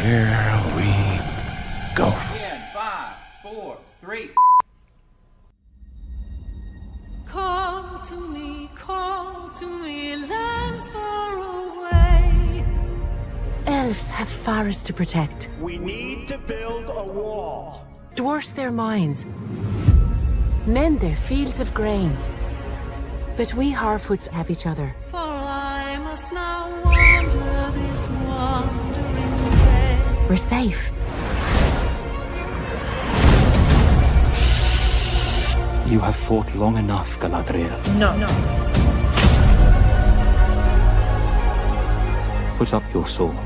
Here we go. In 5, 4, 3. Call to me, lands far away. Elves have forests to protect. We need to build a wall. Dwarfs their mines. Men their fields of grain. But we Harfoots have each other. For I must now wander this wandering day. We're safe. You have fought long enough, Galadriel. No. Put up your sword.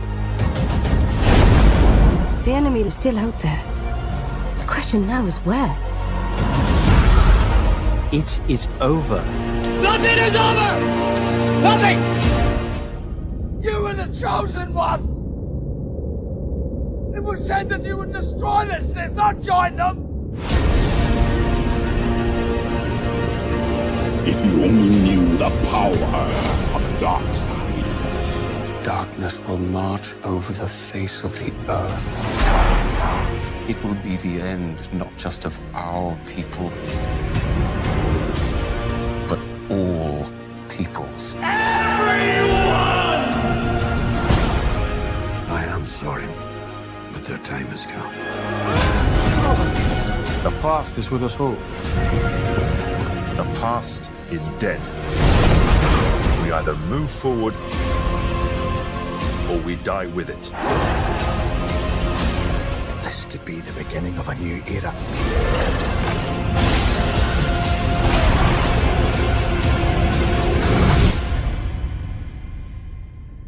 The enemy is still out there. The question now is where? It is over. Nothing is over! Nothing! You were the chosen one! It was said that you would destroy the Sith, not join them! If you only knew the power of the dark side. Darkness will march over the face of the earth. It will be the end, not just of our people, but all peoples. Everyone! I am sorry, but their time has come. The past is with us all. The past is dead. We either move forward or we die with it. This could be the beginning of a new era.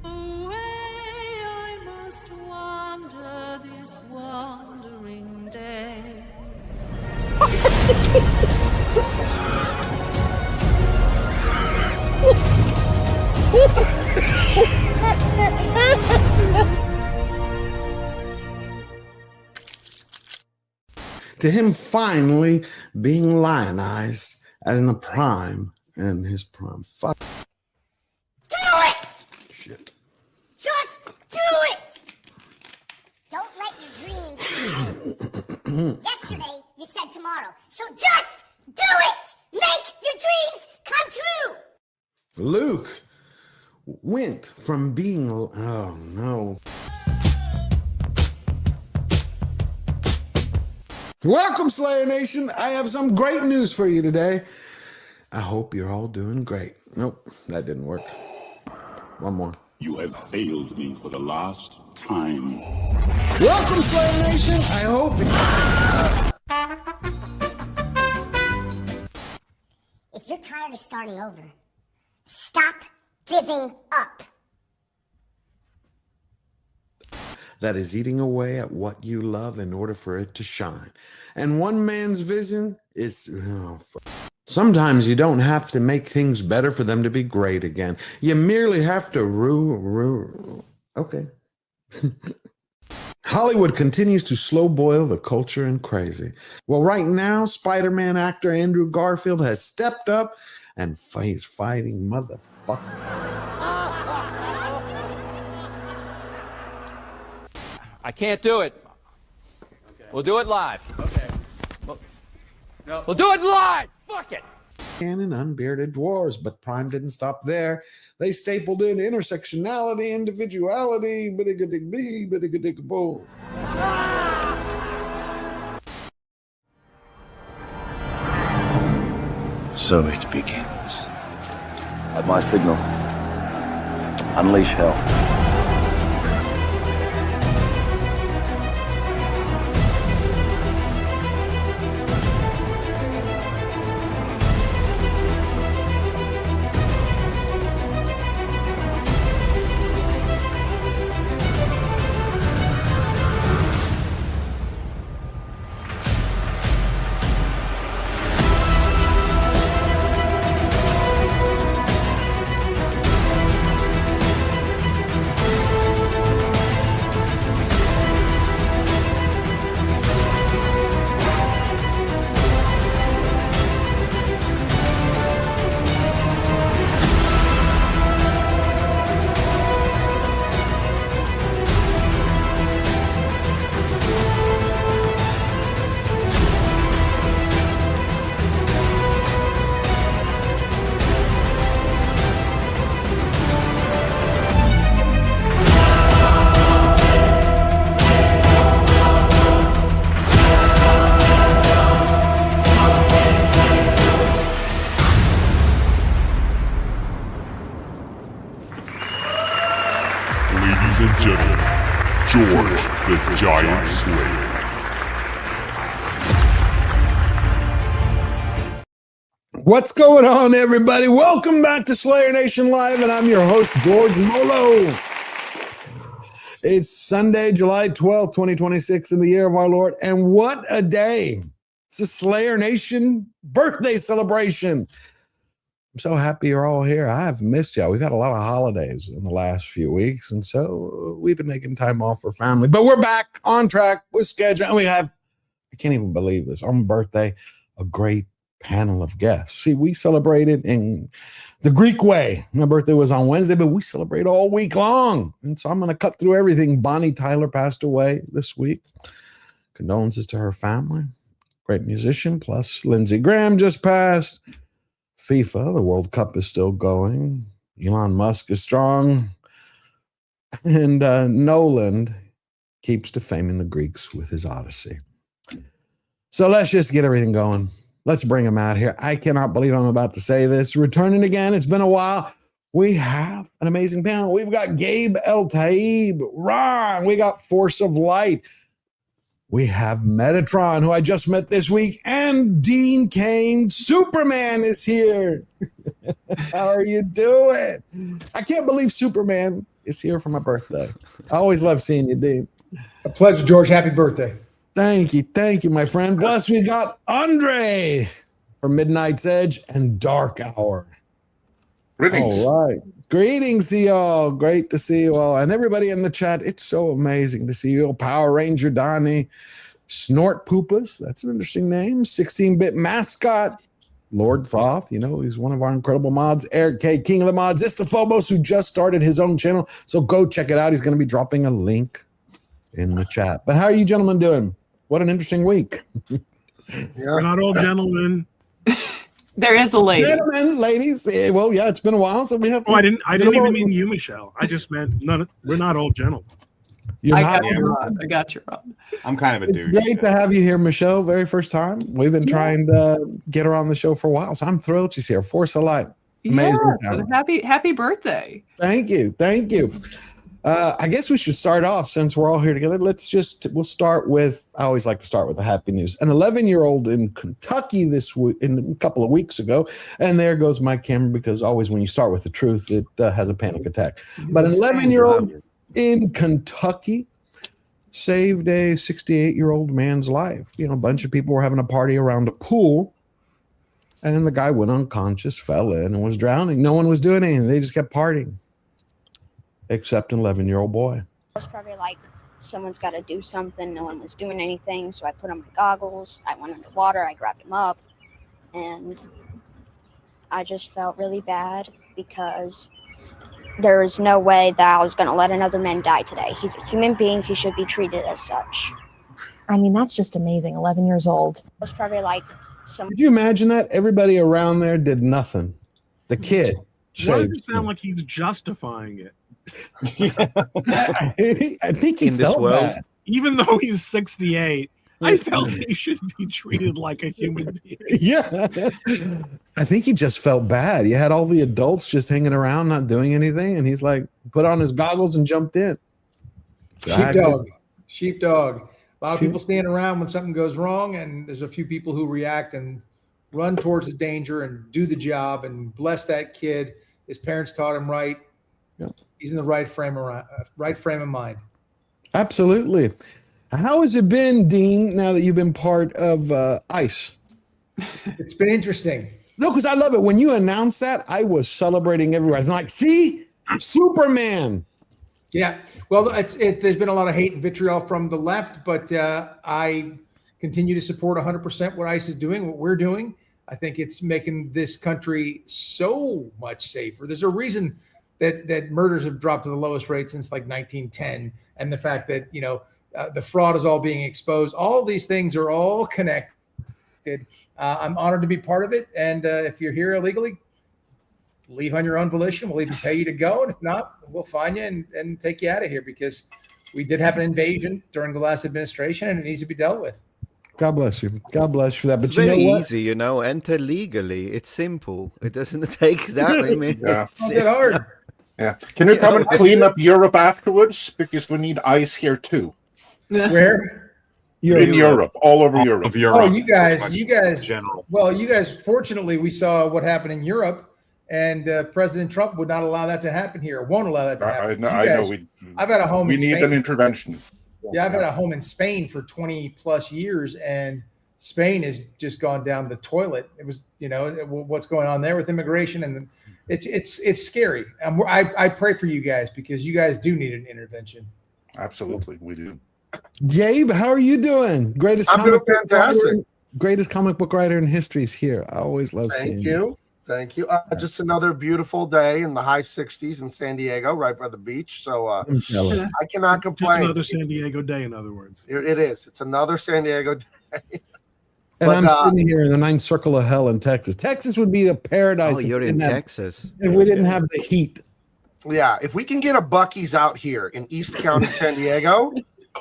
Away I must wander this wandering day. To him finally being lionized in the prime, and his prime. Fuck. Do it! Shit. Just do it! Don't let your dreams end. Yesterday, you said tomorrow. So just do it! Make your dreams come true! Luke went from being, oh no. Welcome, Slayer Nation. I have some great news for you today. I hope you're all doing great. Nope, that didn't work. One more. You have failed me for the last time. Welcome, Slayer Nation. I hope. If you're tired of starting over, stop giving up. That is eating away at what you love in order for it to shine. And one man's vision is... Sometimes you don't have to make things better for them to be great again. You merely have to Okay. Hollywood continues to slow boil the culture and crazy. Well, right now, Spider-Man actor Andrew Garfield has stepped up and he's fighting motherfucker. I can't do it. Okay. We'll do it live. Okay. We'll do it live. Fuck it. And unbearded dwarves, but Prime didn't stop there. They stapled in intersectionality, individuality, biddiga-dig-bee, biddiga-dig-boo. So it begins. At my signal, unleash hell. and gentlemen, George the Giant Slayer. What's going on, everybody? Welcome back to Slayer Nation Live, and I'm your host, George Molo. It's Sunday, July 12th, 2026, in the year of our Lord, and what a day. It's a Slayer Nation birthday celebration. I'm so happy you're all here. I have missed y'all. We've had a lot of holidays in the last few weeks, and so we've been taking time off for family. But we're back on track with schedule, and we have, I can't even believe this, on my birthday, a great panel of guests. See, we celebrated in the Greek way. My birthday was on Wednesday, but we celebrate all week long. And so I'm going to cut through everything. Bonnie Tyler passed away this week. Condolences to her family. Great musician. Plus, Lindsey Graham just passed. FIFA, the World Cup is still going. Elon Musk is strong. And Nolan keeps defaming the Greeks with his Odyssey. So let's just get everything going. Let's bring him out here. I cannot believe I'm about to say this. Returning again. It's been a while. We have an amazing panel. We've got Gabe Eltaeb, Ron. We got Force of Light. We have Metatron, who I just met this week, and Dean Cain. Superman is here. How are you doing? I can't believe Superman is here for my birthday. I always love seeing you, Dean. A pleasure, George. Happy birthday. Thank you, my friend. Plus, we got Andre from Midnight's Edge and Dark Hour. Greetings. All right. Greetings to y'all. Great to see you all. And everybody in the chat, it's so amazing to see you. Power Ranger Donnie, Snort Poopas, that's an interesting name. 16-bit mascot, Lord Thoth, you know, he's one of our incredible mods. Eric K, King of the Mods, Istaphobos, who just started his own channel. So go check it out. He's going to be dropping a link in the chat. But how are you gentlemen doing? What an interesting week. We're not all gentlemen. There is a lady. Gentlemen, ladies. Well, yeah, it's been a while, so we have. Oh, I didn't even mean you, Michelle. I just meant we're not all gentlemen. I got you, Ron. I'm kind of a douche. Great to have you here, Michelle. Very first time. We've been trying to get her on the show for a while, so I'm thrilled she's here. Force of Light. Amazing. Happy birthday. Thank you. I guess we should start off since we're all here together. We'll start with, I always like to start with the happy news. An 11-year-old in Kentucky this week, a couple of weeks ago, and there goes my camera because always when you start with the truth, it has a panic attack. But an 11-year-old in Kentucky saved a 68-year-old man's life. You know, a bunch of people were having a party around a pool, and the guy went unconscious, fell in, and was drowning. No one was doing anything. They just kept partying. Except an 11-year-old boy. I was probably like, someone's got to do something. No one was doing anything. So I put on my goggles. I went underwater. I grabbed him up. And I just felt really bad because there is no way that I was going to let another man die today. He's a human being. He should be treated as such. I mean, that's just amazing. 11 years old. I was probably like, Did you imagine that? Everybody around there did nothing. The kid. Why does it sound like he's justifying it? I think he felt bad. Even though he's 68, I felt he should be treated like a human being. Yeah. I think he just felt bad. You had all the adults just hanging around, not doing anything, and he's like, put on his goggles and jumped in. Sheepdog. A lot of people stand around when something goes wrong, and there's a few people who react and run towards the danger and do the job, and bless that kid. His parents taught him right. Yep. He's in the right frame of mind. Absolutely. How has it been, Dean, now that you've been part of ICE? It's been interesting. No, because I love it. When you announced that, I was celebrating everywhere. I was like, see? Superman. Yeah. Well, there's been a lot of hate and vitriol from the left, but I continue to support 100% what ICE is doing, what we're doing. I think it's making this country so much safer. There's a reason that murders have dropped to the lowest rate since like 1910, and the fact that the fraud is all being exposed. All these things are all connected. I'm honored to be part of it, and if you're here illegally, leave on your own volition. We'll even pay you to go, and if not, we'll find you and take you out of here, because we did have an invasion during the last administration, and it needs to be dealt with. God bless you. God bless you for that. But it's very easy, enter legally. It's simple. It doesn't take that. I mean, it's not that hard. Yeah. Can you come and clean up Europe afterwards? Because we need ice here too. Where? In Europe, all over Europe. Oh, you guys. General. Well, you guys. Fortunately, we saw what happened in Europe, and President Trump would not allow that to happen here. Won't allow that to happen. I know. I've had a home. We in need Spain. an intervention. Yeah, I've had a home in Spain for 20 plus years, and Spain has just gone down the toilet. It was, what's going on there with immigration, and it's scary. I pray for you guys because you guys do need an intervention. Absolutely, we do. Gabe, how are you doing? Greatest comic book writer in history is here. I always love seeing you. Thank you. Just another beautiful day in the high 60s in San Diego, right by the beach. So I'm jealous. I cannot complain. Another San Diego day, in other words. It is. It's another San Diego day. And I'm sitting here in the ninth circle of hell in Texas. Texas would be a paradise. Oh, you're in Texas. If we didn't have the heat. Yeah, if we can get a Buc-ee's out here in East County, San Diego,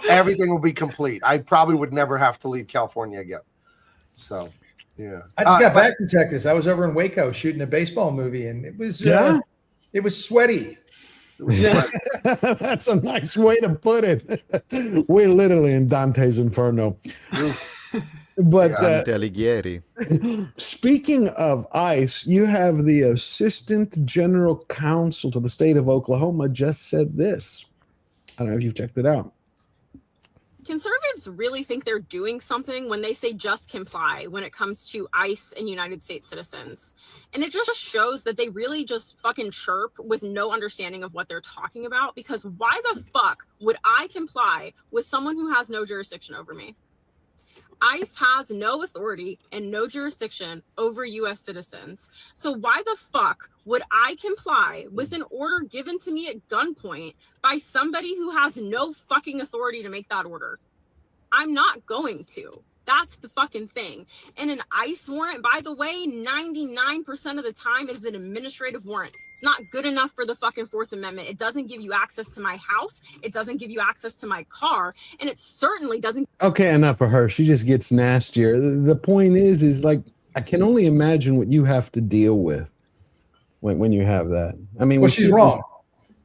everything will be complete. I probably would never have to leave California again. So, yeah. I just got back from Texas. I was over in Waco shooting a baseball movie, and it was it was sweaty. That's a nice way to put it. We're literally in Dante's Inferno. But speaking of ICE, you have the Assistant General Counsel to the state of Oklahoma just said this. I don't know if you've checked it out. Conservatives really think they're doing something when they say just comply when it comes to ICE and United States citizens. And it just shows that they really just fucking chirp with no understanding of what they're talking about, because why the fuck would I comply with someone who has no jurisdiction over me? ICE has no authority and no jurisdiction over U.S. citizens. So why the fuck would I comply with an order given to me at gunpoint by somebody who has no fucking authority to make that order? I'm not going to. That's the fucking thing. And an ICE warrant, by the way, 99% of the time is an administrative warrant. It's not good enough for the fucking Fourth Amendment. It doesn't give you access to my house. It doesn't give you access to my car. And it certainly doesn't. Okay, enough of her. She just gets nastier. The point is like, I can only imagine what you have to deal with when you have that. I mean, well, she's wrong.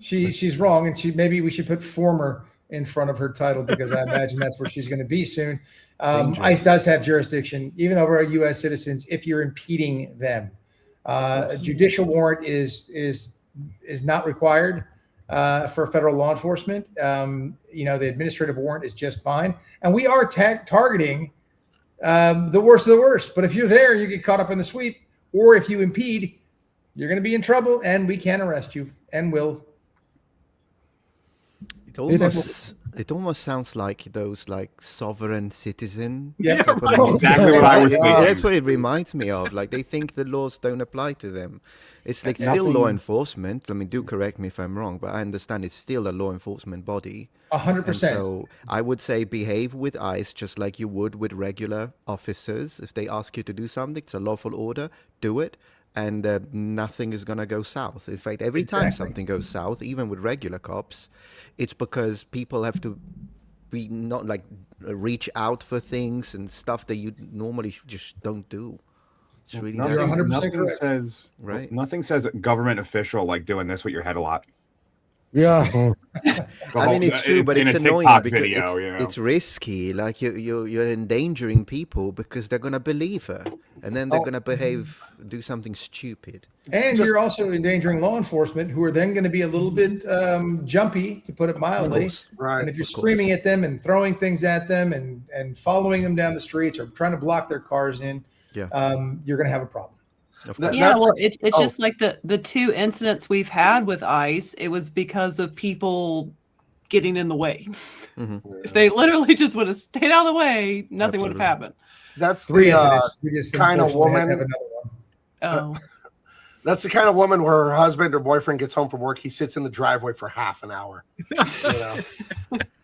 She's wrong. And maybe we should put former in front of her title, because I imagine that's where she's going to be soon. ICE does have jurisdiction, even over our U.S. citizens, if you're impeding them. A judicial warrant is not required for federal law enforcement. The administrative warrant is just fine. And we are targeting the worst of the worst. But if you're there, you get caught up in the sweep, or if you impede, you're going to be in trouble, and we can arrest you and will. It almost sounds like those sovereign citizen. Yeah, exactly what I was thinking. That's what it reminds me of. Like, they think the laws don't apply to them. It's like still law enforcement. I mean, do correct me if I'm wrong, but I understand it's still a law enforcement body. 100%. So I would say behave with ICE just like you would with regular officers. If they ask you to do something, it's a lawful order, do it. And nothing is going to go south. In fact, every time something goes south, even with regular cops, it's because people have to be not reach out for things and stuff that you normally just don't do. It's really you're 100% nothing correct. says right. Nothing says government official like doing this with your head a lot. Yeah. I mean, it's true, but in it's a annoying TikTok because video, it's risky. Like you're endangering people because they're gonna believe her, and then they're gonna do something stupid. And you're also endangering law enforcement, who are then going to be a little bit jumpy, to put it mildly. Right. And if you're screaming at them and throwing things at them and following them down the streets or trying to block their cars in, you're going to have a problem. It's just like the two incidents we've had with ICE. It was because of people getting in the way. Mm-hmm. If they literally just would have stayed out of the way, nothing would have happened. That's Three the incidents. We just kind of unfortunately woman. have another one. Oh. That's the kind of woman where her husband or boyfriend gets home from work. He sits in the driveway for half an hour.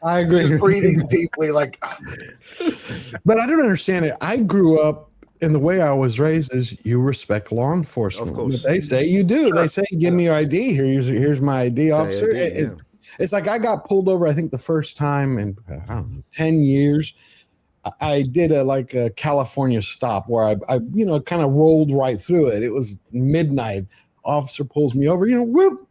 I agree. Just breathing deeply, like. But I don't understand it. I grew up, and the way I was raised is you respect law enforcement. Of course. They say you do. They say, give me your ID. Here's my ID, officer. It's like I got pulled over, I think, the first time in, 10 years. I did a California stop where I kind of rolled right through it. It was midnight. Officer pulls me over, whoop.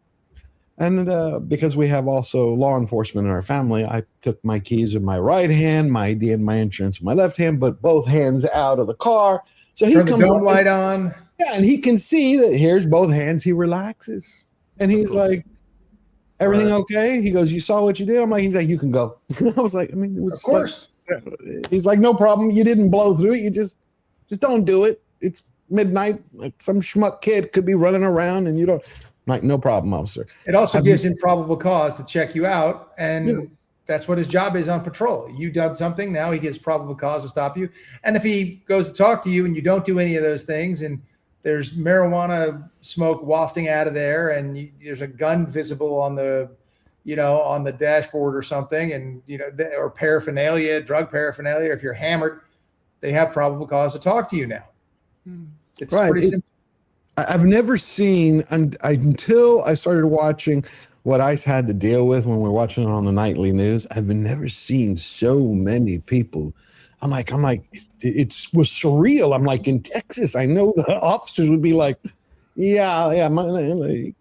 And because we have also law enforcement in our family, I took my keys in my right hand, my ID and my insurance in my left hand, but both hands out of the car. So he Turn the comes dome up light on. Yeah, and he can see that here's both hands. He relaxes. And he's like, everything okay? He goes, you saw what you did? I'm like, he's like, you can go. I was like, I mean, it was Of course. like, he's like, no problem. You didn't blow through it. You just don't do it. It's midnight. Like some schmuck kid could be running around and you don't. Like, no problem, officer. It also gives him probable cause to check you out, and that's what his job is on patrol. You done something, now he gives probable cause to stop you. And if he goes to talk to you and you don't do any of those things, and there's marijuana smoke wafting out of there, and there's a gun visible on the, on the dashboard or something, and or paraphernalia, drug paraphernalia. If you're hammered, they have probable cause to talk to you now. It's pretty simple. I've never seen until I started watching what ICE had to deal with when we were watching it on the nightly news. I've never seen so many people. I'm like, it was surreal. I'm like, in Texas, I know the officers would be like, yeah,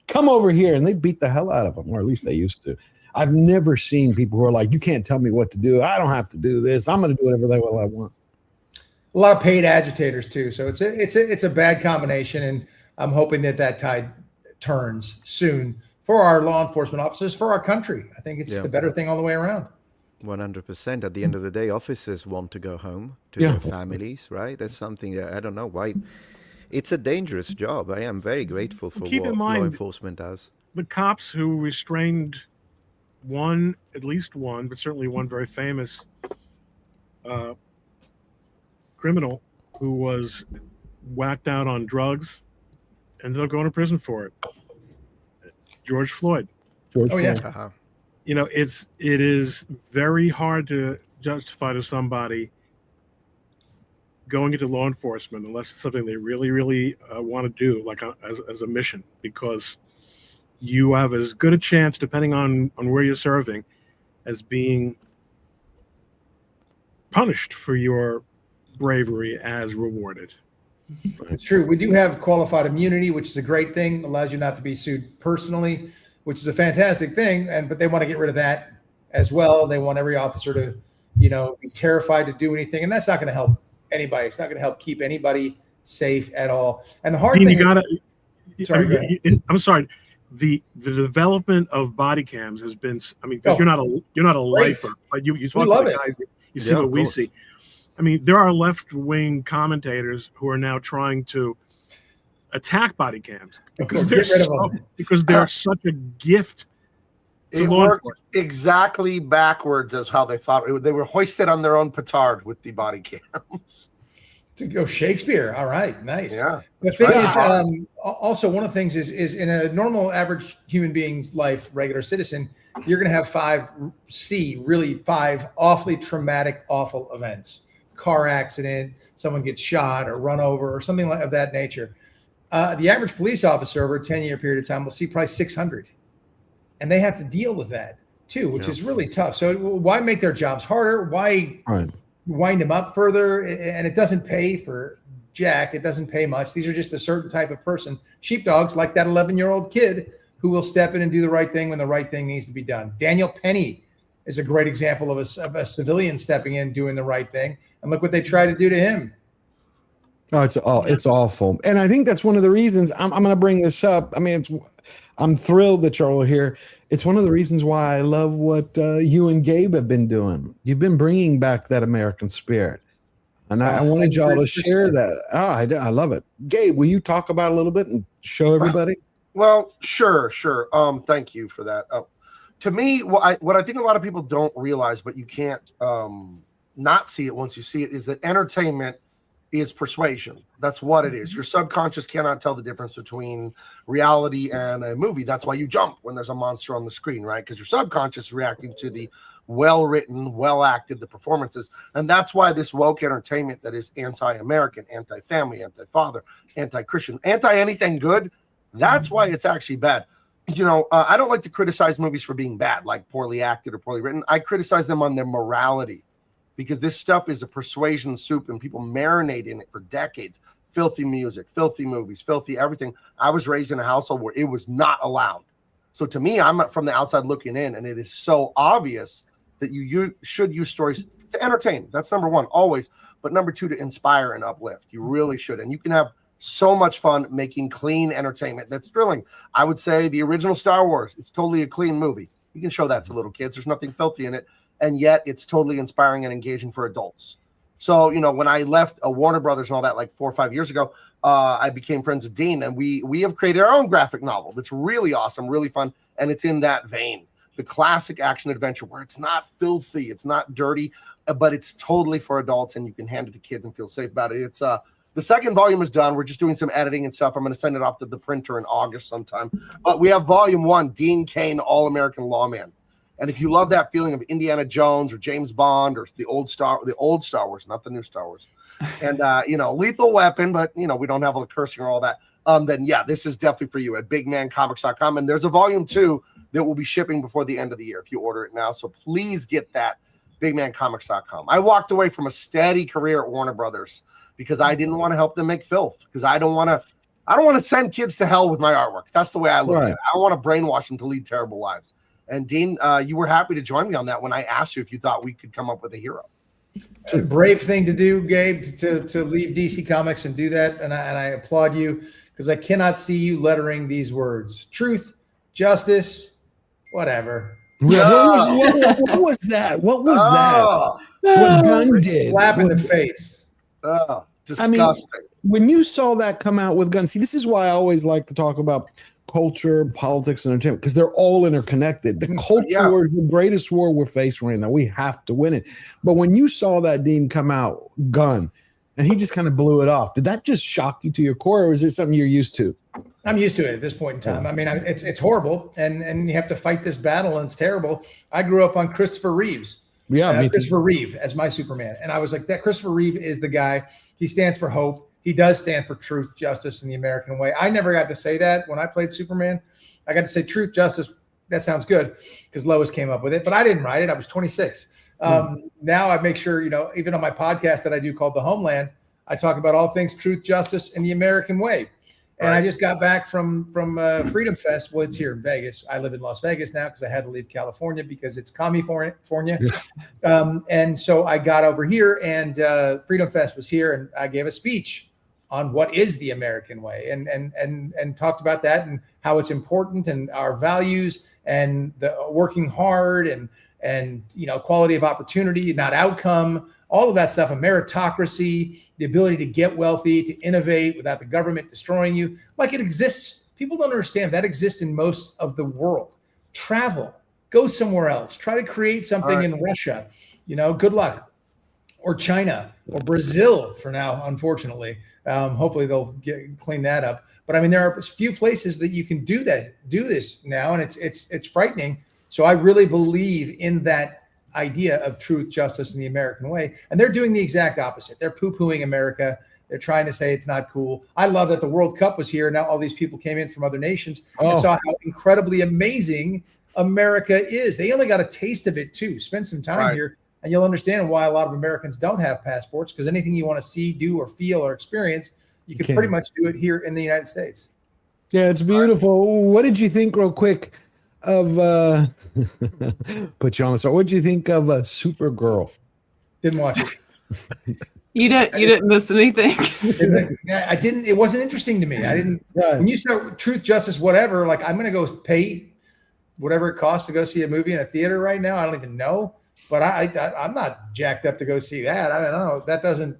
come over here, and they beat the hell out of them, or at least they used to. I've never seen people who are like, you can't tell me what to do. I don't have to do this. I'm going to do whatever the hell I want. A lot of paid agitators too, so it's a bad combination, and I'm hoping that tide turns soon for our law enforcement officers, for our country. I think it's the better thing all the way around. 100%. At the end of the day, officers want to go home to their families, right? That's something that I don't know why. It's a dangerous job. I am very grateful for what law enforcement does. The cops who restrained at least one, but certainly one very famous criminal who was whacked out on drugs, ended up going to prison for it. George Floyd. Yeah. It is very hard to justify to somebody going into law enforcement unless it's something they really, really want to do, like as a mission, because you have as good a chance, depending on where you're serving, as being punished for your bravery as rewarded. It's true. We do have qualified immunity, which is a great thing. Allows you not to be sued personally, which is a fantastic thing. But they want to get rid of that as well. They want every officer to, be terrified to do anything, and that's not going to help anybody. It's not going to help keep anybody safe at all. And the hard thing, I'm sorry. The development of body cams has been. I mean, because you're not a lifer, but you talk to the guys, you see what we see. I mean, there are left-wing commentators who are now trying to attack body cams because they're such a gift. It worked exactly backwards as how they thought. They were hoisted on their own petard with the body cams. To go Shakespeare. All right, nice. Yeah. The thing is, also one of the things is in a normal average human being's life, regular citizen, you're going to have five awfully traumatic, awful events. Car accident, someone gets shot or run over or something of that nature. The average police officer over a 10-year period of time will see probably 600. And they have to deal with that too, which is really tough. So why make their jobs harder? Why wind them up further? And it doesn't pay for jack. It doesn't pay much. These are just a certain type of person. Sheepdogs, like that 11-year-old kid who will step in and do the right thing when the right thing needs to be done. Daniel Penny is a great example of a civilian stepping in, doing the right thing. And look what they try to do to him. Oh, it's awful. And I think that's one of the reasons I'm going to bring this up. I mean, I'm thrilled that you're all here. It's one of the reasons why I love what you and Gabe have been doing. You've been bringing back that American spirit. And I wanted y'all to share that. I love it. Gabe, will you talk about it a little bit and show everybody? Well, sure. Thank you for that. To me, what I think a lot of people don't realize, but you can't not see it once you see it, is that entertainment is persuasion. That's what it is. Your subconscious cannot tell the difference between reality and a movie. That's why you jump when there's a monster on the screen, right? Because your subconscious is reacting to the well-written, well-acted, the performances. And that's why this woke entertainment that is anti-American, anti-family, anti-father, anti-Christian, anti-anything good, that's why it's actually bad. I don't like to criticize movies for being bad, like poorly acted or poorly written. I criticize them on their morality, because this stuff is a persuasion soup and people marinate in it for decades. Filthy music, filthy movies, filthy everything. I was raised in a household where it was not allowed. So to me, I'm from the outside looking in, and it is so obvious that you should use stories to entertain. That's number one, always. But number two, to inspire and uplift. You really should. And you can have so much fun making clean entertainment that's thrilling. I would say the original Star Wars, it's totally a clean movie. You can show that to little kids. There's nothing filthy in it. And yet it's totally inspiring and engaging for adults. So, you know, when I left Warner Brothers and all that like 4 or 5 years ago, I became friends with Dean, and we have created our own graphic novel that's really awesome, really fun, and it's in that vein. The classic action adventure where it's not filthy, it's not dirty, but it's totally for adults, and you can hand it to kids and feel safe about it. It's the second volume is done. We're just doing some editing and stuff. I'm going to send it off to the printer in August sometime. But we have volume 1, Dean Cain, All-American Lawman. And if you love that feeling of Indiana Jones or James Bond or the old Star Wars, not the new Star Wars, and you know, Lethal Weapon, but you know, we don't have all the cursing or all that, then yeah, this is definitely for you at bigmancomics.com. And there's a volume 2 that will be shipping before the end of the year if you order it now. So please get that, bigmancomics.com. I walked away from a steady career at Warner Brothers because I didn't want to help them make filth, because I don't want to send kids to hell with my artwork. That's the way I look at it. I don't want to brainwash them to lead terrible lives. And Dean, you were happy to join me on that when I asked you if you thought we could come up with a hero. It's a brave thing to do, Gabe, to leave DC Comics and do that. And I applaud you, because I cannot see you lettering these words: truth, justice, whatever. What was that? What was that? What Gunn did? Slap in the face. Oh, disgusting. I mean, when you saw that come out with Gunn, see, this is why I always like to talk about culture, politics, and entertainment, because they're all interconnected. The culture war is the greatest war we're facing right now. We have to win it. But when you saw that Dean come out, Gunn, and he just kind of blew it off, did that just shock you to your core, or is it something you're used to? I'm used to it at this point in time. I mean, it's horrible, and you have to fight this battle, and it's terrible. I grew up on Christopher Reeves. Yeah, me too. Christopher Reeve as my Superman. And I was like, that Christopher Reeve is the guy. He stands for hope. He does stand for truth, justice, and the American way. I never got to say that when I played Superman. I got to say truth, justice. That sounds good, because Lois came up with it, but I didn't write it. I was 26. Now I make sure, you know, even on my podcast that I do called The Homeland, I talk about all things truth, justice, and the American way. And I just got back from Freedom Fest. Well, it's here in Vegas. I live in Las Vegas now because I had to leave California because it's California. And so I got over here, and Freedom Fest was here, and I gave a speech on what is the American way, and talked about that and how it's important, and our values, and the working hard, and you know, quality of opportunity, not outcome, all of that stuff, a meritocracy, the ability to get wealthy, to innovate without the government destroying you, like it exists. People don't understand that exists in most of the world. Travel, go somewhere else, try to create something in Russia, you know, good luck, or China, or Brazil for now, unfortunately. Hopefully they'll clean that up. But I mean, there are a few places that you can do this now, and it's frightening. So I really believe in that idea of truth, justice, and the American way. And they're doing the exact opposite. They're poo-pooing America. They're trying to say it's not cool. I love that the World Cup was here. Now all these people came in from other nations and saw how incredibly amazing America is. They only got a taste of it too. Spend some time here, and you'll understand why a lot of Americans don't have passports, because anything you want to see, do, or feel, or experience, you can pretty much do it here in the United States. Yeah, it's beautiful. What did you think, real quick, of put you on the spot? What did you think of Supergirl? Didn't watch it. You didn't miss anything. I didn't. It wasn't interesting to me. I didn't. When you start truth, justice, whatever, like I'm going to go pay whatever it costs to go see a movie in a theater right now. I don't even know, but I'm not jacked up to go see that. I mean, I don't know. That doesn't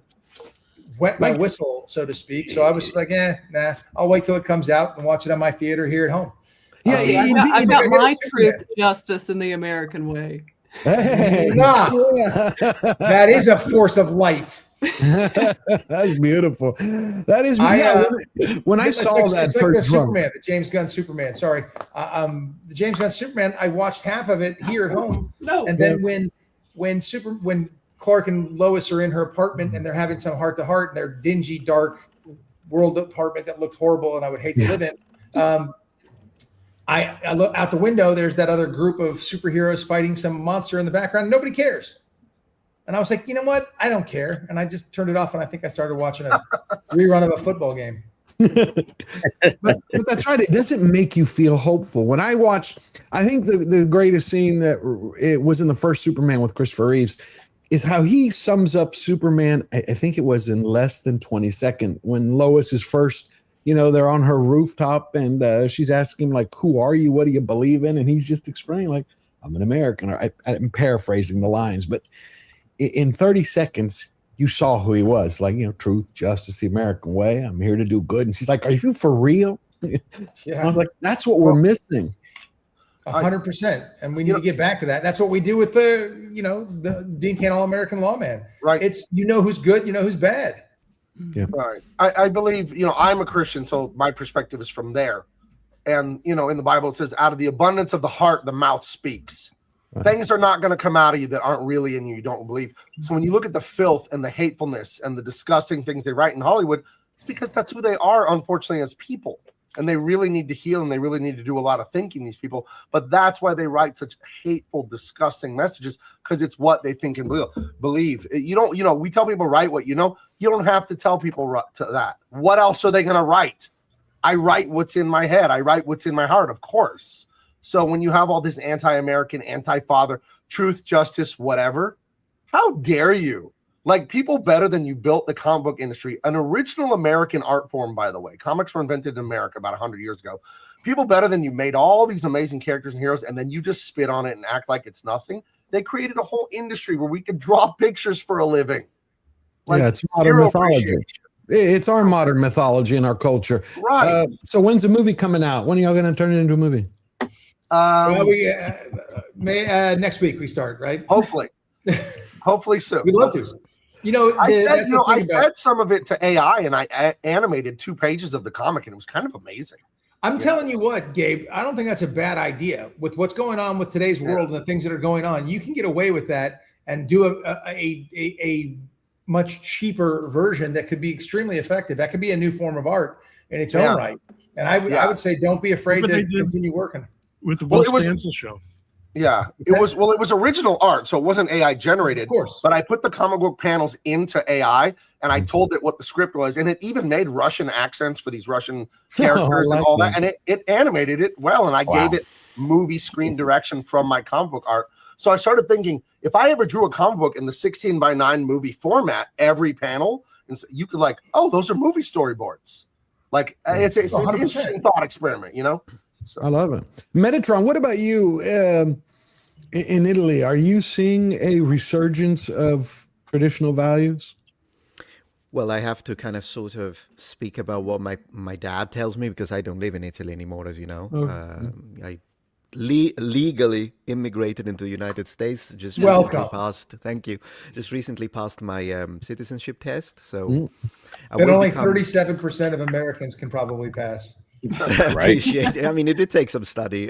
wet my whistle, so to speak. So I was like, nah. I'll wait till it comes out and watch it on my theater here at home. Yeah, I've got my truth, justice, and the American way. Hey. That is a force of light. That's beautiful. That is. When I saw that, it's like the Superman, the James Gunn Superman. Sorry, the James Gunn Superman. I watched half of it here at home, and then when Clark and Lois are in her apartment and they're having some heart-to-heart in their dingy, dark world apartment that looked horrible and I would hate to live in. I look out the window. There's that other group of superheroes fighting some monster in the background. Nobody cares. And I was like, you know what? I don't care. And I just turned it off, and I think I started watching a rerun of a football game. but that's right. It doesn't make you feel hopeful. When I watched, I think the greatest scene that it was in the first Superman with Christopher Reeves is how he sums up Superman. I think it was in less than 20 seconds when Lois is first, they're on her rooftop and she's asking him like, who are you? What do you believe in? And he's just explaining like, I'm an American. I'm paraphrasing the lines, but in 30 seconds, you saw who he was, like, truth, justice, the American way. I'm here to do good. And she's like, are you for real? Yeah. I was like, that's what we're missing. 100%. And we need to get back to that. That's what we do with the Dean Cain All-American Lawman. Right. It's, who's good, who's bad. Yeah. Right. I believe, I'm a Christian, so my perspective is from there. And, in the Bible, it says, out of the abundance of the heart, the mouth speaks. Right. Things are not going to come out of you that aren't really in you don't believe. So when you look at the filth and the hatefulness and the disgusting things they write in Hollywood, it's because that's who they are, unfortunately, as people. And they really need to heal and they really need to do a lot of thinking, these people. But that's why they write such hateful, disgusting messages, because it's what they think and believe. You don't, we tell people write what you know. You don't have to tell people to that. What else are they going to write? I write what's in my head. I write what's in my heart, of course. So when you have all this anti-American, anti-father, truth, justice, whatever, how dare you? Like, people better than you built the comic book industry, an original American art form, by the way. Comics were invented in America about 100 years ago. People better than you made all these amazing characters and heroes, and then you just spit on it and act like it's nothing. They created a whole industry where we could draw pictures for a living. Like, it's modern mythology. It's our modern mythology in our culture. Right. So when's the movie coming out? When are y'all going to turn it into a movie? Next week we start, right? Hopefully. Hopefully soon. We'd love to. I fed some of it to AI and I animated 2 pages of the comic and it was kind of amazing. I'm telling you what, Gabe, I don't think that's a bad idea. With what's going on with today's world and the things that are going on, you can get away with that and do a much cheaper version that could be extremely effective. That could be a new form of art in its own right. And I would say don't be afraid to continue working. With the Will Stancil show. Yeah, it was original art, so it wasn't AI generated. Of course. But I put the comic book panels into AI and I told it what the script was, and it even made Russian accents for these Russian characters and all that. And it animated it well, and I gave it movie screen direction from my comic book art. So I started thinking, if I ever drew a comic book in the 16:9 movie format, every panel, and so you could like, oh, those are movie storyboards. Like it's an interesting thought experiment, So. I love it. Metatron, what about you in Italy? Are you seeing a resurgence of traditional values? Well, I have to kind of sort of speak about what my dad tells me because I don't live in Italy anymore, as you know. I legally immigrated into the United States. Just recently passed my citizenship test. So that only 37% of Americans can probably pass. Appreciate it. I mean, it did take some study.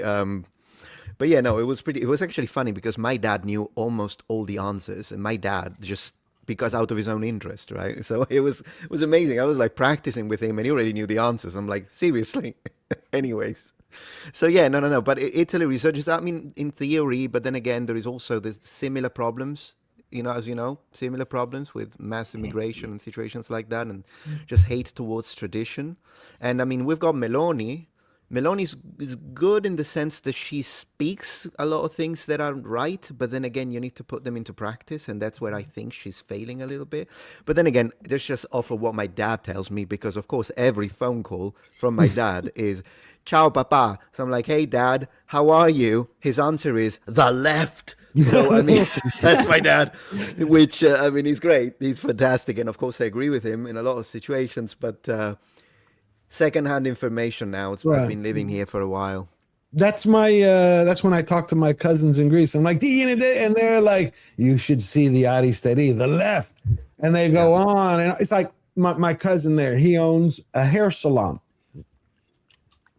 But yeah, no, it was actually funny because my dad knew almost all the answers, and my dad just because out of his own interest, right? So it was amazing. I was like practicing with him and he already knew the answers. I'm like, seriously? Anyways. So yeah, no. But Italy researches, I mean, in theory, but then again, there is also this similar problems, similar problems with mass immigration and situations like that, and just hate towards tradition. And I mean, we've got Meloni. Meloni is good in the sense that she speaks a lot of things that aren't right, but then again, you need to put them into practice, and that's where I think she's failing a little bit. But then again, that's just off of what my dad tells me, because of course, every phone call from my dad is, "Ciao, papa." So I'm like, "Hey, Dad, how are you?" His answer is, "The left." So, I mean, that's my dad, which, I mean, he's great. He's fantastic. And of course, I agree with him in a lot of situations, but secondhand information now. It's why I've been living here for a while. That's that's when I talk to my cousins in Greece. I'm like, and they're like, "You should see the Odyssey, the left." And they go on. And it's like my cousin there, he owns a hair salon.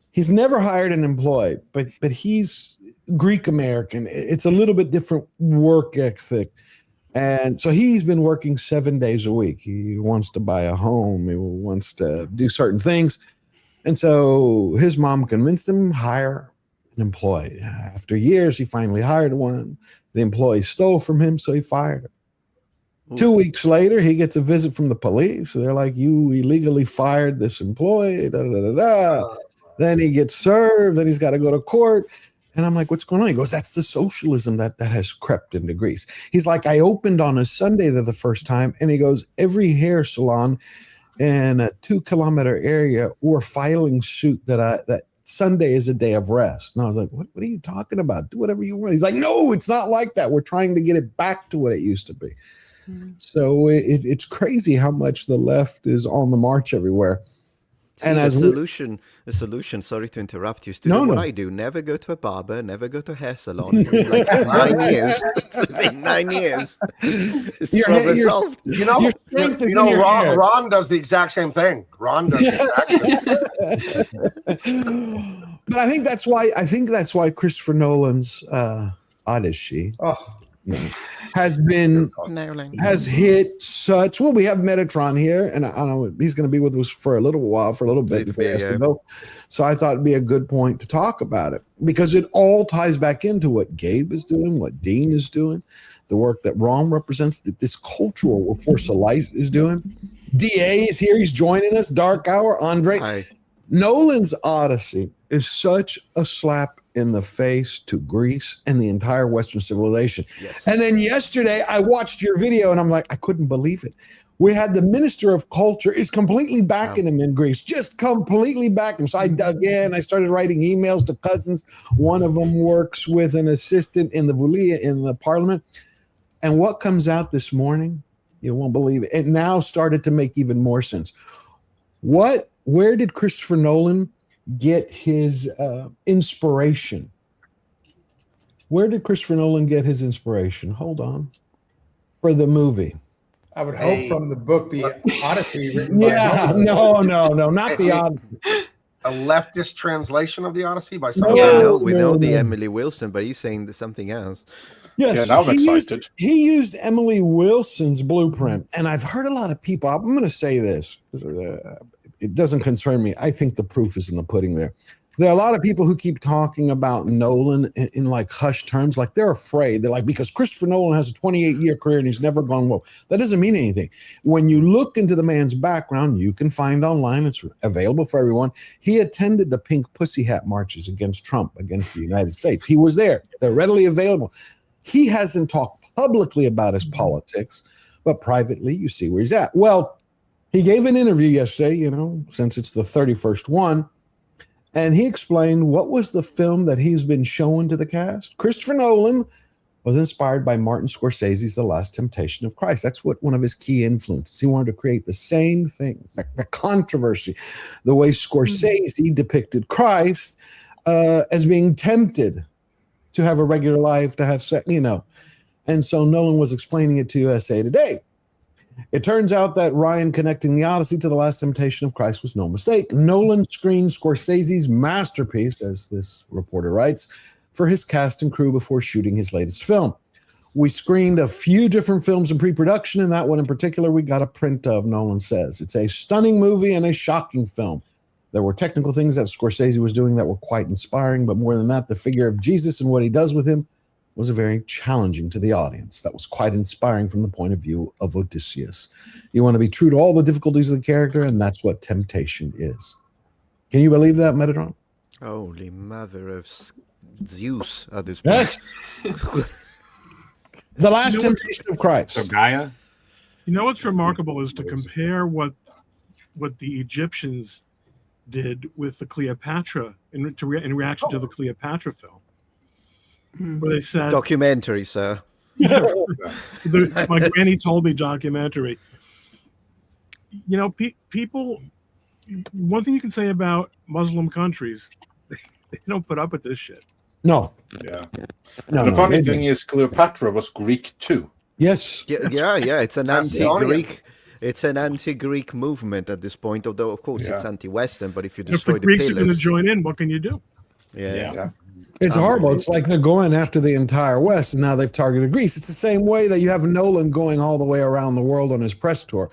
He's never hired an employee, but he's Greek American. It's a little bit different work ethic. And so he's been working 7 days a week. He wants to buy a home. He wants to do certain things. And so his mom convinced him to hire an employee. After years, he finally hired one. The employee stole from him, so he fired her. 2 weeks later, he gets a visit from the police. They're like, you illegally fired this employee. Da, da, da, da. Then he gets served. Then he's got to go to court. And I'm like, what's going on? He goes, that's the socialism that has crept into Greece. He's like, I opened on a Sunday there the first time. And he goes, every hair salon in a 2-kilometer area or filing suit that Sunday is a day of rest. And I was like, what are you talking about? Do whatever you want. He's like, no, it's not like that. We're trying to get it back to what it used to be. So it's crazy how much the left is on the march everywhere. See, And the as solution, sorry to interrupt you, Stu, what I do, never go to a barber, never go to a hair salon. Like 9 years. It's been 9 years. It's problem solved. Ron does the exact same thing. Ron does the exact same thing. But I think that's why Christopher Nolan's Odyssey has hit such. Well, we have Metatron here, and I don't know, he's going to be with us for a little bit before he has to go. So I thought it'd be a good point to talk about it because it all ties back into what Gabe is doing, what Dean is doing, the work that Ron represents, that this cultural force of life is doing. DA is here; he's joining us. Dark Hour, Andre. Hi. Nolan's Odyssey is such a slap in the face to Greece and the entire Western civilization. Yes. And then yesterday I watched your video and I'm like, I couldn't believe it. We had the Minister of Culture is completely backing him in Greece, just completely backing him. So I dug in, I started writing emails to cousins. One of them works with an assistant in the Voulia in the parliament. And what comes out this morning, you won't believe it. It now started to make even more sense. Where did Christopher Nolan get his inspiration? Where did Christopher Nolan get his inspiration? Hold on. For the movie. I would hope from the book, The Odyssey. Written no, not The Odyssey. A leftist translation of The Odyssey by someone else? We know the Emily Wilson, but he's saying something else. Yes, now I'm excited. He used Emily Wilson's blueprint. And I've heard a lot of people, I'm going to say this, it doesn't concern me. I think the proof is in the pudding there. There are a lot of people who keep talking about Nolan in like hushed terms, like they're afraid. They're like, because Christopher Nolan has a 28-year career and he's never gone woke. That doesn't mean anything. When you look into the man's background, you can find online, it's available for everyone. He attended the Pink Pussy Hat marches against Trump, against the United States. He was there. They're readily available. He hasn't talked publicly about his politics, but privately, you see where he's at. Well, he gave an interview yesterday, since it's the 31st one, and he explained what was the film that he's been showing to the cast. Christopher Nolan was inspired by Martin Scorsese's The Last Temptation of Christ. That's what one of his key influences. He wanted to create the same thing, the controversy, the way Scorsese depicted Christ as being tempted to have a regular life, to have sex, And so Nolan was explaining it to USA Today. It turns out that Ryan connecting the Odyssey to The Last Temptation of Christ was no mistake. Nolan screened Scorsese's masterpiece, as this reporter writes, for his cast and crew before shooting his latest film. We screened a few different films in pre-production, and that one in particular we got a print of, Nolan says. It's a stunning movie and a shocking film. There were technical things that Scorsese was doing that were quite inspiring, but more than that, the figure of Jesus and what he does with him was very challenging to the audience. That was quite inspiring from the point of view of Odysseus. You want to be true to all the difficulties of the character, and that's what temptation is. Can you believe that, Metatron? Holy mother of Zeus at this point. Yes. The Last Temptation of Christ. So Gaia? You know what's remarkable is to compare what the Egyptians did with the Cleopatra in reaction to the Cleopatra film. Where they said documentary, sir. My granny told me documentary. People. One thing you can say about Muslim countries, they don't put up with this shit. No. Yeah. The funny thing is, Cleopatra was Greek too. Yes. Yeah. It's an anti-Greek. It's an anti-Greek movement at this point. Although, of course, it's anti-Western. But if you destroy the Greeks pillars, are going to join in, what can you do? Yeah. It's horrible. It's like they're going after the entire West, and now they've targeted Greece. It's the same way that you have Nolan going all the way around the world on his press tour.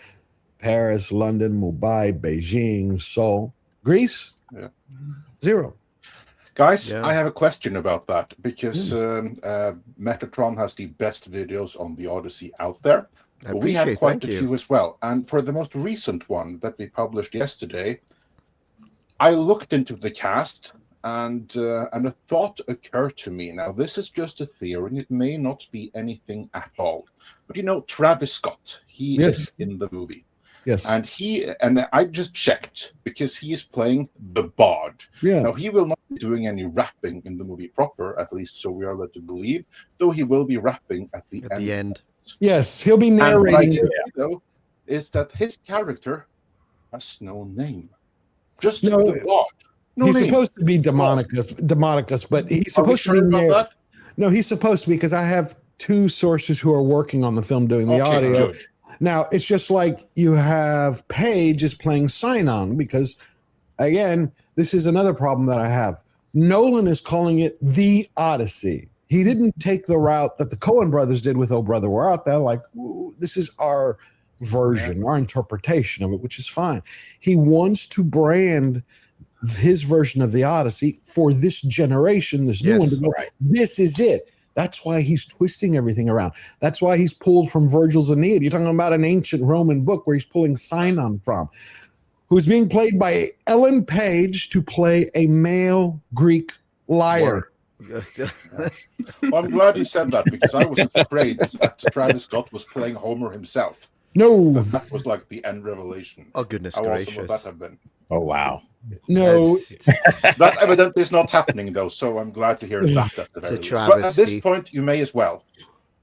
Paris, London, Mumbai, Beijing, Seoul. Greece? Yeah. Zero. Guys, I have a question about that because Metatron has the best videos on the Odyssey out there. We had quite a few as well. And for the most recent one that we published yesterday, I looked into the cast, and a thought occurred to me. Now, this is just a theory, and it may not be anything at all. But Travis Scott, he is in the movie. Yes. And I just checked, because he is playing the Bard. Yeah. Now, he will not be doing any rapping in the movie proper, at least so we are led to believe, though he will be rapping at the end. Yes, he'll be narrating. And what I know is that his character has no name. Just the Bard. No he's name. supposed to be Demonicus, but he's supposed to be that? No, he's supposed to be, because I have 2 sources who are working on the film doing the audio. Good. Now, it's just like you have Paige is playing Sinon, because, again, this is another problem that I have. Nolan is calling it the Odyssey. He didn't take the route that the Coen brothers did with Oh Brother, We're Out There. Like, this is our version, our interpretation of it, which is fine. He wants to brand his version of the Odyssey for this generation, this new one, to go, this is it. That's why he's twisting everything around. That's why he's pulled from Virgil's Aeneid. You're talking about an ancient Roman book where he's pulling Sinon from, who's being played by Ellen Page to play a male Greek liar. Well, I'm glad you said that, because I was afraid that Travis Scott was playing Homer himself. No. That was like the end revelation. Oh, goodness How gracious. awesome would that have been? Oh, wow. No. That evidently is not happening, though, so I'm glad to hear that. At the very least. But at this point, you may as well.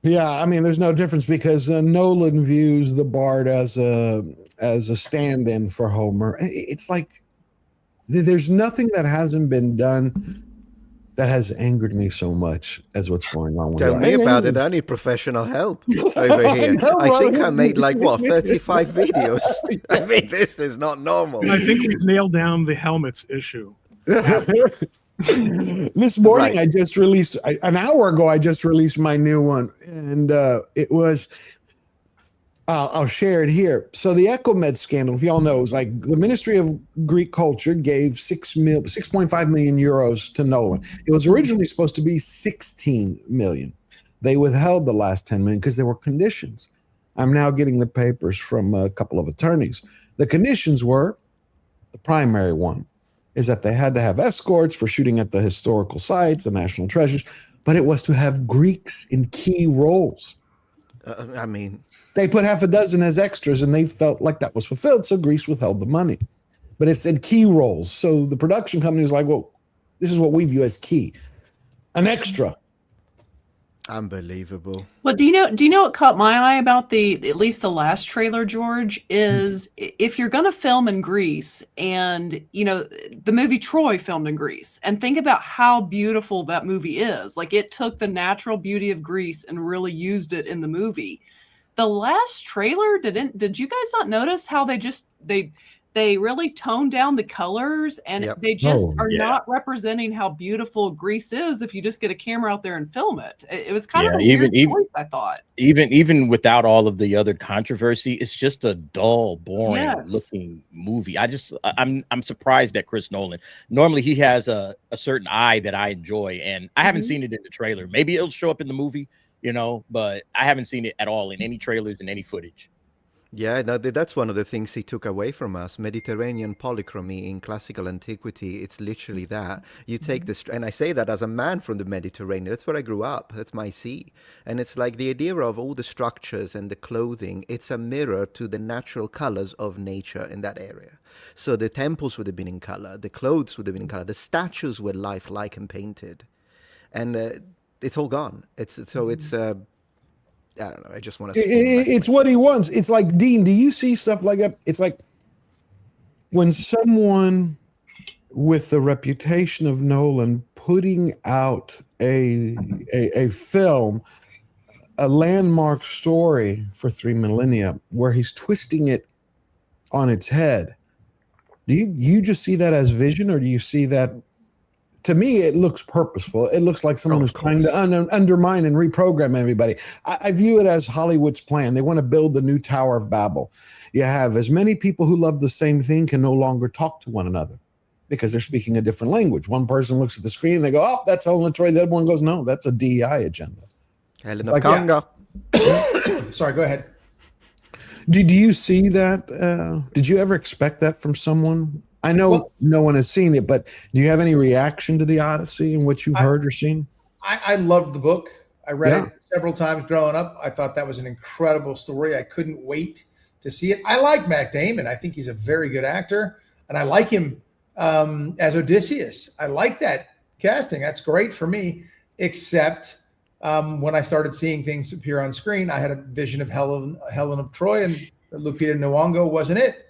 Yeah, I mean, there's no difference, because Nolan views the Bard as a stand-in for Homer. It's like there's nothing that hasn't been done that has angered me so much as what's going on with Tell me about it. I need professional help over here. I think I made 35 videos. I mean, this is not normal. I think we've nailed down the helmets issue. This morning, I just released, an hour ago, I just released my new one. And it was, I'll share it here. So the Ecomed scandal, if y'all know, is like the Ministry of Greek Culture gave 6.5 million euros to Nolan. It was originally supposed to be 16 million. They withheld the last 10 million because there were conditions. I'm now getting the papers from a couple of attorneys. The conditions were, the primary one is that they had to have escorts for shooting at the historical sites, the national treasures, but it was to have Greeks in key roles. I mean, they put half a dozen as extras, and they felt like that was fulfilled, so Greece withheld the money. But it said key roles. So the production company was like, well, this is what we view as key. An extra. Unbelievable. Well, do you know what caught my eye about at least the last trailer, George, is if you're going to film in Greece, and the movie Troy filmed in Greece, and think about how beautiful that movie is. Like, it took the natural beauty of Greece and really used it in the movie. The last trailer, did you guys not notice how they really toned down the colors, and they just are not representing how beautiful Greece is if you just get a camera out there and film it. It was kind of a weird choice, I thought. Even without all of the other controversy, it's just a dull, boring looking movie. I'm surprised at Chris Nolan. Normally he has a certain eye that I enjoy, and I haven't seen it in the trailer. Maybe it'll show up in the movie, but I haven't seen it at all in any trailers and any footage. Yeah, that's one of the things he took away from us. Mediterranean polychromy in classical antiquity, it's literally that. You take this, and I say that as a man from the Mediterranean. That's where I grew up. That's my sea. And it's like the idea of all the structures and the clothing, it's a mirror to the natural colors of nature in that area. So the temples would have been in color, the clothes would have been in color, the statues were lifelike and painted. And it's all gone. I don't know. I just want to. It's what he wants. It's like, Dean, do you see stuff like that? It's like when someone with the reputation of Nolan putting out a film, a landmark story for 3 millennia, where he's twisting it on its head. Do you just see that as vision, or do you see that? To me, it looks purposeful. It looks like someone who's trying to undermine and reprogram everybody. I view it as Hollywood's plan. They want to build the new Tower of Babel. You have as many people who love the same thing can no longer talk to one another because they're speaking a different language. One person looks at the screen and they go, oh, that's Helena Troy. The other one goes, no, that's a DEI agenda. Helena Kanga. Sorry, go ahead. Did you see that? Did you ever expect that from someone? I know no one has seen it, but do you have any reaction to the Odyssey and what you've heard or seen? I loved the book. I read it several times growing up. I thought that was an incredible story. I couldn't wait to see it. I like Matt Damon. I think he's a very good actor, and I like him as Odysseus. I like that casting. That's great for me, except when I started seeing things appear on screen, I had a vision of Helen of Troy, and Lupita Nyong'o wasn't it.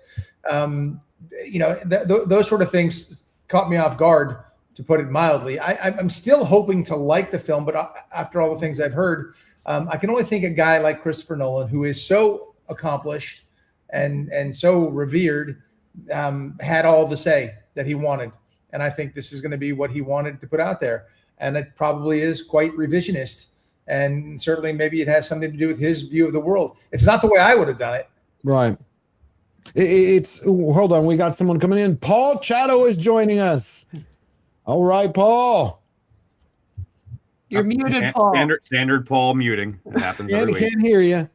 Those sort of things caught me off guard, to put it mildly. I'm still hoping to like the film, but after all the things I've heard, I can only think a guy like Christopher Nolan, who is so accomplished and so revered, had all the say that he wanted. And I think this is going to be what he wanted to put out there. And it probably is quite revisionist. And certainly maybe it has something to do with his view of the world. It's not the way I would have done it. Right. Hold on. We got someone coming in. Paul Chato is joining us. All right, Paul. You're muted, Paul. Standard Paul muting. It happens every week. Can't hear you.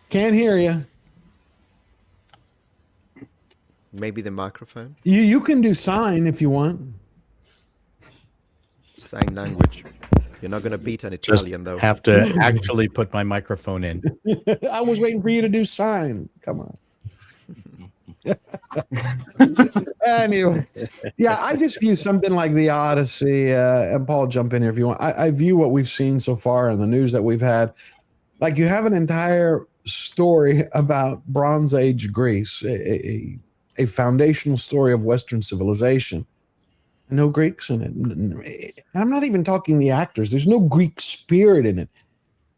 Can't hear you. Maybe the microphone. You can do sign if you want. Sign language. You're not going to beat an Italian, though. Have to actually put my microphone in. I was waiting for you to do sign. Come on. Anyway, yeah, I just view something like the Odyssey, and Paul, jump in here if you want. I view what we've seen so far in the news that we've had, like you have an entire story about Bronze Age Greece, a foundational story of Western civilization. No Greeks in it. I'm not even talking the actors. There's no Greek spirit in it.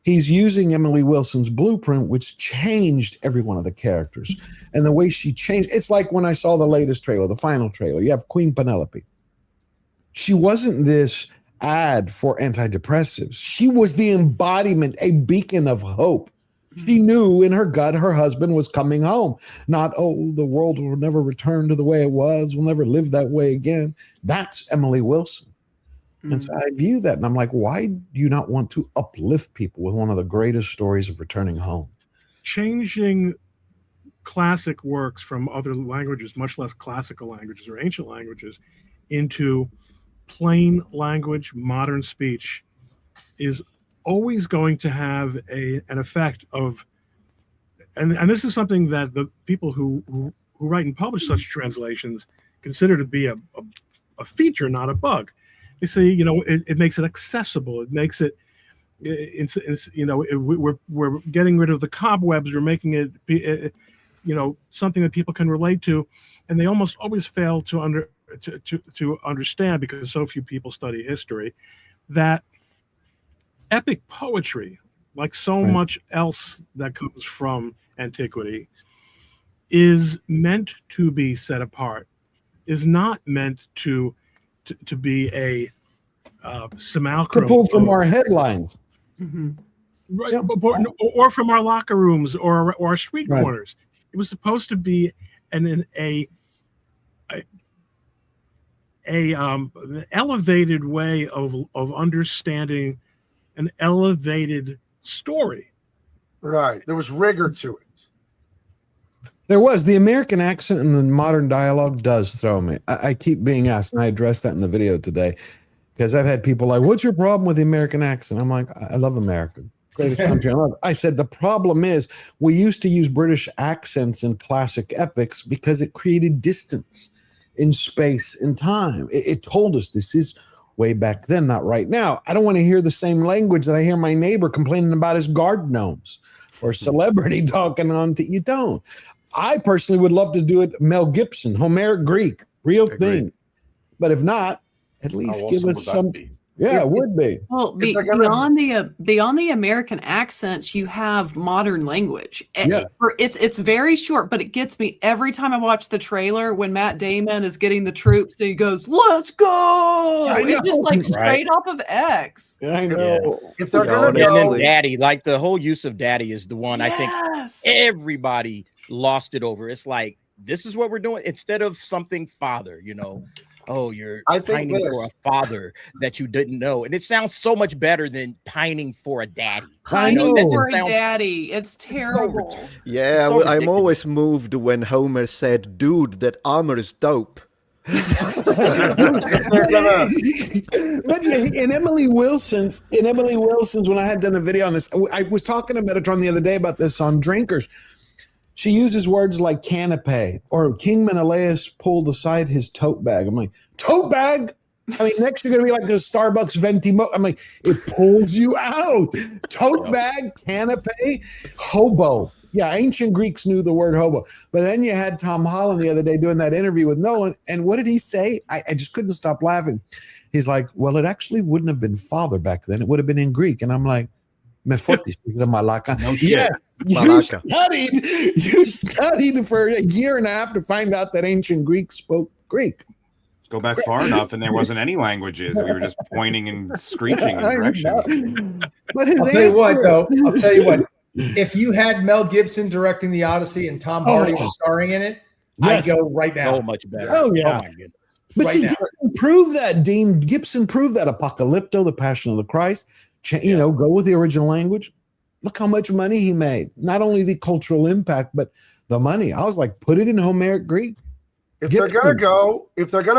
He's using Emily Wilson's blueprint, which changed every one of the characters. And the way she changed, it's like when I saw the latest trailer, the final trailer, you have Queen Penelope. She wasn't this ad for antidepressives. She was the embodiment, a beacon of hope. She knew in her gut her husband was coming home. Not, oh, the world will never return to the way it was. We'll never live that way again. That's Emily Wilson. And so I view that, and I'm like, why do you not want to uplift people with one of the greatest stories of returning home? Changing classic works from other languages, much less classical languages or ancient languages, into plain language, modern speech, is always going to have an effect of, and this is something that the people who write and publish such translations consider to be a feature, not a bug. They say, it makes it accessible. It makes it, we're getting rid of the cobwebs. We're making it, something that people can relate to, and they almost always fail to understand, because so few people study history, that epic poetry, like so much else that comes from antiquity, is meant to be set apart, is not meant to be a simulacrum. To pull from our headlines. Mm-hmm. Right, yeah. or from our locker rooms or our street corners. It was supposed to be an elevated way of understanding an elevated story. Right. There was rigor to it. There was. The American accent in the modern dialogue does throw me. I keep being asked, and I addressed that in the video today, because I've had people like, what's your problem with the American accent? I'm like, I love America. Greatest country on earth. I said, the problem is we used to use British accents in classic epics because it created distance in space and time. It told us this is way back then, not right now. I don't want to hear the same language that I hear my neighbor complaining about his garden gnomes or celebrity talking on to you. Don't. I personally would love to do it Mel Gibson, Homeric Greek, real thing. But if not, at least give us some. Yeah, it would be. Well, beyond the American accents, you have modern language. Yeah. It's very short, but it gets me every time I watch the trailer when Matt Damon is getting the troops and he goes, "Let's go!" It's just like straight off of X. I know. Yeah. If they're gonna go, and then Daddy, like the whole use of Daddy is the one I think everybody lost it over. It's like, this is what we're doing instead of something father, oh, you're I think pining for this. a father that you didn't know. And it sounds so much better than pining for a daddy. Pining That for a just sounds- daddy. It's terrible. Yeah, so I'm ridiculous. always moved when Homer said, "Dude, that armor is dope." But in Emily Wilson's, when I had done a video on this, I was talking to Metatron the other day about this on Drinkers. She uses words like canapé or King Menelaus pulled aside his tote bag. I'm like, tote bag? I mean, next you're going to be like the Starbucks Ventimo. I'm like, it pulls you out. Tote bag, canapé, hobo. Yeah, ancient Greeks knew the word hobo. But then you had Tom Holland the other day doing that interview with Nolan. And what did he say? I just couldn't stop laughing. He's like, well, it actually wouldn't have been father back then. It would have been in Greek. And I'm like, me fortis de malaka. No shit. Yeah, Malaka. you studied for a year and a half to find out that ancient Greeks spoke Greek. Go back far enough, and there wasn't any languages. We were just pointing and screeching in directions. But his I'll tell you what, answer- though. I'll tell you what. If you had Mel Gibson directing the Odyssey and Tom Hardy was starring in it, Yes. I'd go right now. So much better. Oh, yeah. Oh my goodness. But Right see, now. Gibson proved that, Dean. Gibson proved that Apocalypto, the Passion of the Christ, go with the original language. Look how much money he made. Not only the cultural impact, but the money. I was like, put it in Homeric Greek. If they're gonna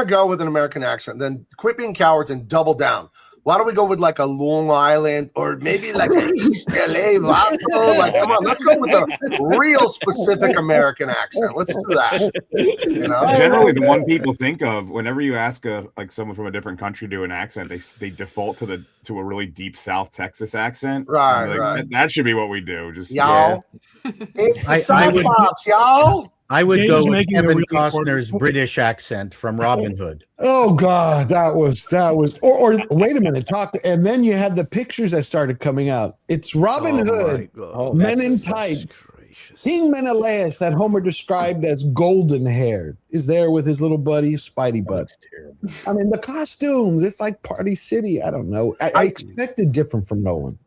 go with an American accent, then quit being cowards and double down. Why don't we go with like a Long Island or maybe like an East LA vato? Like, come on, let's go with a real specific American accent. Let's do that. You know? Generally, the one people think of whenever you ask like someone from a different country to do an accent, they default to a really deep South Texas accent. Right, Like, right. That should be what we do. Just Y'all. It's the I South would- Pops, y'all. I would Gabe's go with making a Kevin really important Costner's point. British accent from Robin Hood. Oh God, that was or wait a minute, and then you had the pictures that started coming out. It's Robin Hood, men in tights. King Menelaus, that Homer described as golden haired, is there with his little buddy Spidey Butt. I mean, the costumes, it's like Party City. I don't know. I expected different from Nolan.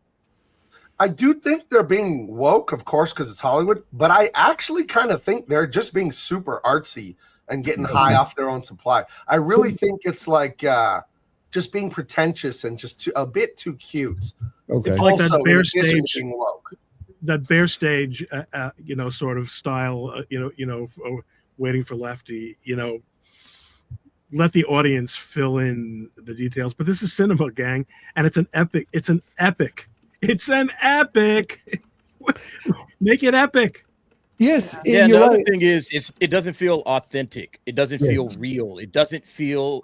I do think they're being woke, of course, because it's Hollywood, but I actually kind of think they're just being super artsy and getting high off their own supply. I really think it's like just being pretentious and just a bit too cute. Okay. It's like Also, that bear in addition to stage, being woke. that bear stage, sort of style, waiting for Lefty, let the audience fill in the details. But this is cinema, gang, and it's an epic. It's an epic. Make it epic. Yes. Yeah. you're The other right. thing is, it doesn't feel authentic. It doesn't feel real. It doesn't feel.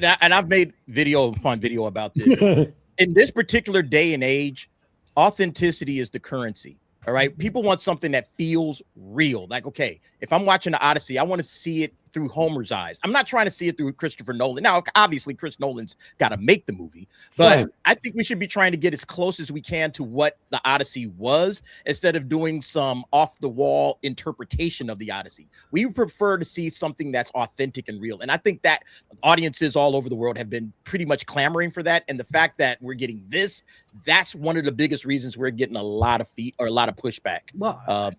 And I've made video upon video about this. In this particular day and age, authenticity is the currency. All right. People want something that feels real. Like, okay, if I'm watching the Odyssey, I want to see it through Homer's eyes. I'm not trying to see it through Christopher Nolan. Now, obviously, Chris Nolan's got to make the movie, but Right. I think we should be trying to get as close as we can to what the Odyssey was instead of doing some off the wall interpretation of the Odyssey. We prefer to see something that's authentic and real. And I think that audiences all over the world have been pretty much clamoring for that. And the fact that we're getting this, that's one of the biggest reasons we're getting a lot of pushback. Well,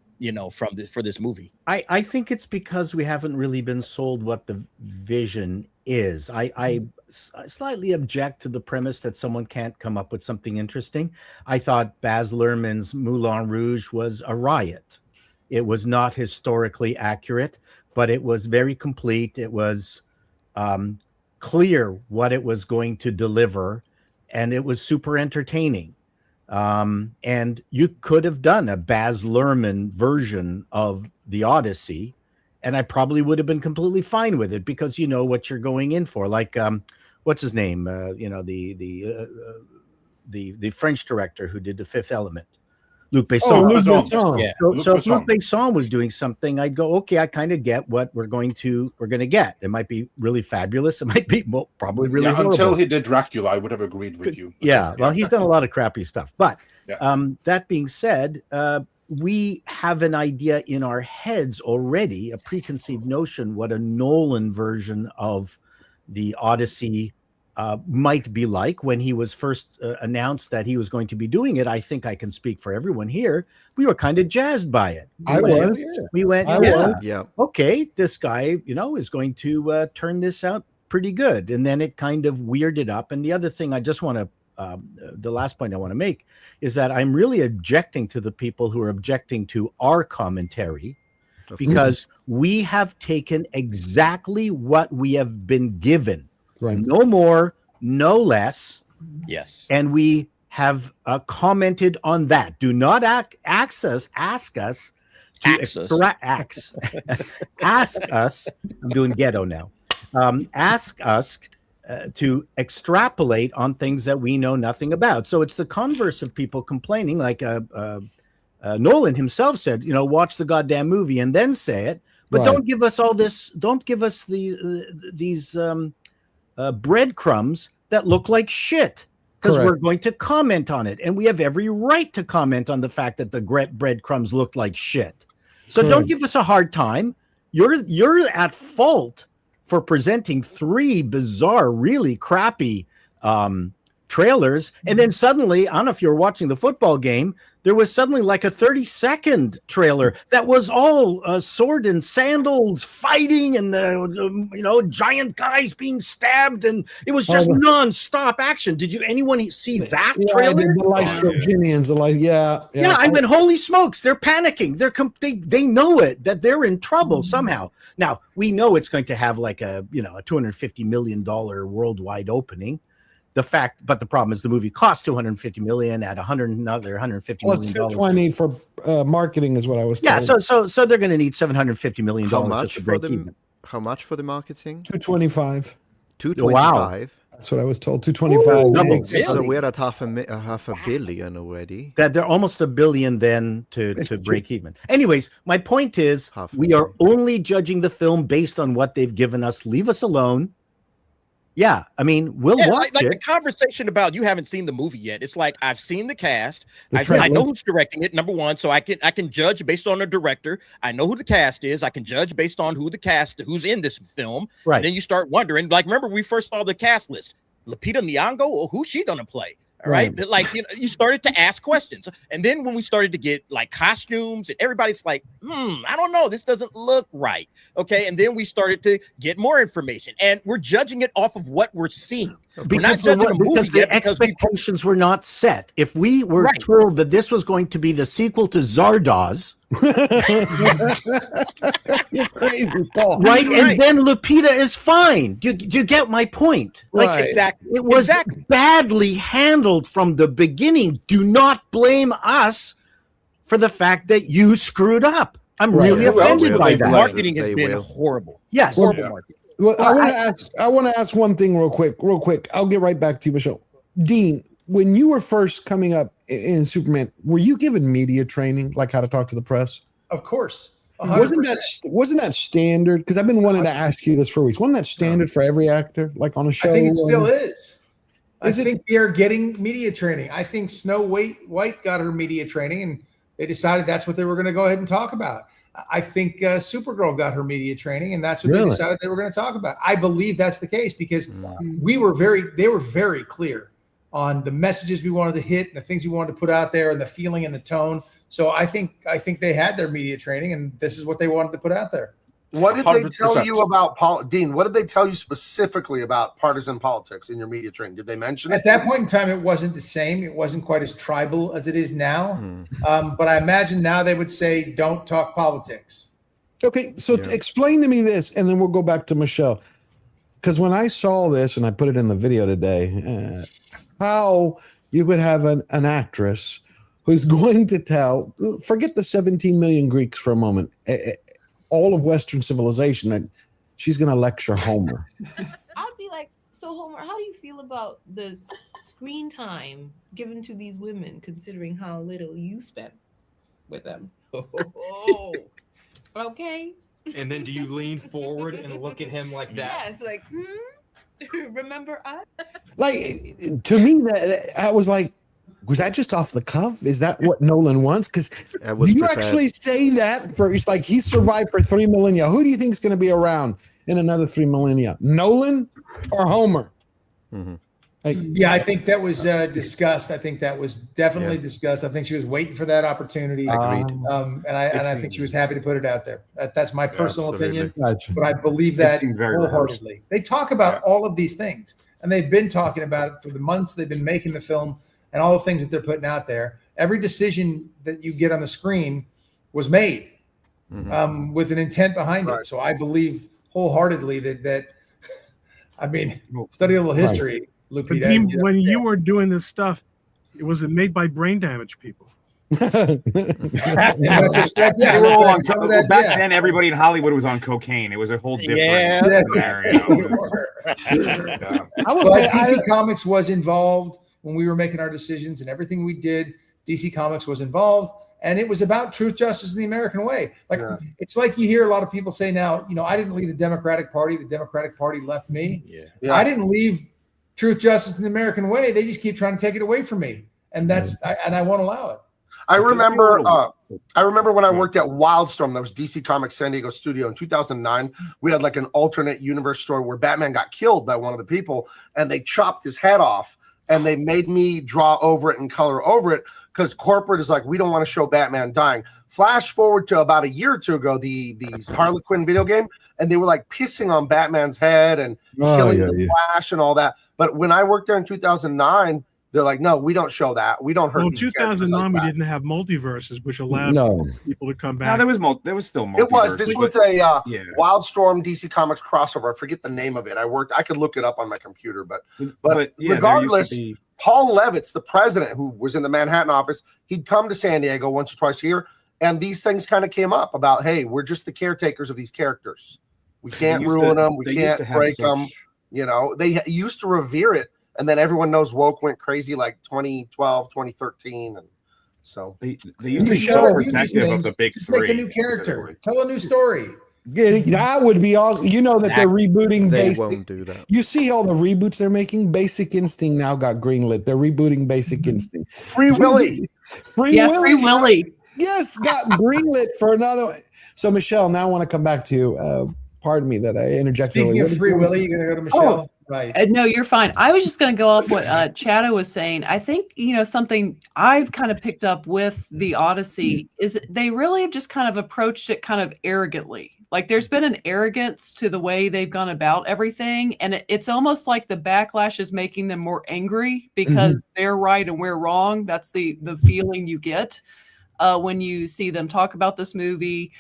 for this movie. I think it's because we haven't really been sold what the vision is. I slightly object to the premise that someone can't come up with something interesting. I thought Baz Luhrmann's Moulin Rouge was a riot. It was not historically accurate, but it was very complete. It was clear what it was going to deliver, and it was super entertaining. And you could have done a Baz Luhrmann version of the Odyssey, and I probably would have been completely fine with it because you know what you're going in for. Like, what's his name? The French director who did The Fifth Element, Luc Besson. Oh, Luc Besson. Yeah. So if Luc Besson was doing something, I'd go, okay, I kind of get what we're going to get. It might be really fabulous. It might be probably really horrible. Until he did Dracula, I would have agreed with you. Yeah, well, he's done a lot of crappy stuff. But Yeah. that being said, we have an idea in our heads already, a preconceived notion what a Nolan version of the Odyssey might be like. When he was first announced that he was going to be doing it, I think I can speak for everyone here. We were kind of jazzed by it. We went, I was. okay, this guy, is going to turn this out pretty good, and then it kind of weirded up. And the other thing I just want to, the last point I want to make is that I'm really objecting to the people who are objecting to our commentary, because we have taken exactly what we have been given, no more, no less. Yes. And we have commented on that. Do not ask us to ask us. I'm doing ghetto now. Ask us to extrapolate on things that we know nothing about. So it's the converse of people complaining, like Nolan himself said, watch the goddamn movie and then say it, but don't give us all this. Don't give us these breadcrumbs that look like shit, because we're going to comment on it, and we have every right to comment on the fact that the breadcrumbs look like shit. So don't give us a hard time. You're at fault for presenting 3 bizarre, really crappy trailers, and then suddenly, I don't know if you're watching the football game, there was suddenly like a 30-second trailer that was all sword and sandals fighting, and the giant guys being stabbed, and it was just non-stop action. Did anyone see that trailer? The Lystrogenians are like, yeah. I mean, holy smokes, they're panicking. They know it, that they're in trouble somehow. Now we know it's going to have like a $250 million worldwide opening. But the problem is the movie cost $250 million at $150 million. 220 for marketing is what I was told. Yeah, so they're going to need $750 million. How much for the marketing? 225. 225. Wow. That's what I was told. 225. So we're at half a billion already. That they're almost $1 billion then to break even. Anyways, my point is we are only judging the film based on what they've given us. Leave us alone. Yeah, I mean, we'll watch like it. The conversation about you haven't seen the movie yet. It's like I've seen the cast. I know who's directing it. Number one, so I can judge based on the director. I know who the cast is. I can judge based on who's in this film. Right. And then you start wondering. Like, remember we first saw the cast list. Lupita Nyong'o, or who's she gonna play? All right. Like, you started to ask questions. And then when we started to get like costumes, and everybody's like, I don't know, this doesn't look right. Okay. And then we started to get more information, and we're judging it off of what we're seeing. We're not judging a movie because the expectations were not set. If we were told that this was going to be the sequel to Zardoz, you're crazy, Paul. Right? And then Lupita is fine. You get my point? Like, exactly. It was badly handled from the beginning. Do not blame us for the fact that you screwed up. I'm really offended by that. Marketing has been horrible. Yes. Horrible marketing. Well, I want to ask one thing real quick. I'll get right back to you, Michelle. Dean, when you were first coming up in Superman, were you given media training, like how to talk to the press? Of course. 100%. Wasn't that standard? Because I've been wanting to ask you this for weeks. Wasn't that standard for every actor, like on a show? I think it still is. I think they're getting media training. I think Snow White got her media training, and they decided that's what they were going to go ahead and talk about. I think Supergirl got her media training, and that's what they decided they were going to talk about. I believe that's the case because they were very clear on the messages we wanted to hit and the things we wanted to put out there and the feeling and the tone. So I think they had their media training, and this is what they wanted to put out there. What did they tell you about Dean? What did they tell you specifically about partisan politics in your media training? Did they mention it? At that point in time, it wasn't the same. It wasn't quite as tribal as it is now. But I imagine now they would say, "Don't talk politics." Okay, so explain to me this, and then we'll go back to Michelle. Because when I saw this, and I put it in the video today, how you could have an actress who's going to forget the 17 million Greeks for a moment, all of Western civilization, that she's going to lecture Homer. I'd be like, so Homer, how do you feel about the screen time given to these women, considering how little you spent with them? Okay. And then do you lean forward and look at him like that? Yes, like, remember us? Like, to me, that I was like, was that just off the cuff? Is that what Nolan wants? Because you actually say that he's like, he survived for 3 millennia. Who do you think is going to be around in another 3 millennia? Nolan or Homer? And Yeah, I think that was discussed. I think that was definitely discussed. I think she was waiting for that opportunity. Agreed. And I think she was happy to put it out there. That's my personal opinion, Gotcha. but I believe that seemed very wholeheartedly. They talk about all of these things, and they've been talking about it for the months they've been making the film, and all the things that they're putting out there. Every decision that you get on the screen was made with an intent behind it. So I believe wholeheartedly that I mean, study a little history. But team, when you were doing this stuff, was it made by brain damaged people? Back then, everybody in Hollywood was on cocaine. It was a whole different scenario. DC Comics was involved when we were making our decisions, and everything we did, DC Comics was involved, and it was about truth, justice, and the American way. Like it's like you hear a lot of people say now, I didn't leave the Democratic Party. The Democratic Party left me. I didn't leave truth, justice, and the American way. They just keep trying to take it away from me, and I won't allow it. I remember when I worked at Wildstorm, that was DC Comics San Diego studio in 2009. We had like an alternate universe story where Batman got killed by one of the people, and they chopped his head off, and they made me draw over it and color over it because corporate is like, we don't want to show Batman dying. Flash forward to about a year or two ago, the Harley Quinn video game, and they were like pissing on Batman's head and killing the Flash and all that. But when I worked there in 2009, they're like, no, we don't show that. We don't hurt. Well, in these 2009, like we didn't have multiverses, which allowed people to come back. No, there was still multiverse. It was. This was a Wildstorm DC Comics crossover. I forget the name of it. I could look it up on my computer, but regardless, Paul Levitz, the president who was in the Manhattan office, he'd come to San Diego once or twice a year, and these things kind of came up about, hey, we're just the caretakers of these characters. We can't ruin them. We can't break them. They used to revere it. And then everyone knows woke went crazy like 2012, 2013. And so they used to be so protective of the big three. Make a new character. Tell a new story. That would be awesome. You know that they're rebooting Basic. Won't do that. You see all the reboots they're making? Basic Instinct now got greenlit. They're rebooting Basic Instinct. Free Willy. Free Willy. Yes, got greenlit for another one. So Michelle, now I want to come back to you. Pardon me that I interjected. Speaking of Free Willy, you're going to go to Michelle. Right. No, you're fine. I was just going to go off what Chato was saying. I think, something I've kind of picked up with the Odyssey is they really have just kind of approached it kind of arrogantly. Like there's been an arrogance to the way they've gone about everything. And it's almost like the backlash is making them more angry because they're right and we're wrong. That's the feeling you get when you see them talk about this movie.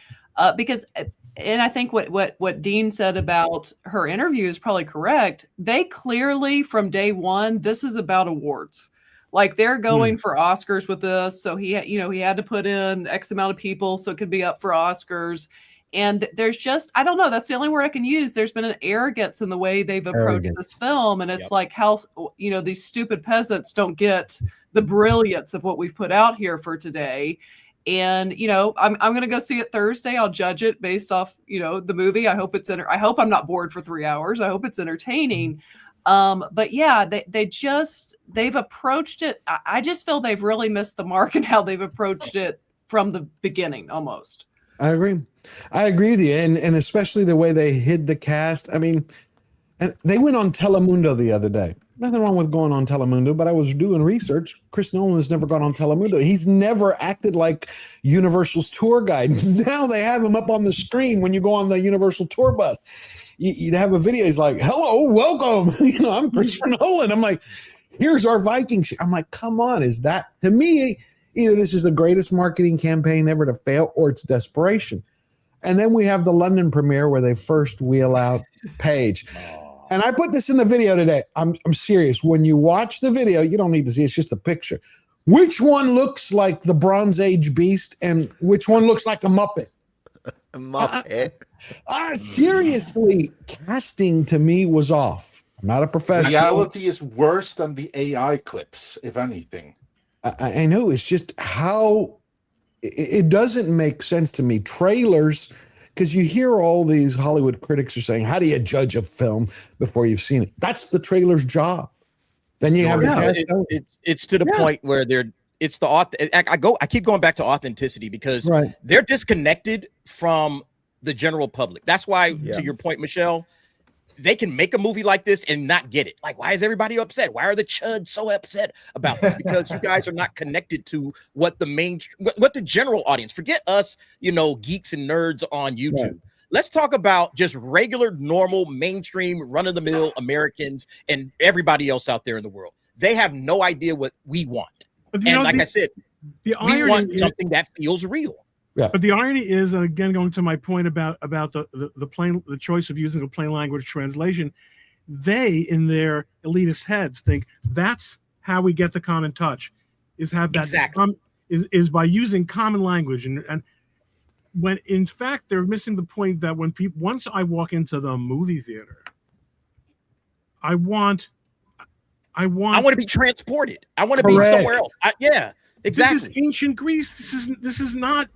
And I think what Dean said about her interview is probably correct. They clearly, from day one, this is about awards. Like they're going for Oscars with this. So he had to put in X amount of people so it could be up for Oscars. And there's just, I don't know, that's the only word I can use. There's been an arrogance in the way they've approached this film. And it's like how, these stupid peasants don't get the brilliance of what we've put out here for today. And, I'm going to go see it Thursday. I'll judge it based off, the movie. I hope I hope I'm not bored for 3 hours. I hope it's entertaining. But yeah, they've approached it. I just feel they've really missed the mark in how they've approached it from the beginning almost. I agree with you. And especially the way they hid the cast. I mean, they went on Telemundo the other day. Nothing wrong with going on Telemundo, but I was doing research. Chris Nolan has never gone on Telemundo. He's never acted like Universal's tour guide. Now they have him up on the screen when you go on the Universal tour bus. You'd have a video. He's like, hello, welcome. I'm Christopher Nolan. I'm like, here's our Viking shit. I'm like, come on. Is that, to me, either this is the greatest marketing campaign ever to fail or it's desperation. And then we have the London premiere where they first wheel out Paige. And I put this in the video today. I'm serious. When you watch the video, you don't need to see it's just a picture. Which one looks like the Bronze Age beast and which one looks like a Muppet? A Muppet. Seriously, casting to me was off. I'm not a professional. Reality is worse than the AI clips, if anything. I know. It's just how it doesn't make sense to me. Trailers, because you hear all these Hollywood critics are saying, how do you judge a film before you've seen it? That's the trailer's job. Then you have it's to the point where I keep going back to authenticity because they're disconnected from the general public. That's why, to your point, Michelle, they can make a movie like this and not get it. Like, why is everybody upset? Why are the chuds so upset about this? Because you guys are not connected to what the general audience. Forget us, geeks and nerds on YouTube. Right. Let's talk about just regular, normal, mainstream, run-of-the-mill Americans and everybody else out there in the world. They have no idea what we want. And like I said, we want something that feels real. Yeah. But the irony is, and again, going to my point about the choice of using a plain language translation, they in their elitist heads think that's how we get the common touch, is have that is by using common language, and when in fact they're missing the point that once I walk into the movie theater, I want to be transported. I want to be somewhere else. Exactly. This is ancient Greece. This is not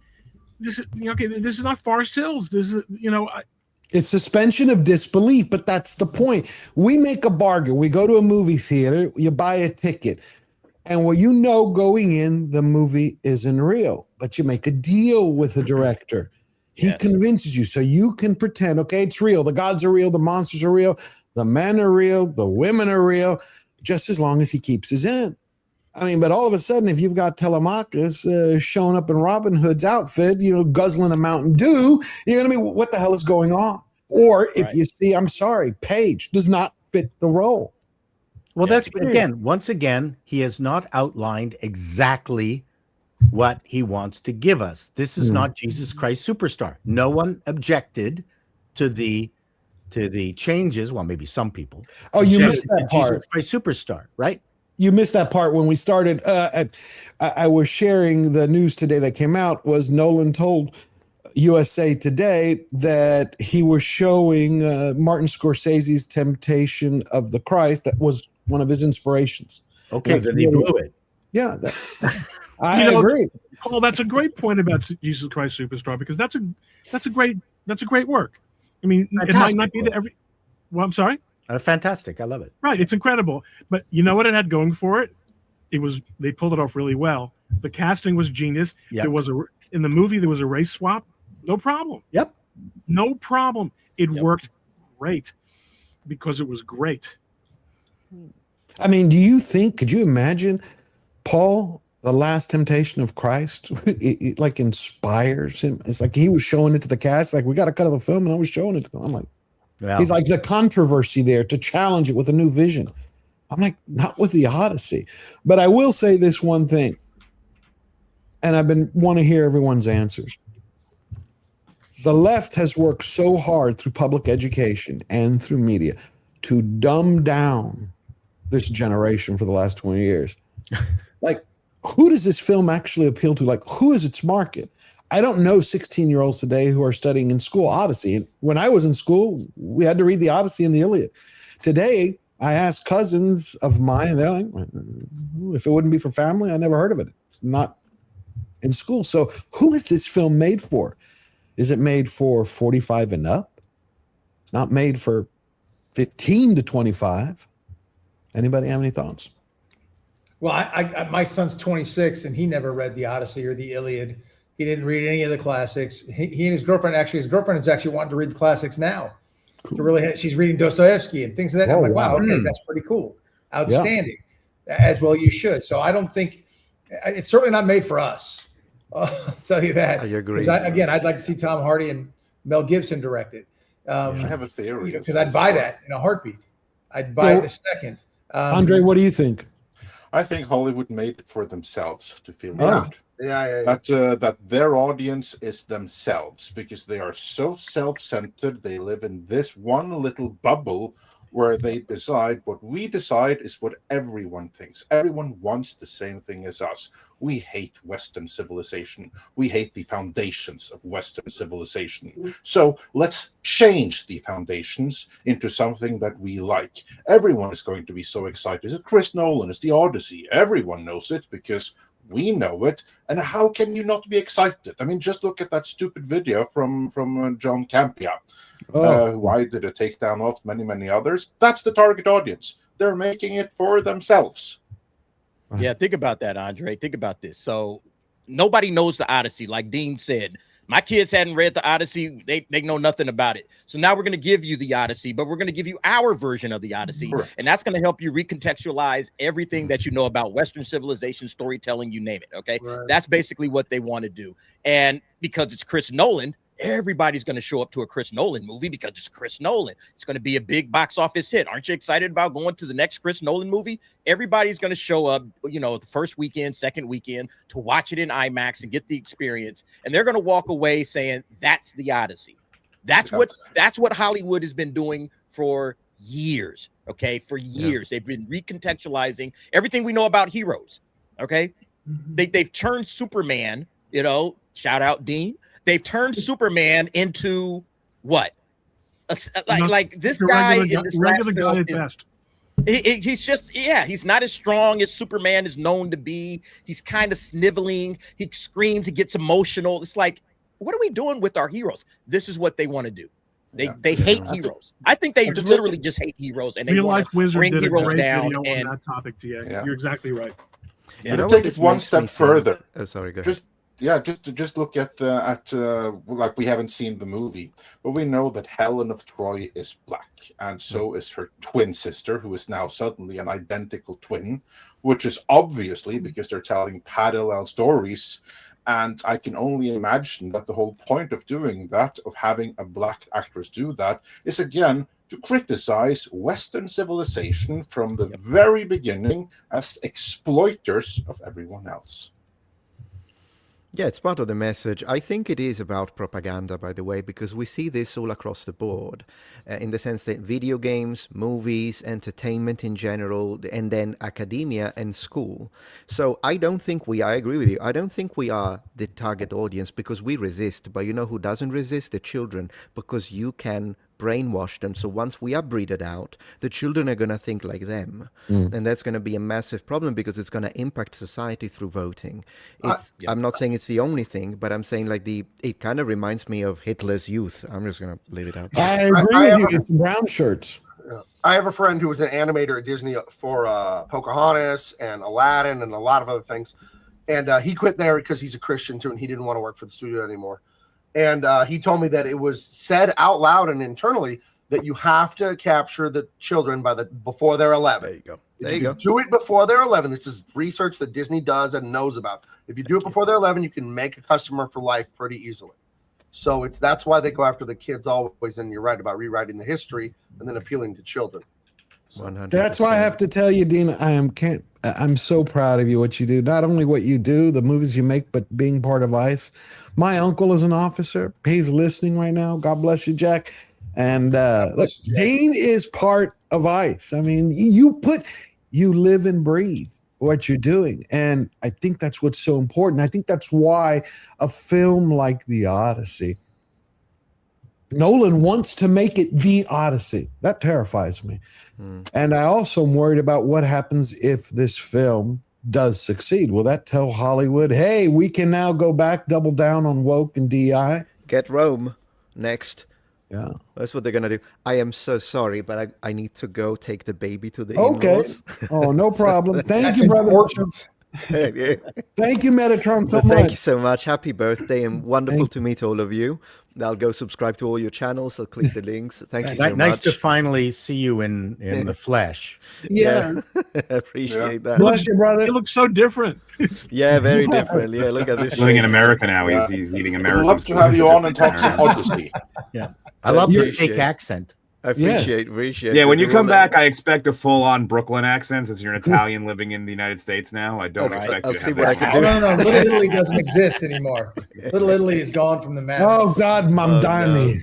Forest Hills. This is, it's suspension of disbelief, but that's the point. We make a bargain. We go to a movie theater, you buy a ticket, and going in, the movie isn't real, but you make a deal with the director. He convinces you, so you can pretend, okay, it's real. The gods are real. The monsters are real. The men are real. The women are real, just as long as he keeps his end. I mean, but all of a sudden, if you've got Telemachus showing up in Robin Hood's outfit, guzzling a Mountain Dew, you're going to be, what the hell is going on? Or if you see, I'm sorry, Paige does not fit the role. Well, once again, he has not outlined exactly what he wants to give us. This is not Jesus Christ Superstar. No one objected to the changes. Well, maybe some people. Oh, you missed that part. Jesus Christ Superstar, right? You missed that part when we started. I was sharing the news today that came out was Nolan told USA Today that he was showing Martin Scorsese's Temptation of the Christ. That was one of his inspirations. Okay, then he blew it. Yeah, I agree. Paul, that's a great point about Jesus Christ Superstar, because that's a great work. I mean, it might not be to every. Well, I'm sorry. Fantastic. I love it. Right. It's incredible. But you know what it had going for it? They pulled it off really well. The casting was genius. Yep. In the movie, there was a race swap. No problem. Yep. No problem. It worked great because it was great. I mean, could you imagine Paul, the last temptation of Christ, it like inspires him. It's like he was showing it to the cast. Like, we got to cut of the film, and I was showing it to them. I'm like, he's like the controversy there to challenge it with a new vision. I'm like, not with the Odyssey. But I will say this one thing, and want to hear everyone's answers. The left has worked so hard through public education and through media to dumb down this generation for the last 20 years. Like, who does this film actually appeal to? Like, who is its market? I don't know 16-year-olds today who are studying in school Odyssey. And when I was in school, we had to read the Odyssey and the Iliad. Today, I ask cousins of mine, and they're like, if it wouldn't be for family, I never heard of it. It's not in school. So who is this film made for? Is it made for 45 and up? It's not made for 15 to 25. Anybody have any thoughts? Well, my son's 26, and he never read the Odyssey or the Iliad. He didn't read any of the classics. He and his girlfriend is actually wanting to read the classics now. Cool. She's reading Dostoevsky and things like that. I'm like, wow, okay, that's pretty cool. Outstanding. Yeah. As well you should. So I don't think it's certainly not made for us. I'll tell you that. I agree. I'd like to see Tom Hardy and Mel Gibson direct it. I have a theory. Because I'd buy that in a heartbeat. I'd buy it in a second. Andre, what do you think? I think Hollywood made it for themselves to feel good. Yeah. That their audience is themselves, because they are so self-centered. They live in this one little bubble where they decide what we decide is what everyone thinks. Everyone wants the same thing as us. We hate Western civilization. We hate the foundations of Western civilization. So let's change the foundations into something that we like. Everyone is going to be so excited. It's Chris Nolan, it's the Odyssey. Everyone knows it because we know it. And how can you not be excited? I mean, just look at that stupid video from John Campea. Why did it take down off many others? That's the target audience. They're making it for themselves. Yeah, think about that, Andre. Think about this. So nobody knows the Odyssey. Like Dean said, My kids hadn't read the Odyssey. They know nothing about it. So now we're going to give you the Odyssey, but we're going to give you our version of the Odyssey. Correct. And that's going to help you recontextualize everything that you know about Western civilization, storytelling, you name it. Okay. Right. That's basically what they want to do. And because it's Chris Nolan, everybody's going to show up to a Chris Nolan movie because it's Chris Nolan. It's going to be a big box office hit. Aren't you excited about going to the next Chris Nolan movie? Everybody's going to show up, the first weekend, second weekend to watch it in IMAX and get the experience. And they're going to walk away saying, that's the Odyssey. That's what Hollywood has been doing for years. Okay. For years. They've been recontextualizing everything we know about heroes. Okay. They've turned Superman, shout out Dean. They've turned Superman into what? Like this guy in this last film he's just, he's not as strong as Superman is known to be. He's kind of sniveling. He screams. He gets emotional. It's like, what are we doing with our heroes? This is what they want to do. They hate heroes. I think they literally just hate heroes, and they want to bring heroes down. And on that topic, you're exactly right. Take it one step further. Oh, sorry, go ahead. Just look at like we haven't seen the movie, but we know that Helen of Troy is black, and so is her twin sister, who is now suddenly an identical twin, which is obviously because they're telling parallel stories. And I can only imagine that the whole point of doing that, of having a black actress do that, is again to criticize Western civilization from the very beginning as exploiters of everyone else. Yeah, it's part of the message. I think it is about propaganda, by the way, because we see this all across the board, in the sense that video games, movies, entertainment in general, and then academia and school. So I agree with you. I don't think we are the target audience because we resist. But you know who doesn't resist? The children, because you can brainwash them. So once we are breeded out, the children are going to think like them. And that's going to be a massive problem because it's going to impact society through voting. I'm not saying it's the only thing, but I'm saying it kind of reminds me of Hitler's youth. I'm just going to leave it out. I agree with you. It's brown shirts. I have a friend who was an animator at Disney for Pocahontas and Aladdin and a lot of other things. And he quit there because he's a Christian too, and he didn't want to work for the studio anymore. And he told me that it was said out loud and internally that you have to capture the children before they're 11. There you go. If you do it before they're 11. This is research that Disney does and knows about. If you do it before they're 11, you can make a customer for life pretty easily. So that's why they go after the kids always. And you're right about rewriting the history and then appealing to children. 100%. That's why I have to tell you, Dean, I'm so proud of you, what you do. Not only what you do, the movies you make, but being part of ICE. My uncle is an officer. He's listening right now. God bless you, Jack. And look, Dean is part of ICE. I mean, you live and breathe what you're doing. And I think that's what's so important. I think that's why a film like The Odyssey, Nolan wants to make it the Odyssey. That terrifies me. And I also am worried about what happens if this film does succeed. Will that tell Hollywood, hey, we can now go back, double down on woke and DI? Get Rome next. Yeah. That's what they're going to do. I am so sorry, but I need to go take the baby to the Okay. in-laws. Oh, no problem. Thank you, brother. Thank you, Metatron, so much. Thank you so much. Happy birthday and wonderful to meet all of you. I'll go subscribe to all your channels. I'll click the links. Thank you so much. Nice to finally see you in the flesh. Yeah. Appreciate that. Bless you, brother. You look so different. Yeah, very different. Yeah, look at this. Living in America now. He's eating American. I'd love to have you on and talk some Odyssey. Yeah. I love your fake accent. I appreciate Yeah, when you come back, I expect a full-on Brooklyn accent since you're an Italian living in the United States now. I don't expect you to have that. No. Little Italy doesn't exist anymore. Little Italy is gone from the map. Oh, God, Mamdani.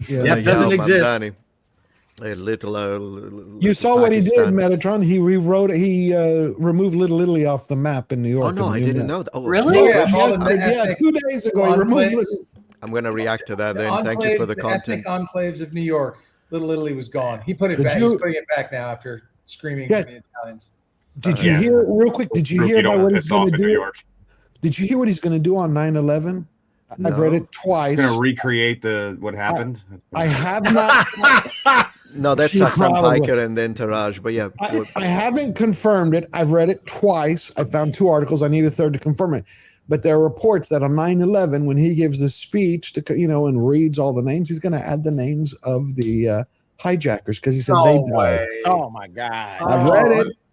It doesn't exist. Mamdani. A little. You saw what he did, Metatron. He rewrote it. He removed Little Italy off the map in New York. Oh, no, I didn't know that. Oh, really? Yeah, 2 days ago, he removed Little. I'm going to react to that then. Thank you for the content. Ethnic enclaves of New York. Little Italy was gone. He put it back. He's putting it back now after screaming for the Italians. Did you hear real quick? Did you hear about what he's going to do? Did you hear what he's going to do on 9/11? No. I've read it twice. Going to recreate what happened. I have not. No, that's Hassan Piker and then Taraj. But yeah, I haven't confirmed it. I've read it twice. I found 2 articles. I need a third to confirm it. But there are reports that on 9/11, when he gives a speech to, and reads all the names, he's going to add the names of the hijackers because he says they died. Oh my God!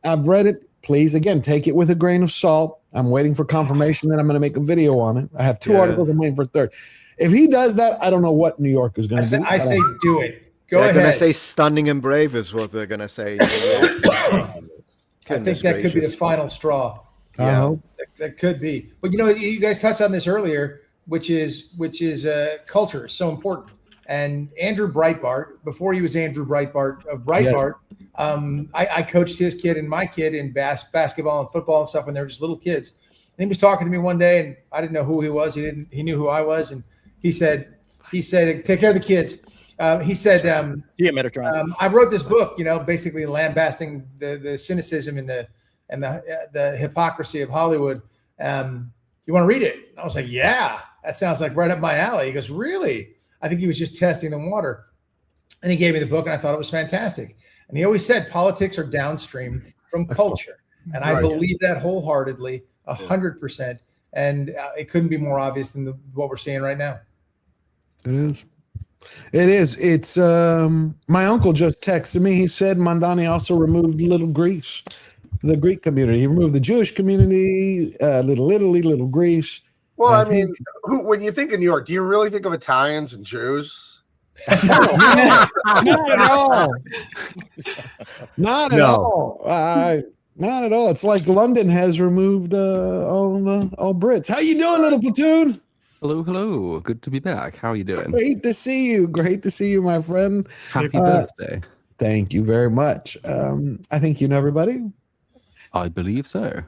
I've read it. Please, again, take it with a grain of salt. I'm waiting for confirmation that I'm going to make a video on it. I have 2 articles. I'm waiting for a third. If he does that, I don't know what New York is going to do. I say do it. Go ahead. They're going to say stunning and brave is what they're going to say. I think that could be the final straw. Yeah, that could be. But you guys touched on this earlier, which is culture is so important. And Andrew Breitbart, before he was Andrew Breitbart of Breitbart, I coached his kid and my kid in basketball and football and stuff when they were just little kids. And he was talking to me one day, and I didn't know who he was. He knew who I was, and he said, take care of the kids. He said, Metatron. I wrote this book, basically lambasting the cynicism and the hypocrisy of Hollywood. You want to read it? I was like, yeah, that sounds like right up my alley. He goes, really? I think he was just testing the water. And he gave me the book, and I thought it was fantastic. And he always said politics are downstream from culture. And I believe that wholeheartedly, 100%. And it couldn't be more obvious than what we're seeing right now. It is. It is. It's my uncle just texted me. He said Mandani also removed Little Greece, the Greek community. He removed the Jewish community, Little Italy, Little Greece. Well, I mean, when you think of New York, do you really think of Italians and Jews? Not at all. Not at all. Not at all. It's like London has removed all Brits. How you doing, little platoon? Hello. Good to be back. How are you doing? Great to see you. Great to see you, my friend. Happy birthday. Thank you very much. I think you know everybody. I believe so.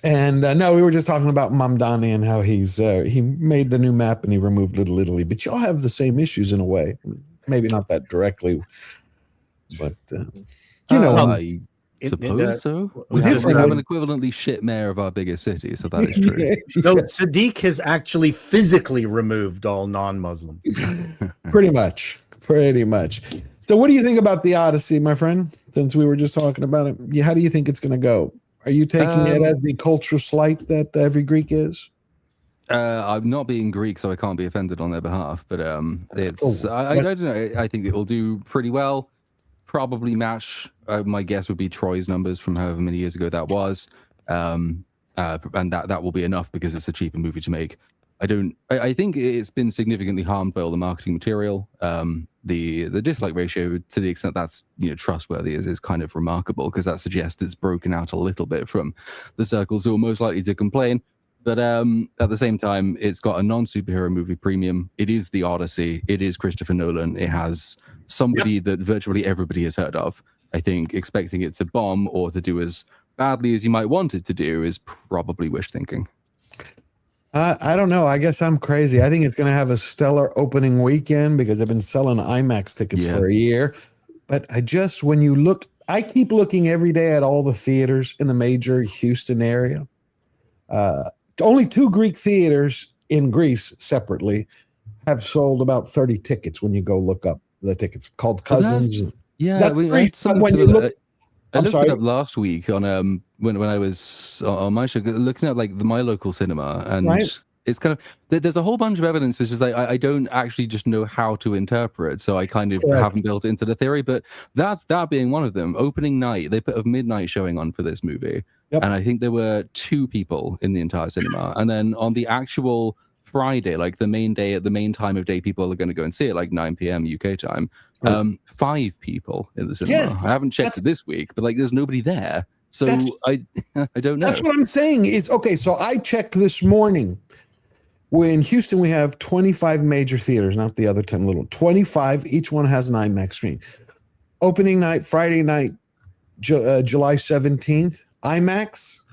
And no, we were just talking about Mamdani and how he made the new map and he removed Little Italy. But y'all have the same issues in a way. Maybe not that directly, but I suppose so. We have an equivalently shit mayor of our biggest city, so that is true. So Sadiq has actually physically removed all non-Muslims. Pretty much. So what do you think about the Odyssey, my friend? Since we were just talking about it, how do you think it's going to go? Are you taking it as the cultural slight that every Greek is? I'm not being Greek, so I can't be offended on their behalf. But it's I don't know. I think it will do pretty well. Probably match. My guess would be Troy's numbers from however many years ago that was, and that will be enough because it's a cheaper movie to make. I think it's been significantly harmed by all the marketing material. The dislike ratio, to the extent that's trustworthy, is kind of remarkable because that suggests it's broken out a little bit from the circles who are most likely to complain. But at the same time, it's got a non-superhero movie premium. It is the Odyssey. It is Christopher Nolan. It has somebody that virtually everybody has heard of. I think expecting it to bomb or to do as badly as you might want it to do is probably wish thinking. I don't know. I guess I'm crazy. I think it's going to have a stellar opening weekend because I've been selling IMAX tickets for a year. But when you look, I keep looking every day at all the theaters in the major Houston area. Only 2 Greek theaters in Greece separately have sold about 30 tickets when you go look up the tickets, called Cousins. I looked it up last week on when I was on my show, looking at like my local cinema, and it's kind of there's a whole bunch of evidence which is like I don't actually just know how to interpret, so I kind of haven't built it into the theory. But that being one of them. Opening night, they put a midnight showing on for this movie, and I think there were 2 people in the entire cinema. And then on the actual Friday, like the main day, at the main time of day people are going to go and see it, like 9 p.m. UK time. 5 people in the cinema. Yes, I haven't checked it this week, but like there's nobody there. So I don't know. That's what I'm saying is, okay, so I checked this morning. In Houston, we have 25 major theaters, not the other 10 little. 25, each one has an IMAX screen. Opening night, Friday night, July 17th, IMAX,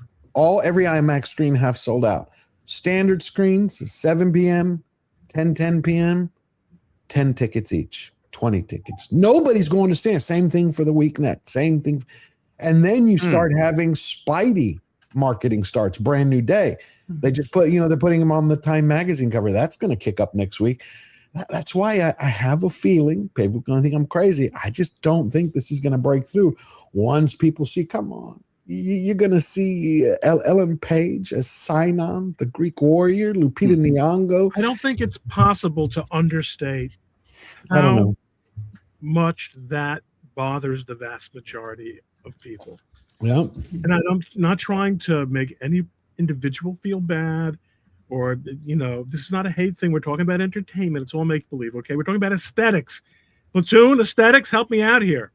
every IMAX screen have sold out. Standard screens, 7 p.m., 10 p.m., 10 tickets each. 20 tickets. Nobody's going to stand. Same thing for the weekend. Same thing. And then you start having Spidey marketing starts. Brand new day. They just put, they're putting him on the Time magazine cover. That's going to kick up next week. That's why I have a feeling people are going to think I'm crazy. I just don't think this is going to break through once people see, come on. You're going to see Ellen Page as Sinon, the Greek warrior, Lupita Nyong'o. I don't think it's possible to understate I don't how know. much that bothers the vast majority of people. Yeah. And I'm not trying to make any individual feel bad, or, you know, this is not a hate thing. We're talking about entertainment. It's all make-believe, okay? We're talking about aesthetics. Platoon, aesthetics, help me out here.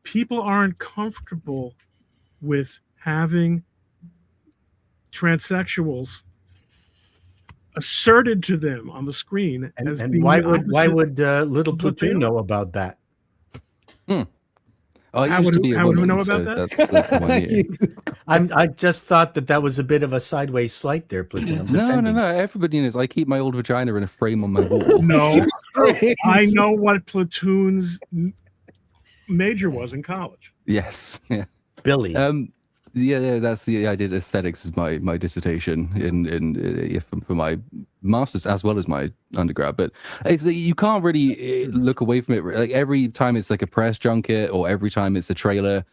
People aren't comfortable with having transsexuals asserted to them on the screen as And being why the would opposite Little of what they Platoon are. know about that? I How used would- to be a how would we woman, know so about that? that's the 1 year. I just thought that was a bit of a sideways slight there, Platoon. I'm No. defending. Everybody knows I keep my old vagina in a frame on my wall. No, I know what Platoon's major was in college. Yes. Yeah. Billy. Yeah, that's the. I did aesthetics as my dissertation for my master's as well as my undergrad. But it's you can't really look away from it. Like every time it's like a press junket or every time it's a trailer.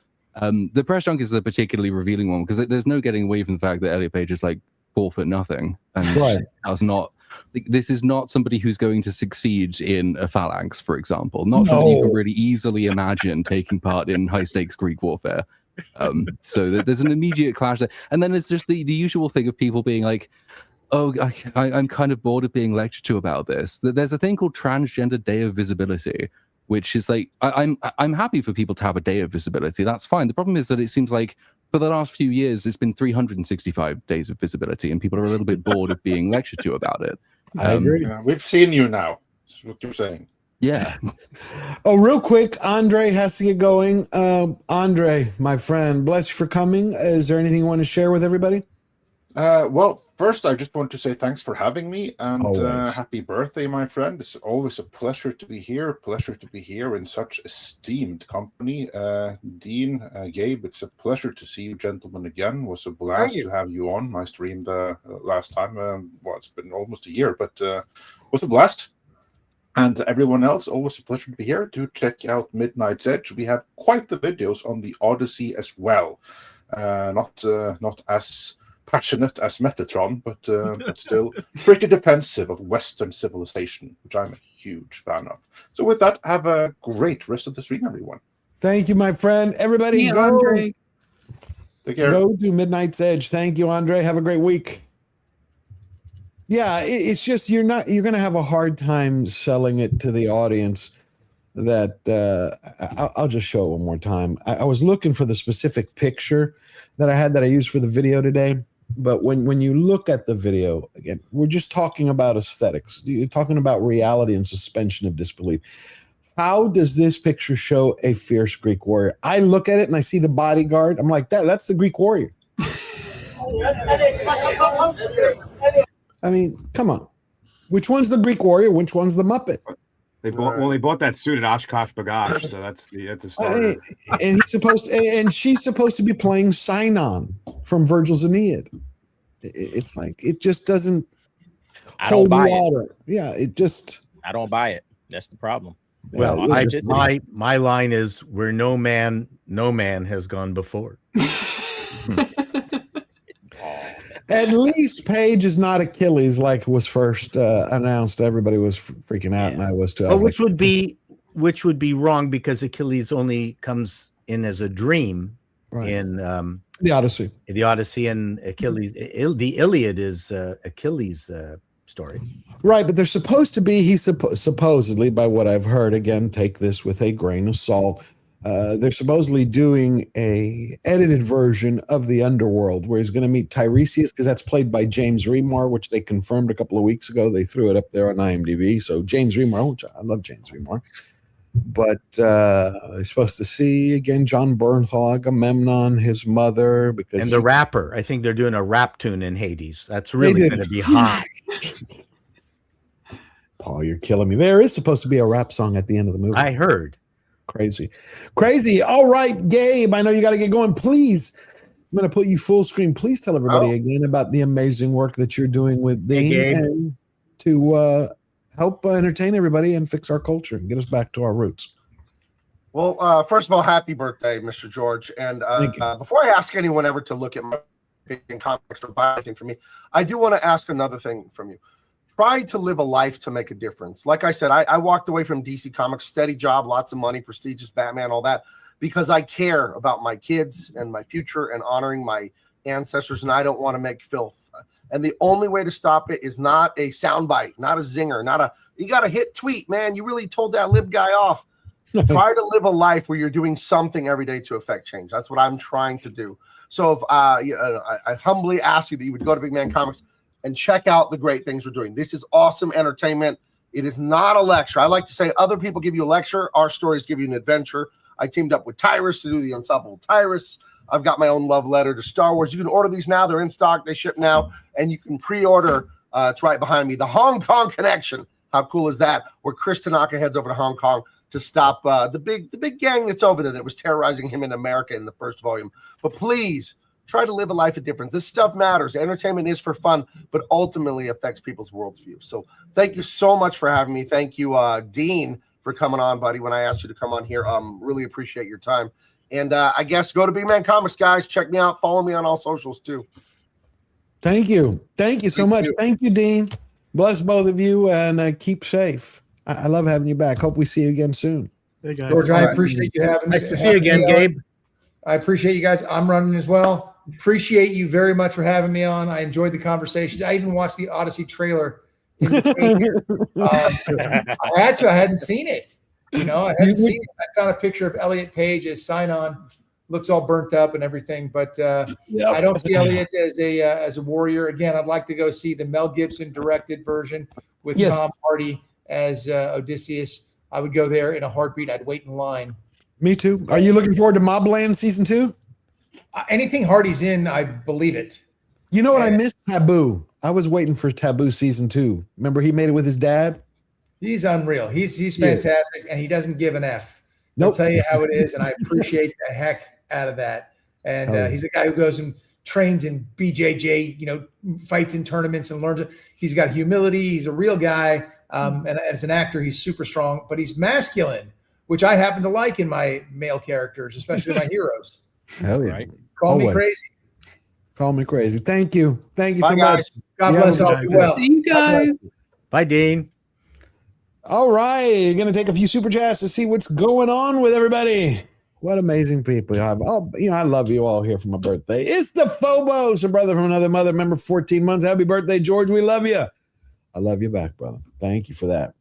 The press junket is a particularly revealing one because there's no getting away from the fact that Elliot Page is like 4'0", and Right. does not. This is not somebody who's going to succeed in a phalanx, for example. Not somebody you can really easily imagine taking part in high stakes Greek warfare. So there's an immediate clash there, and then it's just the usual thing of people being like, "Oh, I'm kind of bored of being lectured to about this." There's a thing called Transgender Day of Visibility, which is like I'm happy for people to have a day of visibility. That's fine. The problem is that it seems like for the last few years it's been 365 days of visibility, and people are a little bit bored of being lectured to about it. I agree. We've seen you now. That's what you're saying. Yeah. Oh, real quick, Andre has to get going. Andre, my friend, bless you for coming. Is there anything you want to share with everybody? Well, first, I just want to say thanks for having me, and Always. happy birthday, my friend. It's always a pleasure to be here. Pleasure to be here in such esteemed company. Dean, Gabe, it's a pleasure to see you gentlemen again. It was a blast to have you on my stream the last time. Well, it's been almost a year, but it was a blast. And everyone else, always a pleasure to be here. Do check out Midnight's Edge. We have quite the videos on the Odyssey as well. Not as passionate as Metatron, but still pretty defensive of Western civilization, which I'm a huge fan of. So with that, have a great rest of the stream, everyone. Thank you, my friend. Everybody, Yeah, go. Andre. Take care. Go to Midnight's Edge. Thank you, Andre. Have a great week. Yeah, it's just you're going to have a hard time selling it to the audience. That I'll just show it one more time. I was looking for the specific picture that I had that I used for the video today. But when you look at the video, again, we're just talking about aesthetics. You're talking about reality and suspension of disbelief. How does this picture show a fierce Greek warrior? I look at it and I see the bodyguard. I'm like, that's the Greek warrior. I mean, come on. Which one's the Greek warrior? Which one's the Muppet? They bought that suit at Oshkosh B'gosh, so that's a starter. And she's supposed to be playing Sinon from Virgil's Aeneid. It's like it just doesn't I don't buy water. it. Yeah, it just. I don't buy it. That's the problem. Well, Yeah, my line is where no man has gone before. At least Paige is not Achilles like was first announced. Everybody was freaking out, and I was too. I was which would be wrong because Achilles only comes in as a dream in the Odyssey. The Odyssey and Achilles. The Iliad is Achilles' story. Right, but they're supposed to be. He's supposedly, by what I've heard, again, take this with a grain of salt. They're supposedly doing a edited version of the Underworld where he's going to meet Tiresias because that's played by James Remar, which they confirmed a couple of weeks ago. They threw it up there on IMDb. So James Remar, which I love James Remar. But he's supposed to see, again, John Bernthal, Agamemnon, his mother. And the rapper. I think they're doing a rap tune in Hades. That's really going to be hot. Paul, you're killing me. There is supposed to be a rap song at the end of the movie. I heard. Crazy. All right, Gabe, I know you got to get going. Please, I'm going to put you full screen. Please tell everybody again about the amazing work that you're doing with Dean and to help entertain everybody and fix our culture and get us back to our roots. Well, first of all, happy birthday, Mr. George. And before I ask anyone ever to look at my comics or buy anything from me, I do want to ask another thing from you. Try to live a life to make a difference. Like I said, I walked away from DC Comics, steady job, lots of money, prestigious Batman, all that, because I care about my kids and my future and honoring my ancestors, and I don't want to make filth. And the only way to stop it is not a soundbite, not a zinger, you got a hit tweet, man. You really told that lib guy off. Try to live a life where you're doing something every day to affect change. That's what I'm trying to do. So if I humbly ask you that you would go to Big Man Comics and check out the great things we're doing. This is awesome entertainment. It is not a lecture. I like to say other people give you a lecture. Our stories give you an adventure. I teamed up with Tyrus to do the Unstoppable Tyrus. I've got my own love letter to Star Wars. You can order these now. They're in stock. They ship now. And you can pre-order. It's right behind me. The Hong Kong Connection. How cool is that? Where Chris Tanaka heads over to Hong Kong to stop the big gang that's over there that was terrorizing him in America in the first volume. But please try to live a life of difference. This stuff matters. Entertainment is for fun, but ultimately affects people's worldview. So thank you so much for having me. Thank you, Dean, for coming on, buddy, when I asked you to come on here. Really appreciate your time. And I guess go to Big Man Comics, guys. Check me out. Follow me on all socials, too. Thank you. Thank you so much. Thank you, Dean. Bless both of you, and keep safe. I love having you back. Hope we see you again soon. Hey, guys. George, I appreciate you having me. Nice to see you again, Gabe. I appreciate you guys. I'm running as well. Appreciate you very much for having me on. I enjoyed the conversation. I even watched the Odyssey trailer. In between. I had to. I hadn't seen it. I hadn't seen it. I found a picture of Elliot Page as sign-on. Looks all burnt up and everything, but I don't see Elliot as a warrior. Again, I'd like to go see the Mel Gibson directed version with Tom Hardy as Odysseus. I would go there in a heartbeat. I'd wait in line. Me too. Are you looking forward to Mobland season 2? Anything Hardy's in, I believe it. You know what? I missed Taboo. I was waiting for Taboo season 2. Remember, he made it with his dad. He's unreal. He's fantastic, and he doesn't give an F. I'll tell you how it is, and I appreciate the heck out of that. And he's a guy who goes and trains in BJJ, fights in tournaments and learns it. He's got humility. He's a real guy. And as an actor, he's super strong, but he's masculine, which I happen to like in my male characters, especially my heroes. Hell yeah. Call me crazy. Call me crazy. Thank you. Thank you Bye, so guys. much. God bless all. Be well. See you guys. Bye, Dean. All right. Going to take a few super chats to see what's going on with everybody. What amazing people you have. Oh, I love you all here for my birthday. It's the Phobos, a brother from another mother, member 14 months. Happy birthday, George. We love you. I love you back, brother. Thank you for that.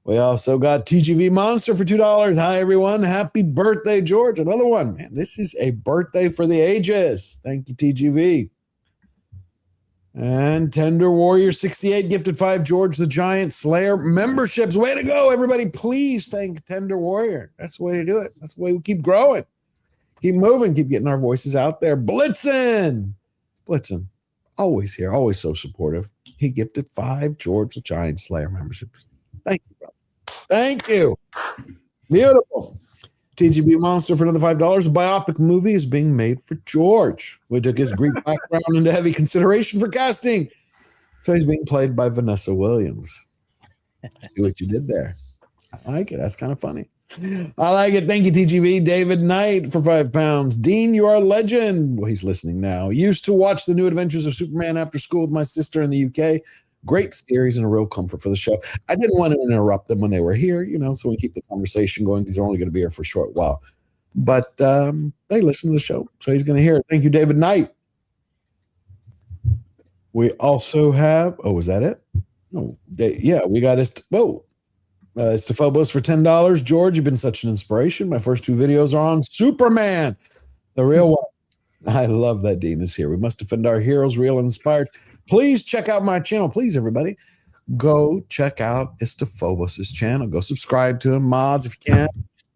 We also got TGV Monster for $2. Hi, everyone. Happy birthday, George. Another one. Man, this is a birthday for the ages. Thank you, TGV. And Tender Warrior 68 gifted 5 George the Giant Slayer memberships. Way to go, everybody. Please thank Tender Warrior. That's the way to do it. That's the way we keep growing. Keep moving. Keep getting our voices out there. Blitzen. Always here. Always so supportive. He gifted 5 George the Giant Slayer memberships. Thank you, brother. Thank you. Beautiful. TGB Monster for another $5. A biopic movie is being made for George. We took his Greek background into heavy consideration for casting. So he's being played by Vanessa Williams. See what you did there. I like it. That's kind of funny. I like it. Thank you, TGV. David Knight for £5. Dean, you are a legend. Well, he's listening now. Used to watch the New Adventures of Superman after school with my sister in the UK. Great series and a real comfort for the show. I didn't want to interrupt them when they were here, so we keep the conversation going because they're only going to be here for a short while. But they listen to the show, so he's going to hear it. Thank you, David Knight. We also have, was that it? Oh, yeah, we got it's to Phobos for $10. George, you've been such an inspiration. My first 2 videos are on Superman, the real one. I love that Dean is here. We must defend our heroes, real and inspired. Please check out my channel. Please, everybody, go check out Phobos' channel. Go subscribe to him, mods, if you can.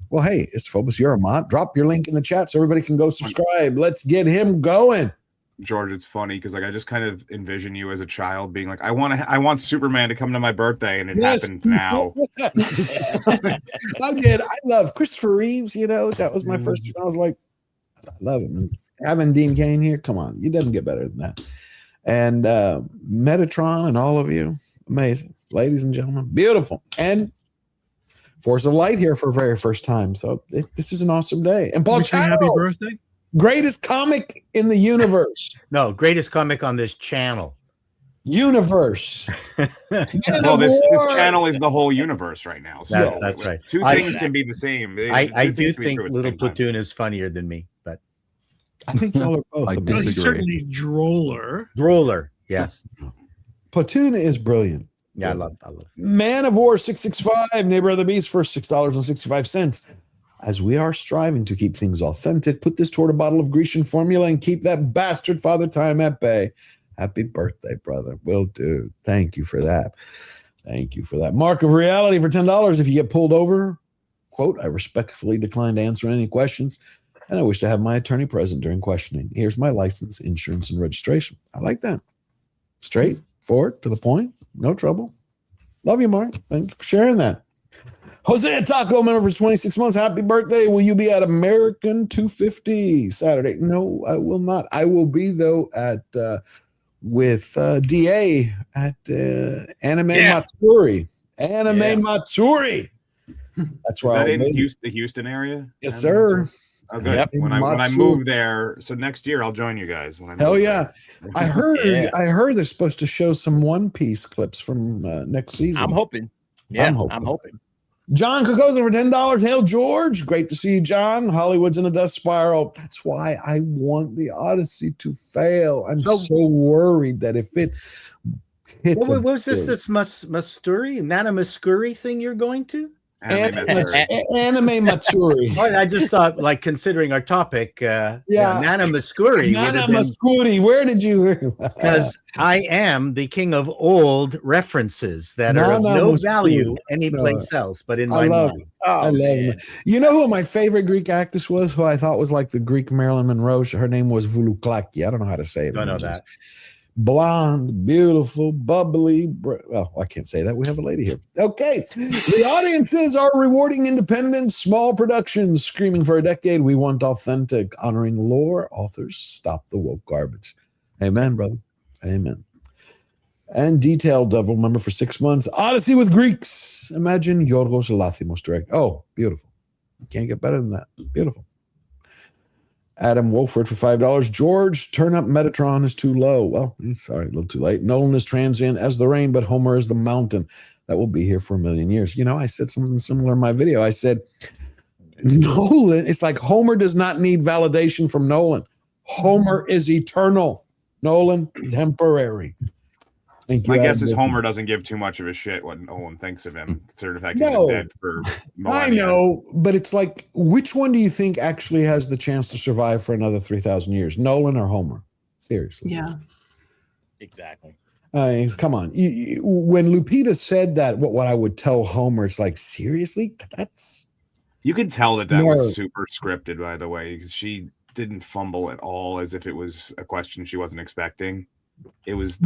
Well, hey, Phobos, you're a mod. Drop your link in the chat so everybody can go subscribe. Let's get him going. George, it's funny because I just kind of envision you as a child being like, I want Superman to come to my birthday, and it happened now. I did. I love Christopher Reeves. That was my first. I was like, I love him. And having Dean Cain here, come on, it doesn't get better than that. And Metatron and all of you, amazing, ladies and gentlemen, beautiful. And Force of Light here for the very first time. So this is an awesome day. And Paul Wish you Chato, happy birthday. greatest comic in the universe. No, greatest comic on this channel. Universe. Well, this channel is the whole universe right now. So That's right. Two things can be the same. I do think Little Platoon is funnier than me, but I think y'all are both. He's certainly droller. Droller, yes. Platoon is brilliant. Yeah, I love Man of War 665, Neighbor of the Beast for $6.65. As we are striving to keep things authentic, put this toward a bottle of Grecian formula and keep that bastard Father Time at bay. Happy birthday, brother. Will do. Thank you for that. Thank you for that. Mark of Reality for $10. If you get pulled over, quote, I respectfully decline to answer any questions, and I wish to have my attorney present during questioning. Here's my license, insurance, and registration. I like that. Straight forward, to the point. No trouble. Love you, Mark. Thank you for sharing that. Jose Taco, member for 26 months. Happy birthday. Will you be at American 250 Saturday? No, I will not. I will be, though, at with DA at Anime Matsuri. Matsuri. That's where is that in the Houston area? Yes, sir. Oh, good. Yep. When I move there, so next year I'll join you guys. When I Hell move yeah! there. I heard they're supposed to show some One Piece clips from next season. I'm hoping. Yeah, I'm hoping. John Kokoza for $10. Hail George! Great to see you, John. Hollywood's in a death spiral. That's why I want the Odyssey to fail. I'm so worried that if it hits, what was this Masturi, Nana Muscuri thing you're going to? Anime Matsuri. I just thought, like, considering our topic, Nana Muscuri. Nana Muscuri. Where did you? Because I am the king of old references that are of no value anyplace else, but in my mind. I love it. You know who my favorite Greek actress was? Who I thought was like the Greek Marilyn Monroe. Her name was Voulouklaki. I don't know how to say it. I know that. Blonde, beautiful, bubbly. Well, I can't say that. We have a lady here. Okay. The audiences are rewarding independent, small productions, screaming for a decade. We want authentic, honoring lore. Authors, stop the woke garbage. Amen, brother. Amen. And Detailed Devil, member for 6 months. Odyssey with Greeks. Imagine Yorgos Lanthimos direct. Oh, beautiful. You can't get better than that. Beautiful. Adam Wolford for $5. George, turn up Metatron is too low. Well, sorry, a little too late. Nolan is transient as the rain, but Homer is the mountain. That will be here for 1,000,000 years. You know, I said something similar in my video. I said, Nolan, it's like Homer does not need validation from Nolan. Homer is eternal. Nolan, temporary. Thank you. My guess is Homer doesn't give too much of a shit what Nolan thinks of him, considering the fact he's been dead for millennia. I know, but it's like, which one do you think actually has the chance to survive for another 3,000 years? Nolan or Homer? Seriously. Yeah. Exactly. Come on. When Lupita said that, what I would tell Homer, it's like, seriously? That's... You could tell that was super scripted, by the way, because she didn't fumble at all as if it was a question she wasn't expecting. It was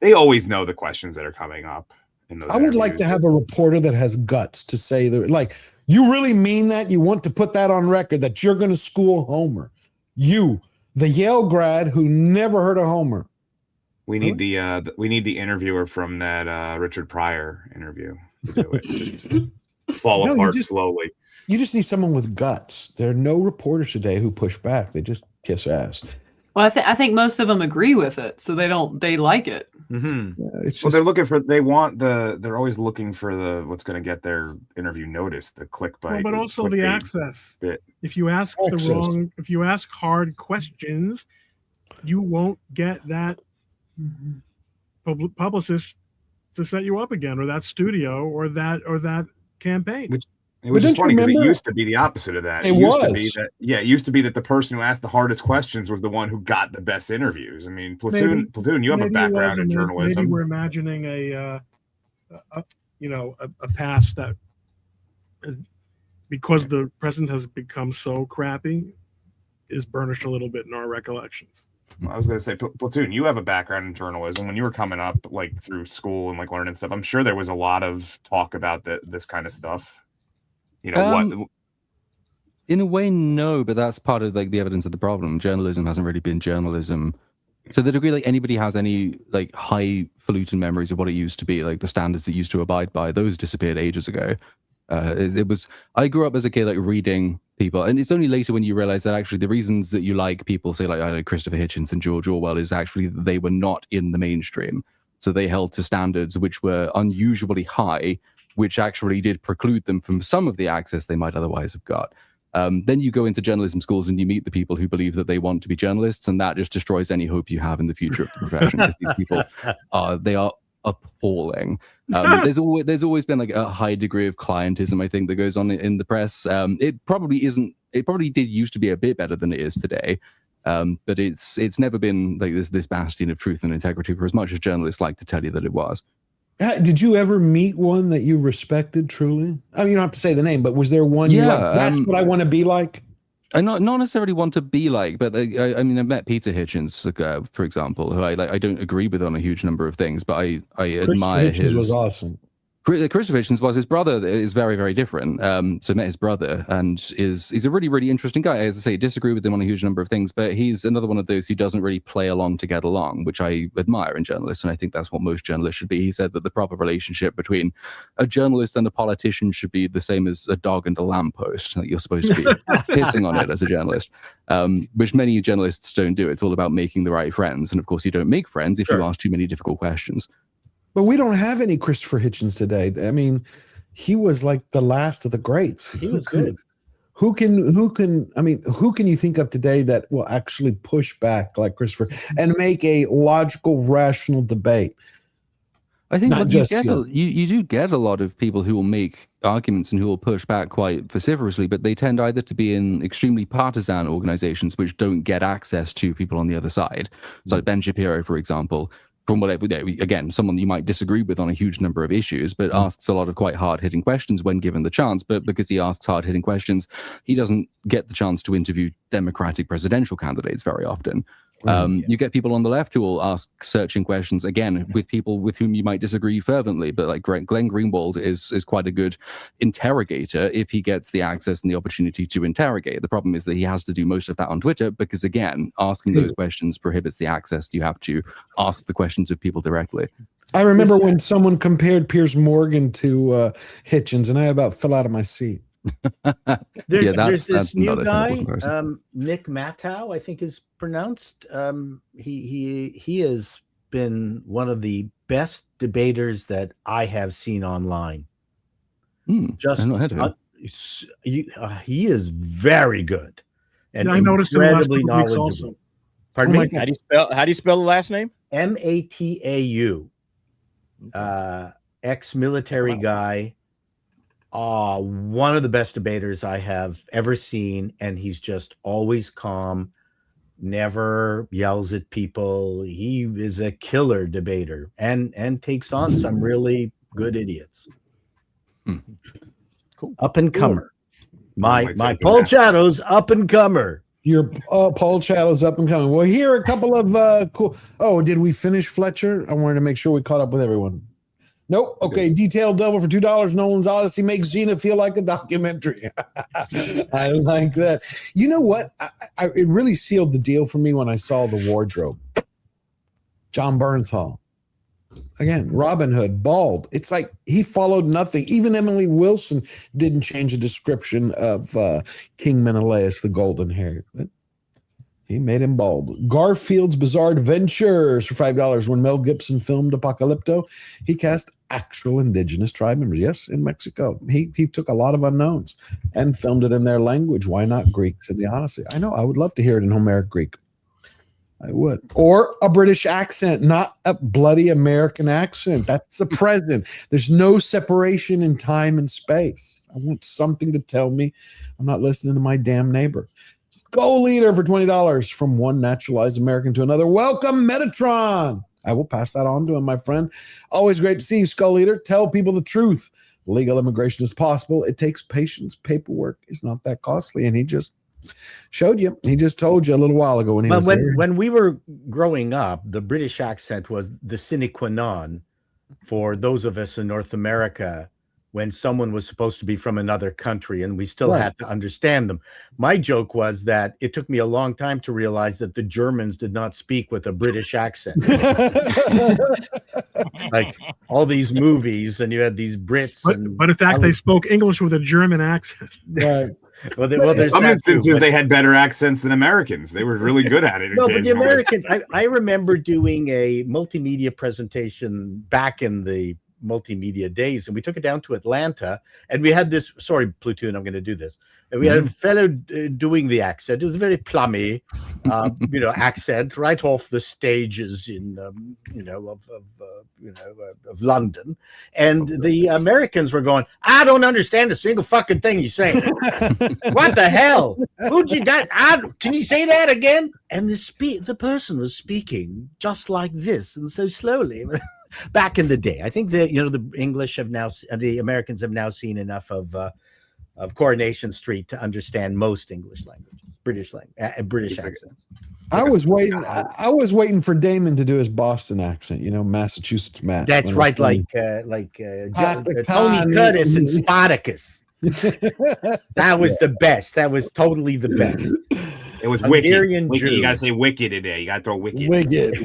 they always know the questions that are coming up in those. I would like to have a reporter that has guts to say that, like, you really mean that? You want to put that on record that you're going to school Homer? You, the Yale grad who never heard of Homer. We need the interviewer from that Richard Pryor interview to do it. Just fall apart slowly. You just need someone with guts. There are no reporters today who push back. They just kiss ass. Well, I think most of them agree with it, so they like it. Mm-hmm. Yeah, it's just, well, they're always looking for what's going to get their interview noticed, the clickbait. But also the access. Bit. If you ask if you ask hard questions, you won't get that publicist to set you up again, or that studio, or that campaign. Which is funny because it used to be the opposite of that. It used to be that the person who asked the hardest questions was the one who got the best interviews. I mean, Platoon, you have a background in journalism. Maybe we're imagining a past that, because the present has become so crappy, is burnished a little bit in our recollections. I was going to say, Platoon, you have a background in journalism. When you were coming up, like through school and like learning stuff, I'm sure there was a lot of talk about this kind of stuff. You know what? In a way, no, but that's part of like the evidence of the problem. Journalism hasn't really been journalism. So the degree like anybody has any like highfalutin memories of what it used to be, like the standards it used to abide by, those disappeared ages ago. It was. I grew up as a kid like reading people, and it's only later when you realize that actually the reasons that you like people, say like I like Christopher Hitchens and George Orwell, is actually that they were not in the mainstream, so they held to standards which were unusually high, which actually did preclude them from some of the access they might otherwise have got. Then you go into journalism schools and you meet the people who believe that they want to be journalists, and that just destroys any hope you have in the future of the profession, because these people are appalling. There's always been like a high degree of clientism, I think, that goes on in the press. It probably did used to be a bit better than it is today, but it's never been like this bastion of truth and integrity for as much as journalists like to tell you that it was. Did you ever meet one that you respected truly? I mean, you don't have to say the name, but was there one you like, that's what I want to be like? I not necessarily want to be like, but I mean, I've met Peter Hitchens, for example, who I don't agree with on a huge number of things, but I admire his. Was awesome. Christopher Hitchens was his brother is very, very different. So I met his brother, and he's a really, really interesting guy. As I say, disagree with him on a huge number of things, but he's another one of those who doesn't really play along to get along, which I admire in journalists, and I think that's what most journalists should be. He said that the proper relationship between a journalist and a politician should be the same as a dog and a lamppost. Like you're supposed to be pissing on it as a journalist, which many journalists don't do. It's all about making the right friends, and of course, you don't make friends if you ask too many difficult questions. But we don't have any Christopher Hitchens today. I mean, he was like the last of the greats. He was good. Who can you think of today that will actually push back like Christopher and make a logical, rational debate? I think you do get a lot of people who will make arguments and who will push back quite vociferously, but they tend either to be in extremely partisan organizations which don't get access to people on the other side. So like Ben Shapiro, for example, from whatever, again, someone you might disagree with on a huge number of issues, but asks a lot of quite hard-hitting questions when given the chance. But because he asks hard-hitting questions, he doesn't get the chance to interview Democratic presidential candidates very often. You get people on the left who will ask searching questions, again, with people with whom you might disagree fervently, but like Glenn Greenwald is quite a good interrogator if he gets the access and the opportunity to interrogate. The problem is that he has to do most of that on Twitter because, again, asking those questions prohibits the access. You have to ask the questions of people directly. I remember when someone compared Piers Morgan to Hitchens, and I about fell out of my seat. There's this new guy, Nick Matow, I think is pronounced. He has been one of the best debaters that I have seen online. He is very good and I noticed incredibly knowledgeable. Also. Pardon me? How do you spell the last name? Matau. Ex-military guy. One of the best debaters I have ever seen, and he's just always calm, never yells at people. He is a killer debater and takes on some really good idiots. Cool. Up and comer. My Paul Chato's up and comer. Your Paul Chato's up and coming. Well, here are a couple of cool. Oh, did we finish Fletcher? I wanted to make sure we caught up with everyone. Nope. Okay. Detailed double for $2. Nolan's Odyssey makes Xena feel like a documentary. I like that. You know what? It really sealed the deal for me when I saw the wardrobe. John Bernthal. Again, Robin Hood, bald. It's like he followed nothing. Even Emily Wilson didn't change the description of King Menelaus, the golden hair. He made him bald. Garfield's Bizarre Adventures for $5. When Mel Gibson filmed Apocalypto, he cast actual indigenous tribe members. Yes, in Mexico. He took a lot of unknowns and filmed it in their language. Why not Greeks in the Odyssey? I know. I would love to hear it in Homeric Greek. I would. Or a British accent, not a bloody American accent. That's the present. There's no separation in time and space. I want something to tell me I'm not listening to my damn neighbor. Go leader for $20 from one naturalized American to another. Welcome, Metatron. I will pass that on to him, my friend. Always great to see you, Skull Eater. Tell people the truth. Legal immigration is possible. It takes patience. Paperwork is not that costly. And he just showed you. He just told you a little while ago when he was here. When we were growing up, the British accent was the sine qua non for those of us in North America when someone was supposed to be from another country, and we still Right. had to understand them. My joke was that it took me a long time to realize that the Germans did not speak with a British accent. Like all these movies, and you had these Brits, but in fact, they spoke English with a German accent. Right. Well, In there's some that instances, too, but- they had better accents than Americans. They were really good at it. No, but the occasionally. Americans, I remember doing a multimedia presentation back in the multimedia days, and we took it down to Atlanta, and we had this, sorry, Platoon, I'm going to do this. And we had a fellow doing the accent. It was a very plummy, accent right off the stages in, of London. And the Americans were going, I don't understand a single fucking thing you're saying. What the hell? Who'd you got? Can you say that again? And the person was speaking just like this and so slowly. Back in the day, I think that the English have now, the Americans have now seen enough of Coronation Street to understand most English languages, British accents. I was waiting for Damon to do his Boston accent, Massachusetts Matt. That's right, like Tony Curtis and Spartacus. That was the best. That was totally the best. It was Hungarian wicked. Jew. You gotta say wicked in there. You gotta throw wicked. Wicked.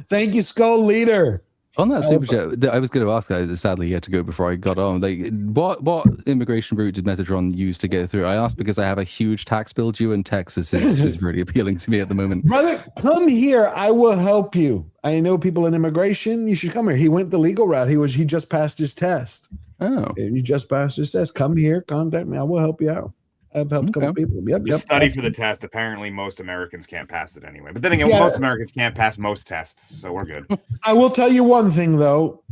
Thank you, Skull Leader. On that super chat, I was going to ask. Sadly, he had to go before I got on. Like, what immigration route did Metatron use to get through? I asked because I have a huge tax bill due, and Texas is really appealing to me at the moment. Brother, come here. I will help you. I know people in immigration. You should come here. He went the legal route. He just passed his test. Oh, he just passed his test. Come here. Contact me. I will help you out. I've helped a couple people. Yep. Study for the test. Apparently, most Americans can't pass it anyway. But then again, most Americans can't pass most tests, so we're good. I will tell you one thing, though.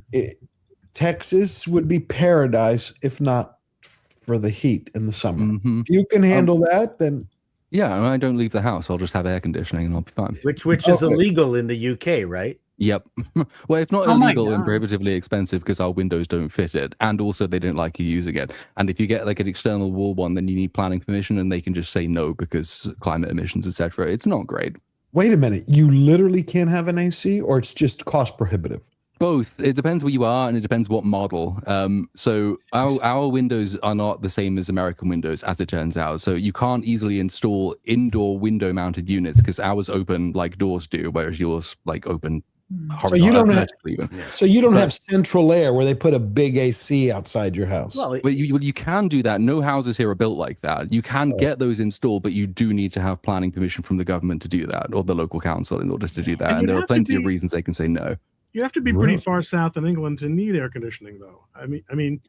Texas would be paradise if not for the heat in the summer. If you can handle that, then... Yeah, and I don't leave the house. I'll just have air conditioning and I'll be fine. Which is illegal in the UK, right? Yep. Well, if not illegal and prohibitively expensive because our windows don't fit it, and also they don't like you using it. And if you get like an external wall one, then you need planning permission, and they can just say no because climate emissions, etc. It's not great. Wait a minute. You literally can't have an AC, or it's just cost prohibitive? Both. It depends where you are, and it depends what model. So our windows are not the same as American windows, as it turns out. So you can't easily install indoor window-mounted units because ours open like doors do, whereas yours like open So you don't have central air where they put a big AC outside your house. Well, you can do that. No houses here are built like that. You can get those installed, but you do need to have planning permission from the government to do that, or the local council in order to do that. And there are plenty of reasons they can say no. You have to be pretty far south in England to need air conditioning, though. I mean,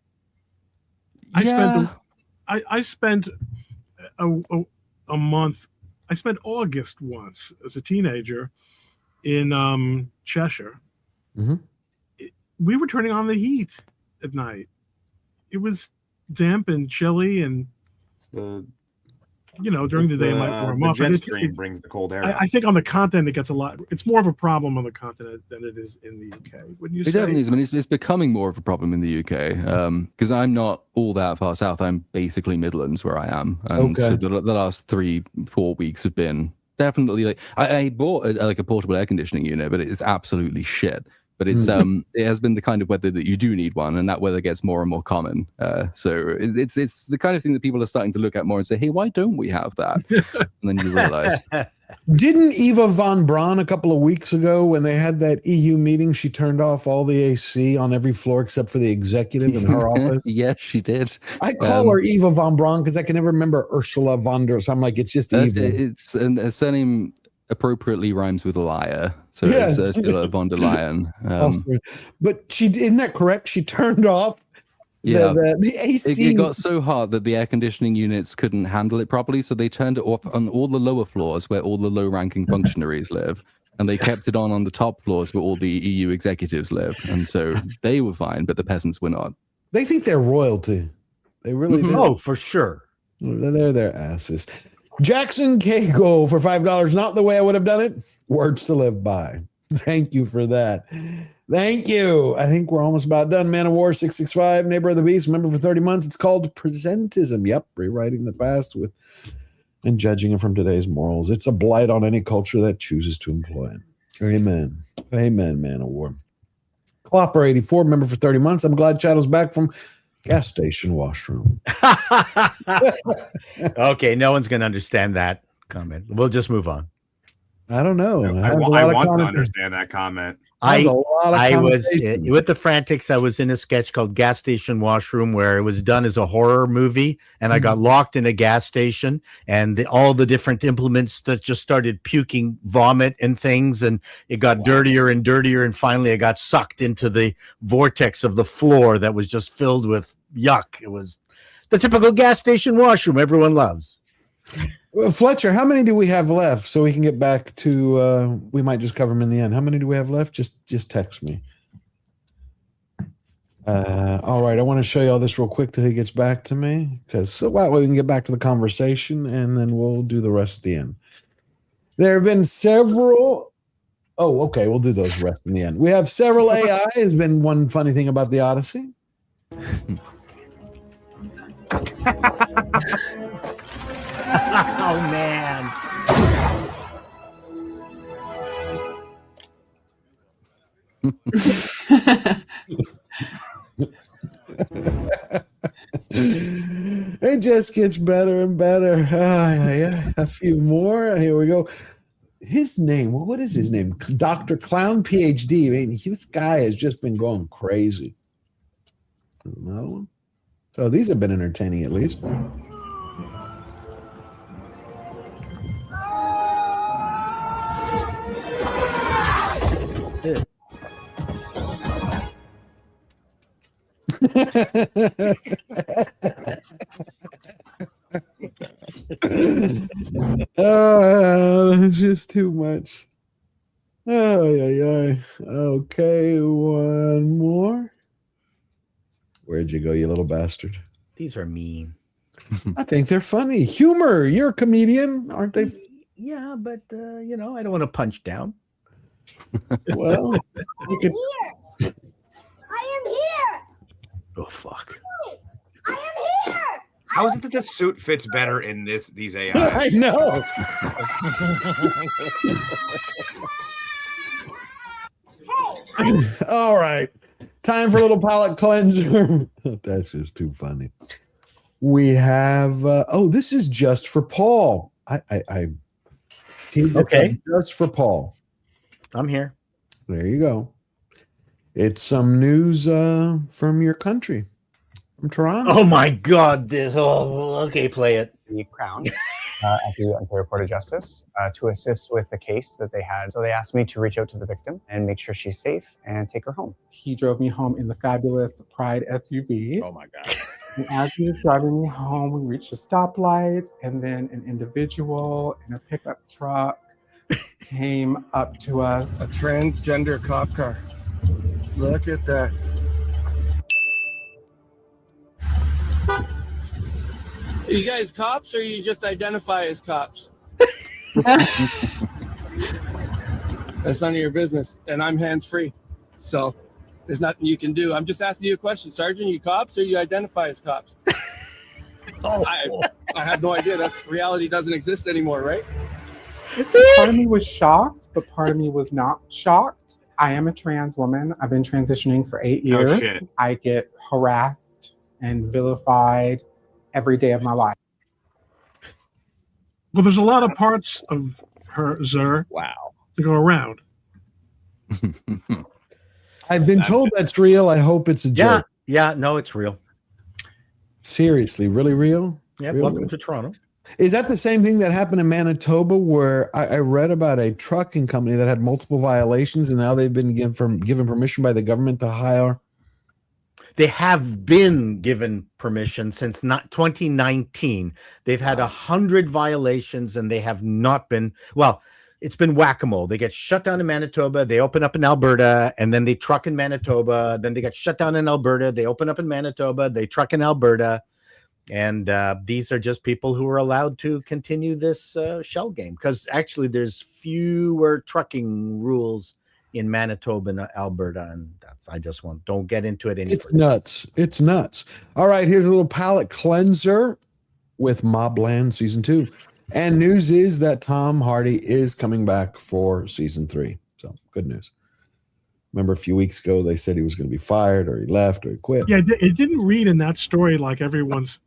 I spent a month. I spent August once as a teenager in Cheshire. We were turning on the heat at night. It was damp and chilly, and during the day it might warm up. The jet stream brings the cold air. I think on the continent it gets a lot. It's more of a problem on the continent than it is in the UK. Wouldn't you say? It definitely is. I mean, it's becoming more of a problem in the UK because I'm not all that far south. I'm basically Midlands where I am, and so the last 3-4 weeks have been definitely like I bought a portable air conditioning unit, but it's absolutely shit. But it's it has been the kind of weather that you do need one, and that weather gets more and more common. So it's the kind of thing that people are starting to look at more and say, hey, why don't we have that? And then you realize. Didn't Eva von Braun a couple of weeks ago, when they had that EU meeting, she turned off all the AC on every floor except for the executive in her office? Yes, she did. I call her Eva von Braun because I can never remember Ursula von der. So I'm like, it's just Eva. It's a surname appropriately rhymes with liar, so it's still a von der Leyen. But isn't that correct? She turned off the AC. It got so hot that the air conditioning units couldn't handle it properly, so they turned it off on all the lower floors where all the low-ranking functionaries live, and they kept it on the top floors where all the EU executives live, and so they were fine, but the peasants were not. They think they're royalty. They really do. Oh, for sure. They're their asses. Jackson Cagle for $5. Not the way I would have done it. Words to live by. Thank you for that. Thank you. I think we're almost about done. Man of War 665, Neighbor of the Beast, member for 30 months. It's called Presentism. Yep, rewriting the past and judging it from today's morals. It's a blight on any culture that chooses to employ it. Amen. Amen, Man of War. Clopper84, member for 30 months. I'm glad Chato's back from gas station washroom. Okay, no one's going to understand that comment. We'll just move on. I don't know. I want to understand that comment. I was with the Frantics. I was in a sketch called Gas Station Washroom, where it was done as a horror movie, and I got locked in a gas station, and all the different implements that just started puking vomit and things, and it got dirtier and dirtier, and finally I got sucked into the vortex of the floor that was just filled with yuck. It was the typical gas station washroom everyone loves. Well, Fletcher, how many do we have left so we can get back to we might just cover them in the end. How many do we have left? Just text me. All right, I want to show you all this real quick till he gets back to me, because we can get back to the conversation and then we'll do the rest at the end. There have been several. Oh, okay, we'll do those rest in the end. We have several AI has been one funny thing about the Odyssey. Oh man. It just gets better and better. A few more. Here we go. His name, what is his name? Dr. Clown PhD. I mean, this guy has just been going crazy. Another one. So these have been entertaining at least. It's just too much. Okay, one more. Where'd you go, you little bastard? These are mean. I think they're funny. Humor. You're a comedian, aren't they? Yeah, but I don't want to punch down. Well, you could. I am here. Oh fuck! I am here. How is it that the suit fits better in these AIs? I know. All right. Time for a little palate cleanser. That's just too funny. We have this is just for Paul. I okay. Just for Paul. I'm here. There you go. It's some news from your country. From Toronto. Oh my God! Okay, play it. The Crown at the Ontario Court of Justice to assist with the case that they had. So they asked me to reach out to the victim and make sure she's safe and take her home. He drove me home in the fabulous Pride SUV. Oh my God. And as he was driving me home, we reached a stoplight, and then an individual in a pickup truck came up to us. A transgender cop car. Look at that. Are you guys cops, or you just identify as cops? That's none of your business, and I'm hands-free, so there's nothing you can do. I'm just asking you a question, Sergeant. You cops, or you identify as cops? I have no idea. That reality doesn't exist anymore, right? Part of me was shocked, but part of me was not shocked. I am a trans woman. I've been transitioning for 8 years. Oh, shit. I get harassed and vilified every day of my life. Well, there's a lot of parts of her, to go around. I've been told that's real. I hope it's a joke. Yeah, no, it's real. Seriously, really real? Yeah, Real? welcome to Toronto. Is that the same thing that happened in Manitoba, where I read about a trucking company that had multiple violations, and now they've been given permission by the government to hire? They have been given permission since 2019. They've had 100 violations, and they have not been, well, it's been whack-a-mole. They get shut down in Manitoba, they open up in Alberta, and then they truck in Manitoba, then they get shut down in Alberta, they open up in Manitoba, they truck in Alberta. And these are just people who are allowed to continue this shell game, because actually there's fewer trucking rules in Manitoba and Alberta, and don't get into it anymore. It's nuts. All right, here's a little palate cleanser with Mobland season 2, and news is that Tom Hardy is coming back for season 3. So good news. Remember a few weeks ago, they said he was going to be fired or he left or he quit. Yeah, it didn't read in that story like everyone's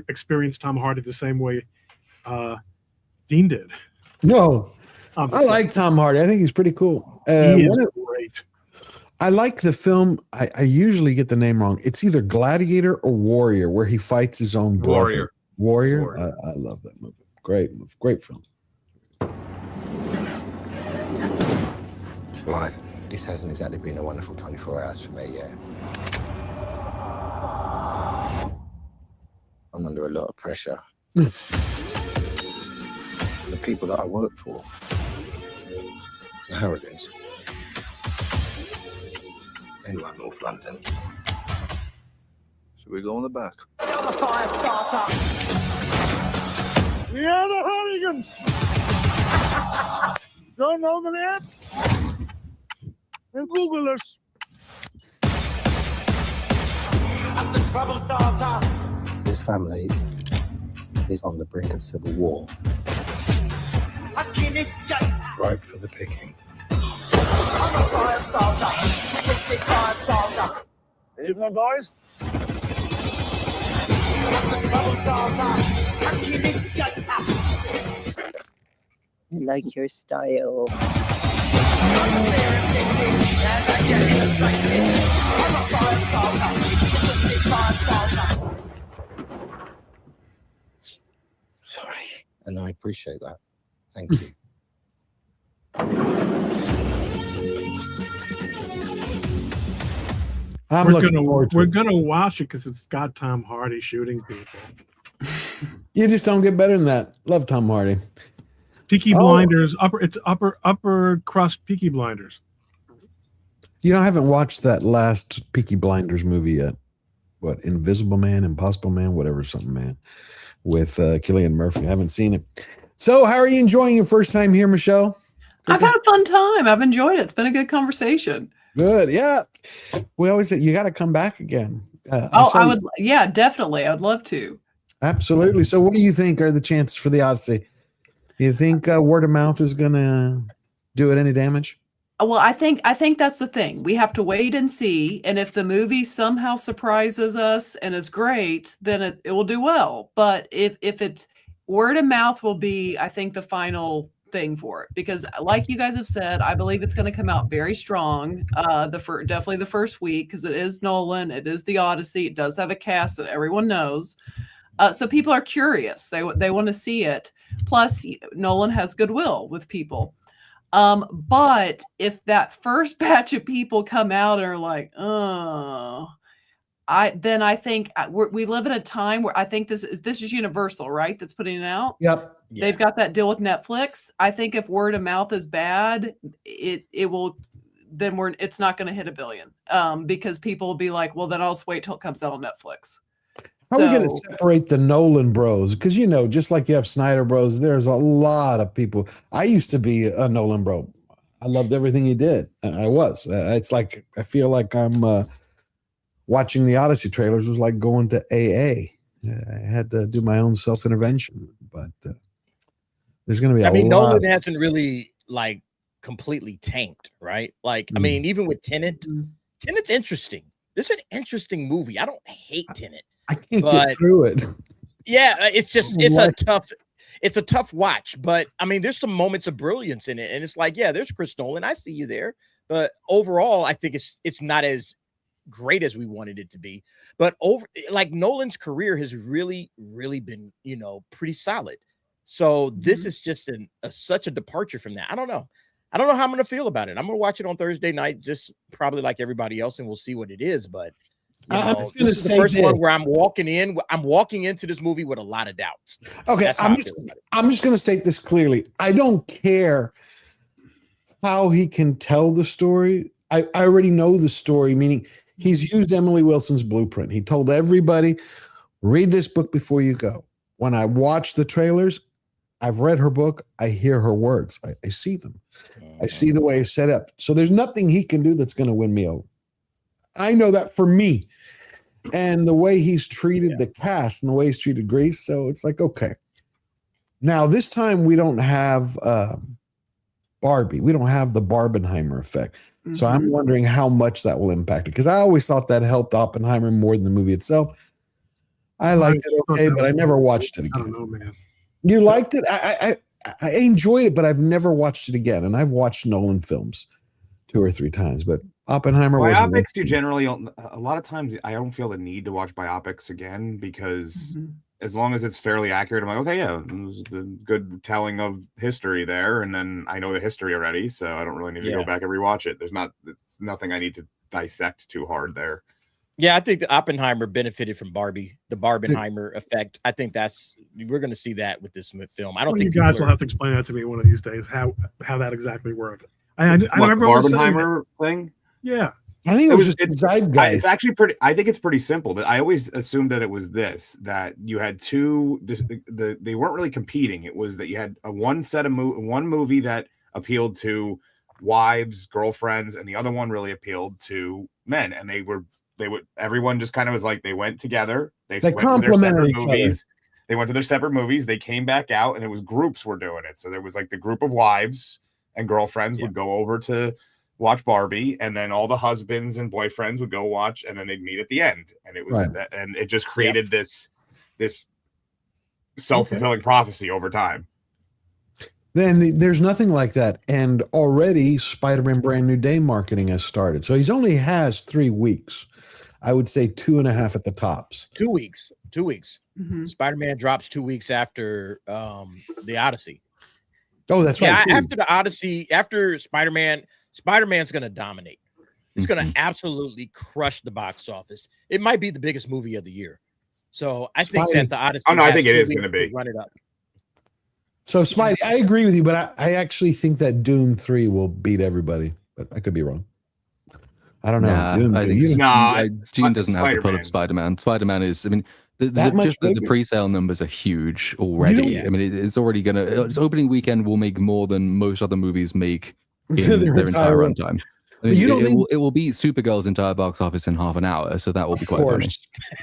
experienced Tom Hardy the same way Dean did. No, I like Tom Hardy. I think he's pretty cool. He is great. I like the film. I usually get the name wrong. It's either Gladiator or Warrior, where he fights his own brother. Warrior. I love that movie. Great film. Right. This hasn't exactly been a wonderful 24 hours for me yet. I'm under a lot of pressure. The people that I work for, the Harrogans, they run North London. Should we go on the back? We are the Harrogans! Don't know the name? And Google us. This family is on the brink of civil war. Right for the picking. Evening, boys. I like your style. Sorry. And I appreciate that. Thank you. We're gonna watch it because it's got Tom Hardy shooting people. You just don't get better than that. Love Tom Hardy. Peaky Blinders, upper crust Peaky Blinders. You know, I haven't watched that last Peaky Blinders movie yet. What, Invisible Man, Impossible Man, whatever, something man, with Cillian Murphy. I haven't seen it. So, how are you enjoying your first time here, Michelle? I've had a fun time. I've enjoyed it. It's been a good conversation. Good, yeah. We always say you got to come back again. I would, yeah, definitely. I'd love to. Absolutely. So, what do you think are the chances for the Odyssey? Do you think word of mouth is going to do it any damage? Well, I think that's the thing. We have to wait and see. And if the movie somehow surprises us and is great, then it will do well. But if it's word of mouth will be, I think, the final thing for it. Because like you guys have said, I believe it's going to come out very strong. Definitely the first week, because it is Nolan. It is the Odyssey. It does have a cast that everyone knows. So people are curious. They want to see it. Plus, Nolan has goodwill with people. But if that first batch of people come out and are like, I think we live in a time where I think this is Universal, right? That's putting it out. Yep. They've got that deal with Netflix. I think if word of mouth is bad, it will. Then it's not going to hit 1 billion. Because people will be like, well, then I'll just wait till it comes out on Netflix. How are we going to separate the Nolan bros? Because, you know, just like you have Snyder bros, there's a lot of people. I used to be a Nolan bro. I loved everything he did. I was. It's like, I feel like I'm watching the Odyssey trailers was like going to AA. I had to do my own self-intervention. But there's going to be Nolan hasn't really, like, completely tanked, right? Like, I mean, even with Tenet, Tenet's interesting. This is an interesting movie. I don't hate Tenet. I can't get through it. Yeah, it's a tough watch, but I mean, there's some moments of brilliance in it, and it's like, yeah, there's Chris Nolan. I see you there, but overall, I think it's not as great as we wanted it to be. But Nolan's career has really, really been, pretty solid. So this is just such a departure from that. I don't know how I'm going to feel about it. I'm going to watch it on Thursday night, just probably like everybody else, and we'll see what it is. But this is the first one where I'm walking into this movie with a lot of doubts. Okay, I'm just going to state this clearly. I don't care how he can tell the story. I already know the story, meaning he's used Emily Wilson's blueprint. He told everybody, read this book before you go. When I watch the trailers, I've read her book. I hear her words. I see them. I see the way it's set up. So there's nothing he can do that's going to win me over. I know that for me. And the way he's treated the cast and the way he's treated Grease. So it's like, okay. Now, this time we don't have Barbie. We don't have the Barbenheimer effect. So I'm wondering how much that will impact it, because I always thought that helped Oppenheimer more than the movie itself. I liked it okay, but I never watched it again. I don't know, man. You liked it? I enjoyed it, but I've never watched it again. And I've watched Nolan films 2 or 3 times, but Oppenheimer was biopics. Do generally a lot of times I don't feel the need to watch biopics again, because as long as it's fairly accurate, I'm like, okay, yeah, it was a good telling of history there, and then I know the history already, so I don't really need to go back and rewatch it. It's nothing I need to dissect too hard there. Yeah, I think the Oppenheimer benefited from Barbie, the Barbenheimer effect. I think we're going to see that with this film. I don't think you guys will have to explain that to me one of these days, how that exactly worked. I remember the Barbenheimer thing. Yeah, I think it was just zeitgeist. It's actually pretty. I think it's pretty simple. I always assumed that it was that you had two. They weren't really competing. It was that you had one movie that appealed to wives, girlfriends, and the other one really appealed to men. And everyone just kind of was like, they went together. They went to their separate movies. They went to their separate movies. They came back out, and it was groups were doing it. So there was like the group of wives and girlfriends would go over to watch Barbie, and then all the husbands and boyfriends would go watch, and then they'd meet at the end. And it was and it just created this self-fulfilling prophecy over time. Then there's nothing like that. And already Spider-Man Brand New Day marketing has started. So he's only has 3 weeks. I would say 2.5 at the tops. 2 weeks. 2 weeks. Spider-Man drops 2 weeks after the Odyssey. Oh, that's right. Yeah, after the Odyssey, after Spider-Man's going to dominate. It's going to absolutely crush the box office. It might be the biggest movie of the year. So I think that the Odyssey. Oh no, I think it is going to be. Run it up. So Spidey, I agree with you, but I actually think that Dune 3 will beat everybody. But I could be wrong. I don't know. I think Dune doesn't have the pull of Spider-Man. Spider-Man is, I mean, the pre-sale numbers are huge already. I mean, it's already its opening weekend will make more than most other movies make in their entire runtime. I mean, it will beat Supergirl's entire box office in half an hour, so that will be quite funny.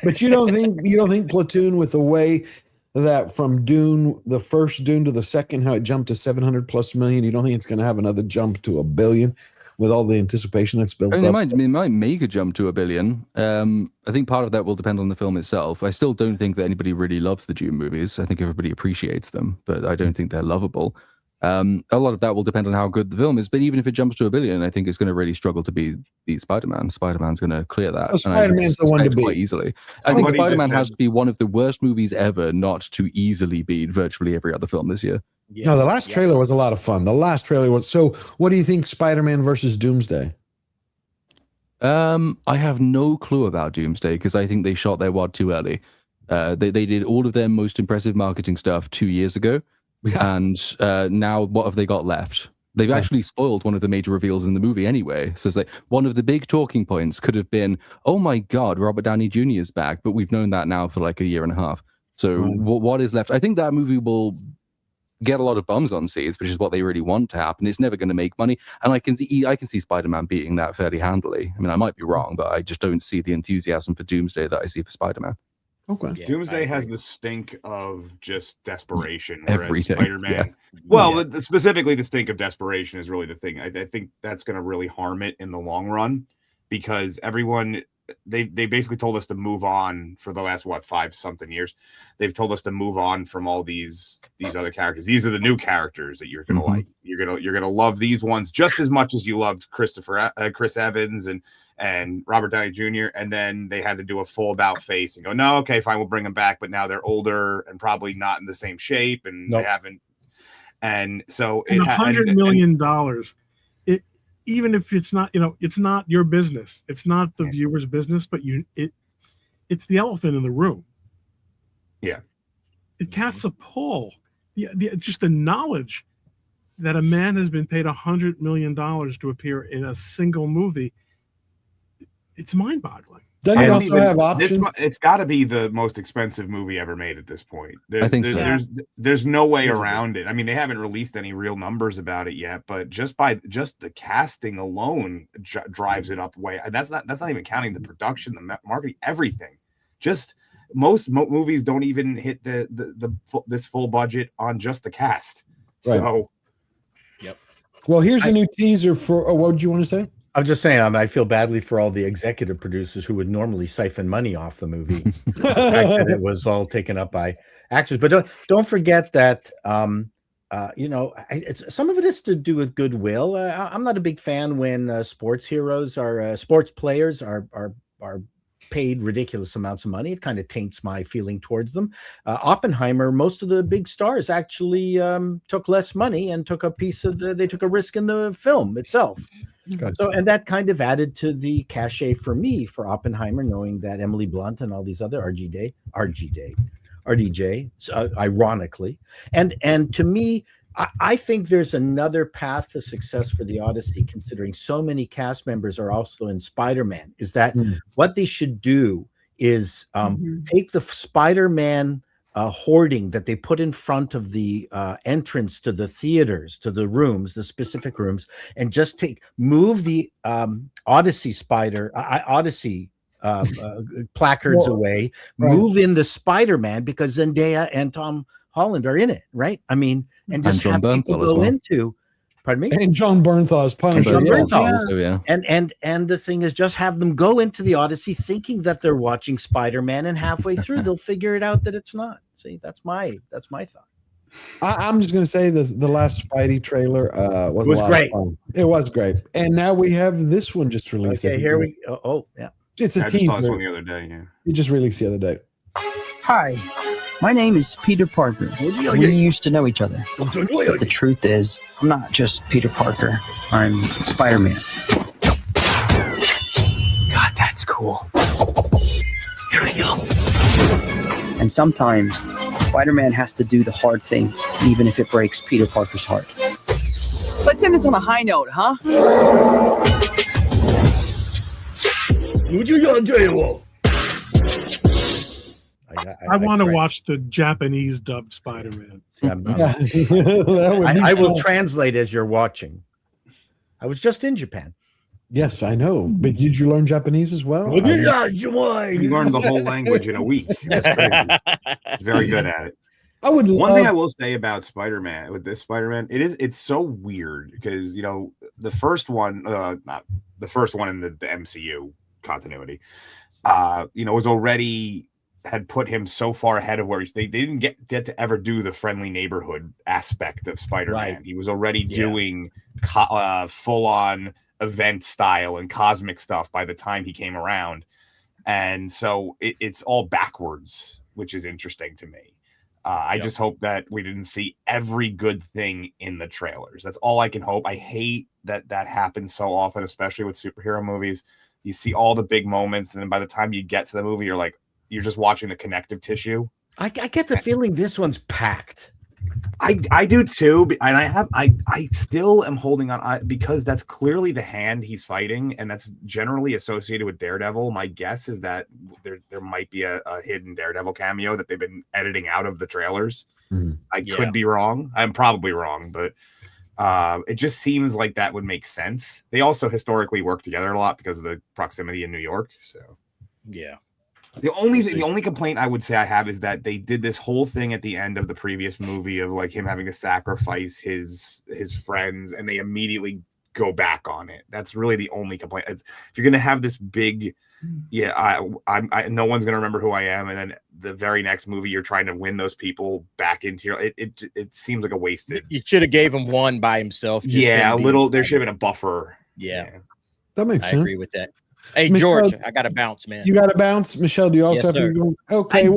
But you don't think Platoon, with the way that from Dune, the first Dune to the second, how it jumped to 700+ million, you don't think it's going to have another jump to 1 billion with all the anticipation that's built up? It might make a jump to 1 billion. I think part of that will depend on the film itself. I still don't think that anybody really loves the Dune movies. I think everybody appreciates them, but I don't think they're lovable. A lot of that will depend on how good the film is, but even if it jumps to 1 billion, I think it's going to really struggle to beat Spider-Man. Spider-Man's going to clear that. So Spider-Man's the one to beat quite easily. I think Spider-Man has to be one of the worst movies ever not to easily beat virtually every other film this year. No, the last trailer was a lot of fun. The last trailer was. So what do you think Spider-Man versus Doomsday? I have no clue about Doomsday because I think they shot their wad too early. They did all of their most impressive marketing stuff 2 years ago. And now what have they got left? They've actually spoiled one of the major reveals in the movie anyway. So it's like one of the big talking points could have been, oh my God, Robert Downey Jr. is back. But we've known that now for like 1.5 years. So what is left? I think that movie will get a lot of bums on seats, which is what they really want to happen. It's never going to make money. And I can see Spider-Man beating that fairly handily. I mean, I might be wrong, but I just don't see the enthusiasm for Doomsday that I see for Spider-Man. Okay. Yeah, Doomsday has the stink of just desperation, whereas Everything. Spider-Man, specifically the stink of desperation is really the thing. I think that's going to really harm it in the long run, because everyone they basically told us to move on for the last 5-something years. They've told us to move on from all these other characters. These are the new characters that you're going to like. You're going to love these ones just as much as you loved Chris Evans and Robert Downey Jr. And then they had to do a full about face and go, no, okay, fine, we'll bring them back. But now they're older and probably not in the same shape, and they haven't. And so and $100 million. Even if it's not, it's not your business. It's not the viewer's business, but it's the elephant in the room. Yeah. It casts a pall. Just the knowledge that a man has been paid $100 million to appear in a single movie. It's mind-boggling. Doesn't it also have options? It's got to be the most expensive movie ever made at this point. I think so. There's no way around it. I mean, they haven't released any real numbers about it yet, but just the casting alone drives it up way. That's not even counting the production, the marketing, everything. Just most movies don't even hit this full budget on just the cast. Right. So, Well, here's a new teaser for. Oh, what did you want to say? I'm just saying, I feel badly for all the executive producers who would normally siphon money off the movie. The fact that it was all taken up by actors, but don't forget that it's some of it is to do with goodwill. I'm not a big fan when sports players are paid ridiculous amounts of money. It kind of taints my feeling towards them. Oppenheimer, most of the big stars actually took less money and took a they took a risk in the film itself. Gotcha. So, and that kind of added to the cachet for me for Oppenheimer, knowing that Emily Blunt and all these other RDJ, ironically, and to me, I think there's another path to success for the Odyssey, considering so many cast members are also in Spider-Man. Is that what they should do? Is take the Spider-Man hoarding that they put in front of the entrance to the theaters, to the rooms, the specific rooms, and just move the Odyssey placards away, move in the Spider-Man, because Zendaya and Tom Holland are in it, right? I mean, and just have people go into, pardon me? And John Bernthal's Punisher. And the thing is, just have them go into the Odyssey thinking that they're watching Spider-Man, and halfway through they'll figure it out that it's not. See, that's my thought. I'm just going to say the last Spidey trailer was a lot great. of fun. It was great. And now we have this one just released. Okay, here we go. Oh, yeah. It's a I teaser. just saw this one the other day. Yeah. It just released the other day. Hi, my name is Peter Parker. We used to know each other. But the truth is, I'm not just Peter Parker. I'm Spider-Man. God, that's cool. Here we go. And sometimes, Spider-Man has to do the hard thing, even if it breaks Peter Parker's heart. Let's end this on a high note, huh? I want to watch the Japanese dubbed Spider-Man. I will translate as you're watching. I was just in Japan. Yes, I know. But did you learn Japanese as well? You learned the whole language in a week. That's crazy. He's very good at it. One thing I will say about Spider-Man, with this Spider-Man, it's so weird because the first one, not the first one in the MCU continuity, was already had put him so far ahead of where they didn't get to ever do the friendly neighborhood aspect of Spider-Man. Right. He was already doing full-on event style and cosmic stuff by the time he came around, and so it's all backwards, which is interesting to me. I just hope that we didn't see every good thing in the trailers. That's all I can hope. I hate that happens so often, especially with superhero movies. You see all the big moments, and then by the time you get to the movie, you're just watching the connective tissue. I get the feeling this one's packed. I do too, and I still am holding on because that's clearly the Hand he's fighting, and that's generally associated with Daredevil. My guess is that there might be a hidden Daredevil cameo that they've been editing out of the trailers. I could be wrong. I'm probably wrong, but it just seems like that would make sense. They also historically work together a lot because of the proximity in New York. So yeah. The only complaint I would say I have is that they did this whole thing at the end of the previous movie of him having to sacrifice his friends, and they immediately go back on it. That's really the only complaint. If you're gonna have this big, I no one's gonna remember who I am, and then the very next movie you're trying to win those people back into your. It seems like a wasted. You should have gave him one by himself. Yeah, a little. There should have been a buffer. Yeah, that makes sense. I agree with that. Hey, Michelle, George, I got to bounce, man. You got to bounce. Michelle, do you also have to go? Okay.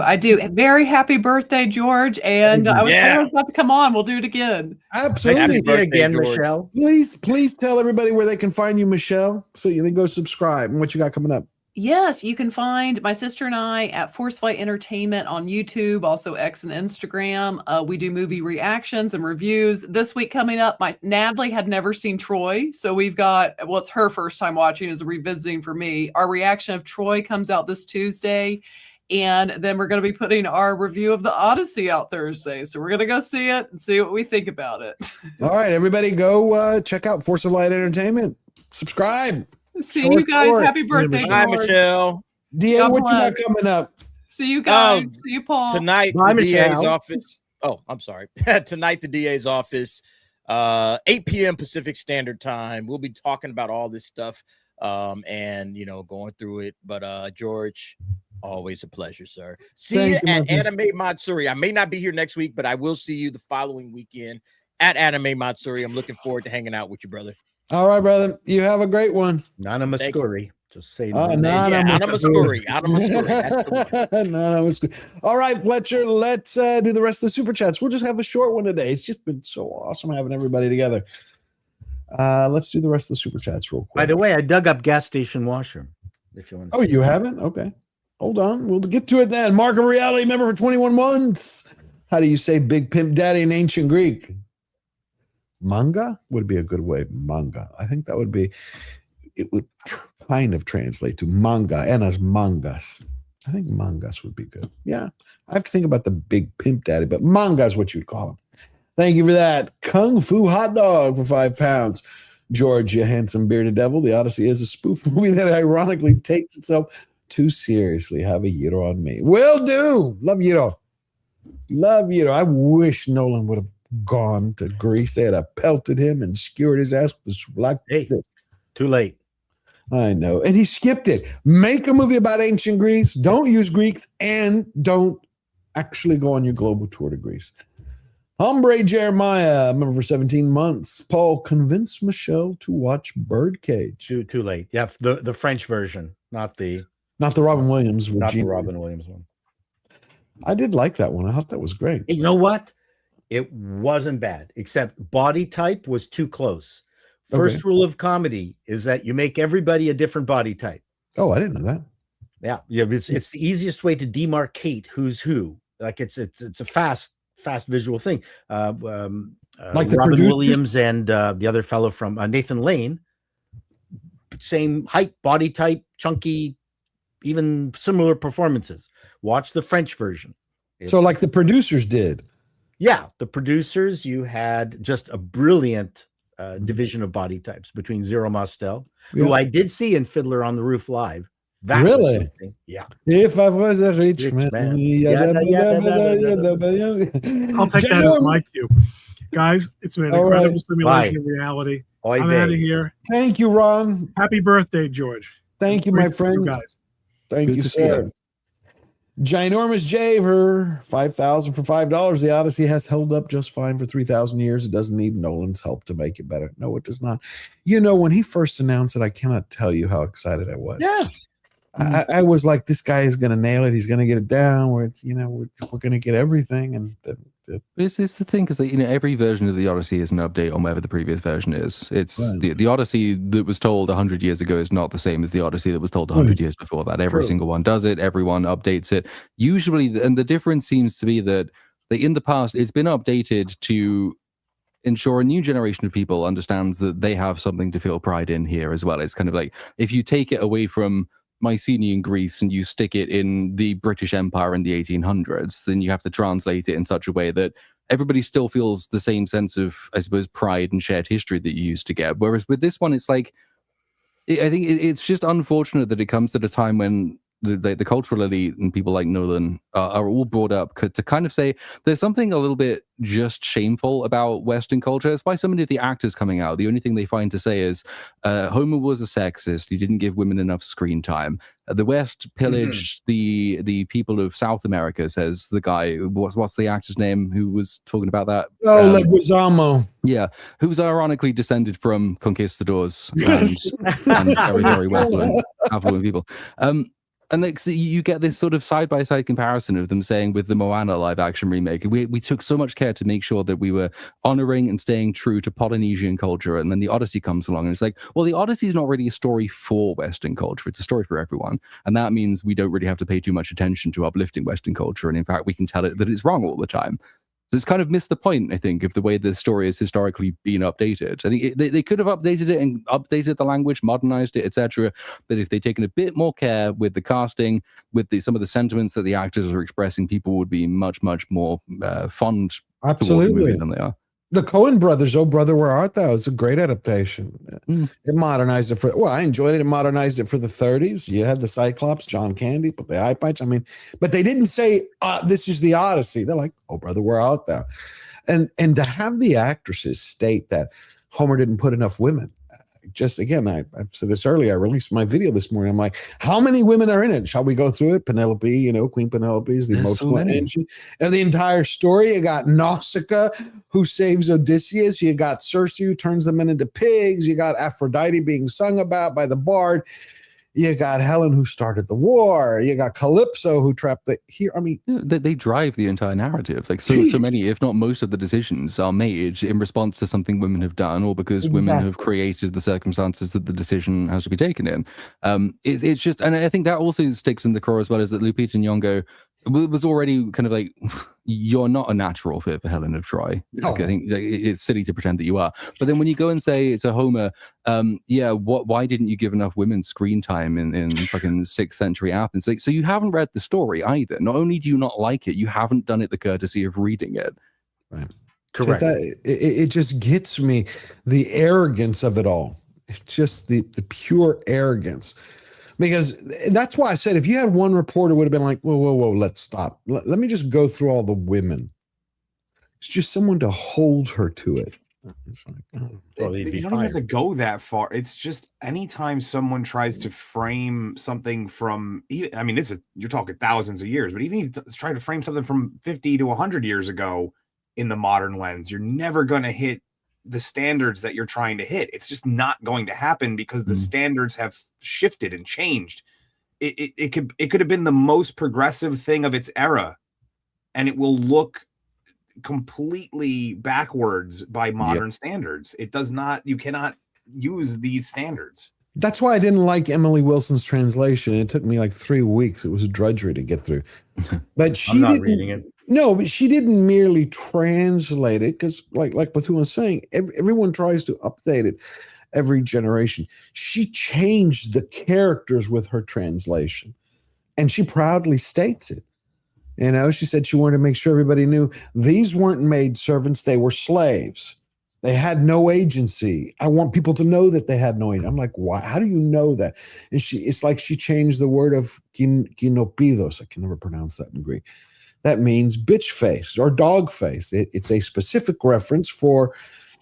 I do. Very happy birthday, George. And I was about to come on. We'll do it again. Absolutely. Happy birthday again, Michelle. Please tell everybody where they can find you, Michelle, so you can go subscribe and what you got coming up. Yes, you can find my sister and I at Forcefight Entertainment on YouTube, also X and Instagram. We do movie reactions and reviews. This week coming up, Natalie had never seen Troy, so we've got, it's her first time watching, is revisiting for me. Our reaction of Troy comes out this Tuesday, and then we're going to be putting our review of the Odyssey out Thursday. So we're going to go see it and see what we think about it. All right, everybody go check out Force of Light Entertainment. Subscribe. See you guys. Happy birthday, Bye, George. Michelle. DA, what you got coming up? See you guys. See you, Paul. Tonight, Bye, the DA's Michelle. office. Oh, I'm sorry. Tonight, the DA's office 8 p.m. Pacific Standard Time. We'll be talking about all this stuff and, going through it. But George, always a pleasure, sir. See you at Anime Matsuri. I may not be here next week, but I will see you the following weekend at Anime Matsuri. I'm looking forward to hanging out with you, brother. All right, brother. You have a great one. Nana Muscuri. Just say Nana Muscuri. All right, Fletcher, let's do the rest of the super chats. We'll just have a short one today. It's just been so awesome having everybody together. Let's do the rest of the super chats real quick. By the way, I dug up gas station washer. If you want. Oh, you haven't? Okay. Hold on. We'll get to it then. Mark of Reality member for 21 months. How do you say Big Pimp Daddy in ancient Greek? Manga would be a good way. Manga. I think that would be, it would kind of translate to manga and as mangas. I think mangas would be good. Yeah. I have to think about the Big Pimp Daddy, but manga is what you'd call him. Thank you for that. Kung Fu Hot Dog for £5. George, you handsome bearded devil. The Odyssey is a spoof movie that ironically takes itself too seriously. Have a Yiro on me. Will do. Love Yiro. Love Yiro. I wish Nolan would have gone to Greece. They had pelted him and skewered his ass with this black. Hey, too late. I know. And he skipped it. Make a movie about ancient Greece. Don't use Greeks and don't actually go on your global tour to Greece. Hombre Jeremiah, member for 17 months. Paul, convince Michelle to watch Birdcage. Too late. Yeah, the French version, not the Robin Williams. Not the Robin Williams one. I did like that one. I thought that was great. Hey, you know what? It wasn't bad, except body type was too close. First rule of comedy is that you make everybody a different body type. Oh, I didn't know that. Yeah. It's the easiest way to demarcate who's who. Like it's a fast visual thing. Like the Robin producers? Williams and the other fellow from Nathan Lane, same height, body type, chunky, even similar performances. Watch the French version. So like the producers did. Yeah, the producers, you had just a brilliant division of body types between Zero Mostel, who I did see in Fiddler on the Roof live. That really? Was yeah. If I was a rich man. I'll take that as my cue. Guys, it's been an incredible simulation of reality. I'm out of here. Thank you, Ron. Happy birthday, George. Thank you, my friend. Guys. Thank you, sir. Ginormous J for $5,000 for $5. The Odyssey has held up just fine for 3,000 years. It doesn't need Nolan's help to make it better. No, it does not. You know, when he first announced it, I cannot tell you how excited I was. Yeah. I was like, this guy is going to nail it. He's going to get it down where it's, we're going to get everything. And it's the thing, because every version of the Odyssey is an update on whatever the previous version is. It's the Odyssey that was told 100 years ago is not the same as the Odyssey that was told 100 years before that. Every single one does it. Everyone updates it. Usually, and the difference seems to be that in the past, it's been updated to ensure a new generation of people understands that they have something to feel pride in here as well. It's kind of like, if you take it away from Mycenaean Greece and you stick it in the British Empire in the 1800s, then you have to translate it in such a way that everybody still feels the same sense of, I suppose, pride and shared history that you used to get. Whereas with this one, it's like, I think it's just unfortunate that it comes at a time when the cultural elite and people like Nolan are all brought up to kind of say there's something a little bit just shameful about Western culture. It's why so many of the actors coming out, the only thing they find to say is Homer was a sexist. He didn't give women enough screen time. The West pillaged the people of South America, says the guy. What's the actor's name who was talking about that? Oh, Leguizamo. Yeah, who's ironically descended from conquistadors and very, very affluent people. And so you get this sort of side-by-side comparison of them saying with the Moana live-action remake, we took so much care to make sure that we were honoring and staying true to Polynesian culture, and then the Odyssey comes along, and it's like, well, the Odyssey is not really a story for Western culture. It's a story for everyone, and that means we don't really have to pay too much attention to uplifting Western culture, and in fact, we can tell it that it's wrong all the time. So it's kind of missed the point, I think, of the way the story has historically been updated. I think they could have updated it and updated the language, modernized it, etc. But if they'd taken a bit more care with the casting, with some of the sentiments that the actors are expressing, people would be much, much more fond towards the movie than they are. The Coen brothers, Oh Brother, Where Art Thou? Is a great adaptation. It modernized it I enjoyed it. It modernized it for the 30s. You had the Cyclops, John Candy, put the eye patch. I mean, but they didn't say, this is the Odyssey. They're like, Oh Brother, Where Art Thou? And to have the actresses state that Homer didn't put enough women. Just again, I've said this earlier. I released my video this morning. I'm like, how many women are in it? Shall we go through it? Penelope, Queen Penelope is the emotional engine of the entire story. You got Nausicaa, who saves Odysseus. You got Circe, who turns the men into pigs. You got Aphrodite being sung about by the bard. You got Helen, who started the war. You got Calypso, who trapped the here. I mean, they drive the entire narrative. Like so many, if not most of the decisions are made in response to something women have done, or because women have created the circumstances that the decision has to be taken in. It's just, and I think that also sticks in the core as well, is that Lupita Nyong'o was already kind of like, you're not a natural fit for Helen of Troy. Like, I think it's silly to pretend that you are. But then when you go and say to Homer, why didn't you give enough women screen time in fucking 6th century Athens? Like, so you haven't read the story either. Not only do you not like it, you haven't done it the courtesy of reading it. Right. Correct. It just gets me, the arrogance of it all. It's just the pure arrogance. Because that's why I said, if you had one reporter would have been like, whoa, let's stop. Let me just go through all the women. It's just someone to hold her to it. It's like, you don't even have to go that far. It's just anytime someone tries to frame something from, I mean, you're talking thousands of years, but even if you try to frame something from 50 to 100 years ago in the modern lens, you're never going to hit the standards that you're trying to hit. It's just not going to happen because the standards have shifted and changed. It could have been the most progressive thing of its era, and it will look completely backwards by modern standards. It does not. You cannot use these standards. That's why I didn't like Emily Wilson's translation. It took me like 3 weeks. It was a drudgery to get through. But she didn't reading it. No, but she didn't merely translate it, because like Bethune was saying, everyone tries to update it every generation. She changed the characters with her translation, and she proudly states it. She said she wanted to make sure everybody knew these weren't maid servants, they were slaves. They had no agency. I want people to know that they had no agency. I'm like, why? How do you know that? And it's like she changed the word of ginopidos. I can never pronounce that in Greek. That means bitch face or dog face. It's a specific reference for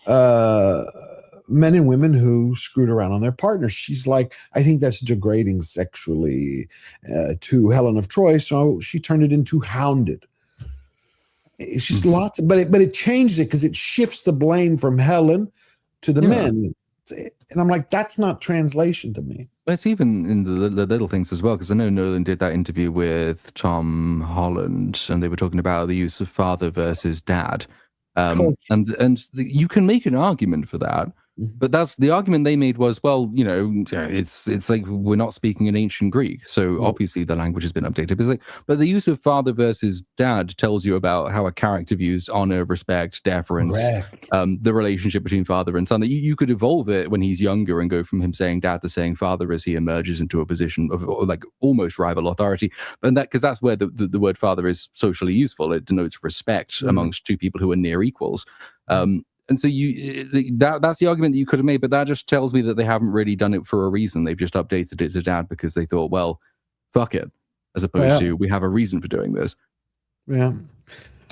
men and women who screwed around on their partners. She's like, I think that's degrading sexually to Helen of Troy, so she turned it into hounded. It's just lots of, but it changed it because it shifts the blame from Helen to the men. And I'm like, that's not translation to me. But it's even in the little things as well, because I know Nolan did that interview with Tom Holland, and they were talking about the use of father versus dad. And you can make an argument for that. But that's the argument they made was, well, it's like we're not speaking in ancient Greek, so obviously the language has been updated. But the use of father versus dad tells you about how a character views honor, respect, deference, the relationship between father and son. That you could evolve it when he's younger and go from him saying dad to saying father as he emerges into a position of like almost rival authority, and because that's where the word father is socially useful. It denotes respect amongst two people who are near equals. And so that's the argument that you could have made, but that just tells me that they haven't really done it for a reason. They've just updated it to dad because they thought, well, fuck it, as opposed to we have a reason for doing this. Yeah.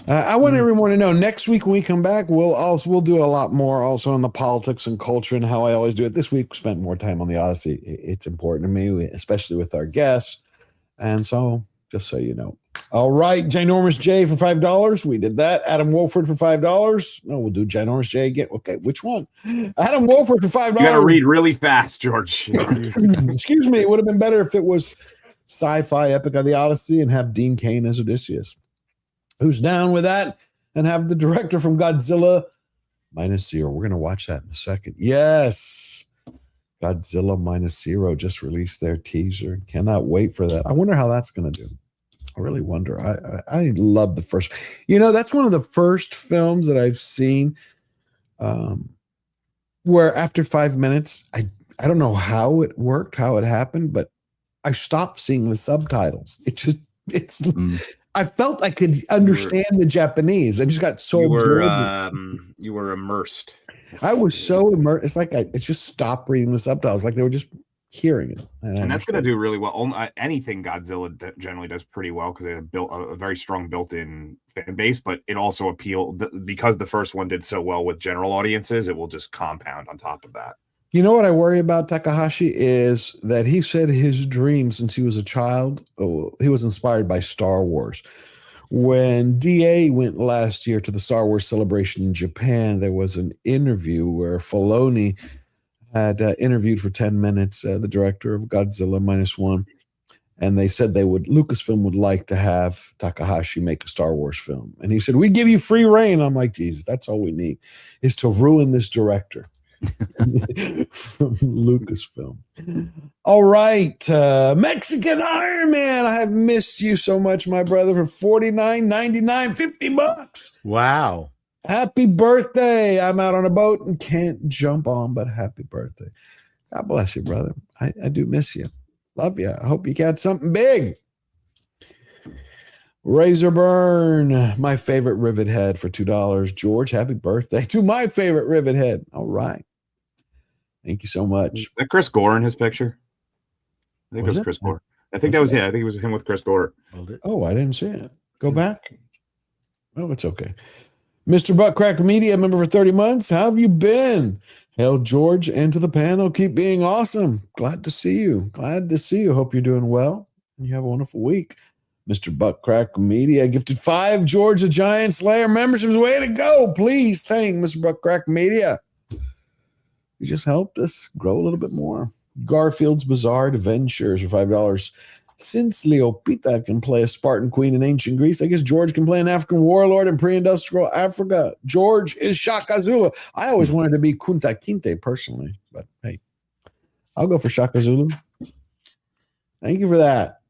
I want everyone to know next week when we come back, we'll do a lot more also on the politics and culture and how I always do it. This week we spent more time on the Odyssey. It's important to me, especially with our guests. And so just so you know. All right, Ginormous J for $5. We did that. Adam Wolford for $5. No, we'll do Ginormous J again. Okay, which one? Adam Wolford for $5. You gotta read really fast, George. Excuse me. It would have been better if it was sci-fi epic of the Odyssey and have Dean Cain as Odysseus. Who's down with that? And have the director from Godzilla -0. We're gonna watch that in a second. Yes. Godzilla -0 just released their teaser. Cannot wait for that. I wonder how that's gonna do. I really wonder. I love the first. That's one of the first films that I've seen where after 5 minutes, I don't know how it worked, how it happened, but I stopped seeing the subtitles. I felt I could understand the Japanese. I just got so you were immersed. I was so immersed. It's like I just stopped reading the subtitles. Like they were just hearing it. And that's going to do really well. Anything Godzilla generally does pretty well because they have built a very strong built-in fan base, but it also because the first one did so well with general audiences, it will just compound on top of that. You know what I worry about Takahashi is that he said his dream since he was a child, he was inspired by Star Wars. When DA went last year to the Star Wars celebration in Japan, there was an interview where Filoni had interviewed for 10 minutes the director of Godzilla -1, and they said Lucasfilm would like to have Takahashi make a Star Wars film. And he said, we give you free reign. I'm like, Jesus, that's all we need is to ruin this director from Lucasfilm. All right, Mexican Iron Man, I have missed you so much, my brother, for $49.99, $50. Wow. Happy birthday. I'm out on a boat and can't jump on, but happy birthday. God bless you, brother. I do miss you. Love you. I hope you got something big. Razor Burn, my favorite rivet head for $2. George, happy birthday to my favorite rivet head. All right. Thank you so much. Is that Chris Gore in his picture? I think it was Chris Gore. I think that was I think it was him with Chris Gore. Oh, I didn't see it. Go back. Oh, it's okay. Mr. Buttcracker Media, member for 30 months. How have you been? Hail George and to the panel. Keep being awesome. Glad to see you. Glad to see you. Hope you're doing well and you have a wonderful week. Mr. Buttcracker Media gifted 5 George the Giant Slayer memberships. Way to go. Please thank Mr. Buttcracker Media. You just helped us grow a little bit more. Garfield's Bizarre Adventures for $5. Since Leopita can play a Spartan queen in ancient Greece, I guess George can play an African warlord in pre-industrial Africa. George is Shaka Zulu. I always wanted to be Kunta Kinte personally, but hey, I'll go for Shaka Zulu. Thank you for that.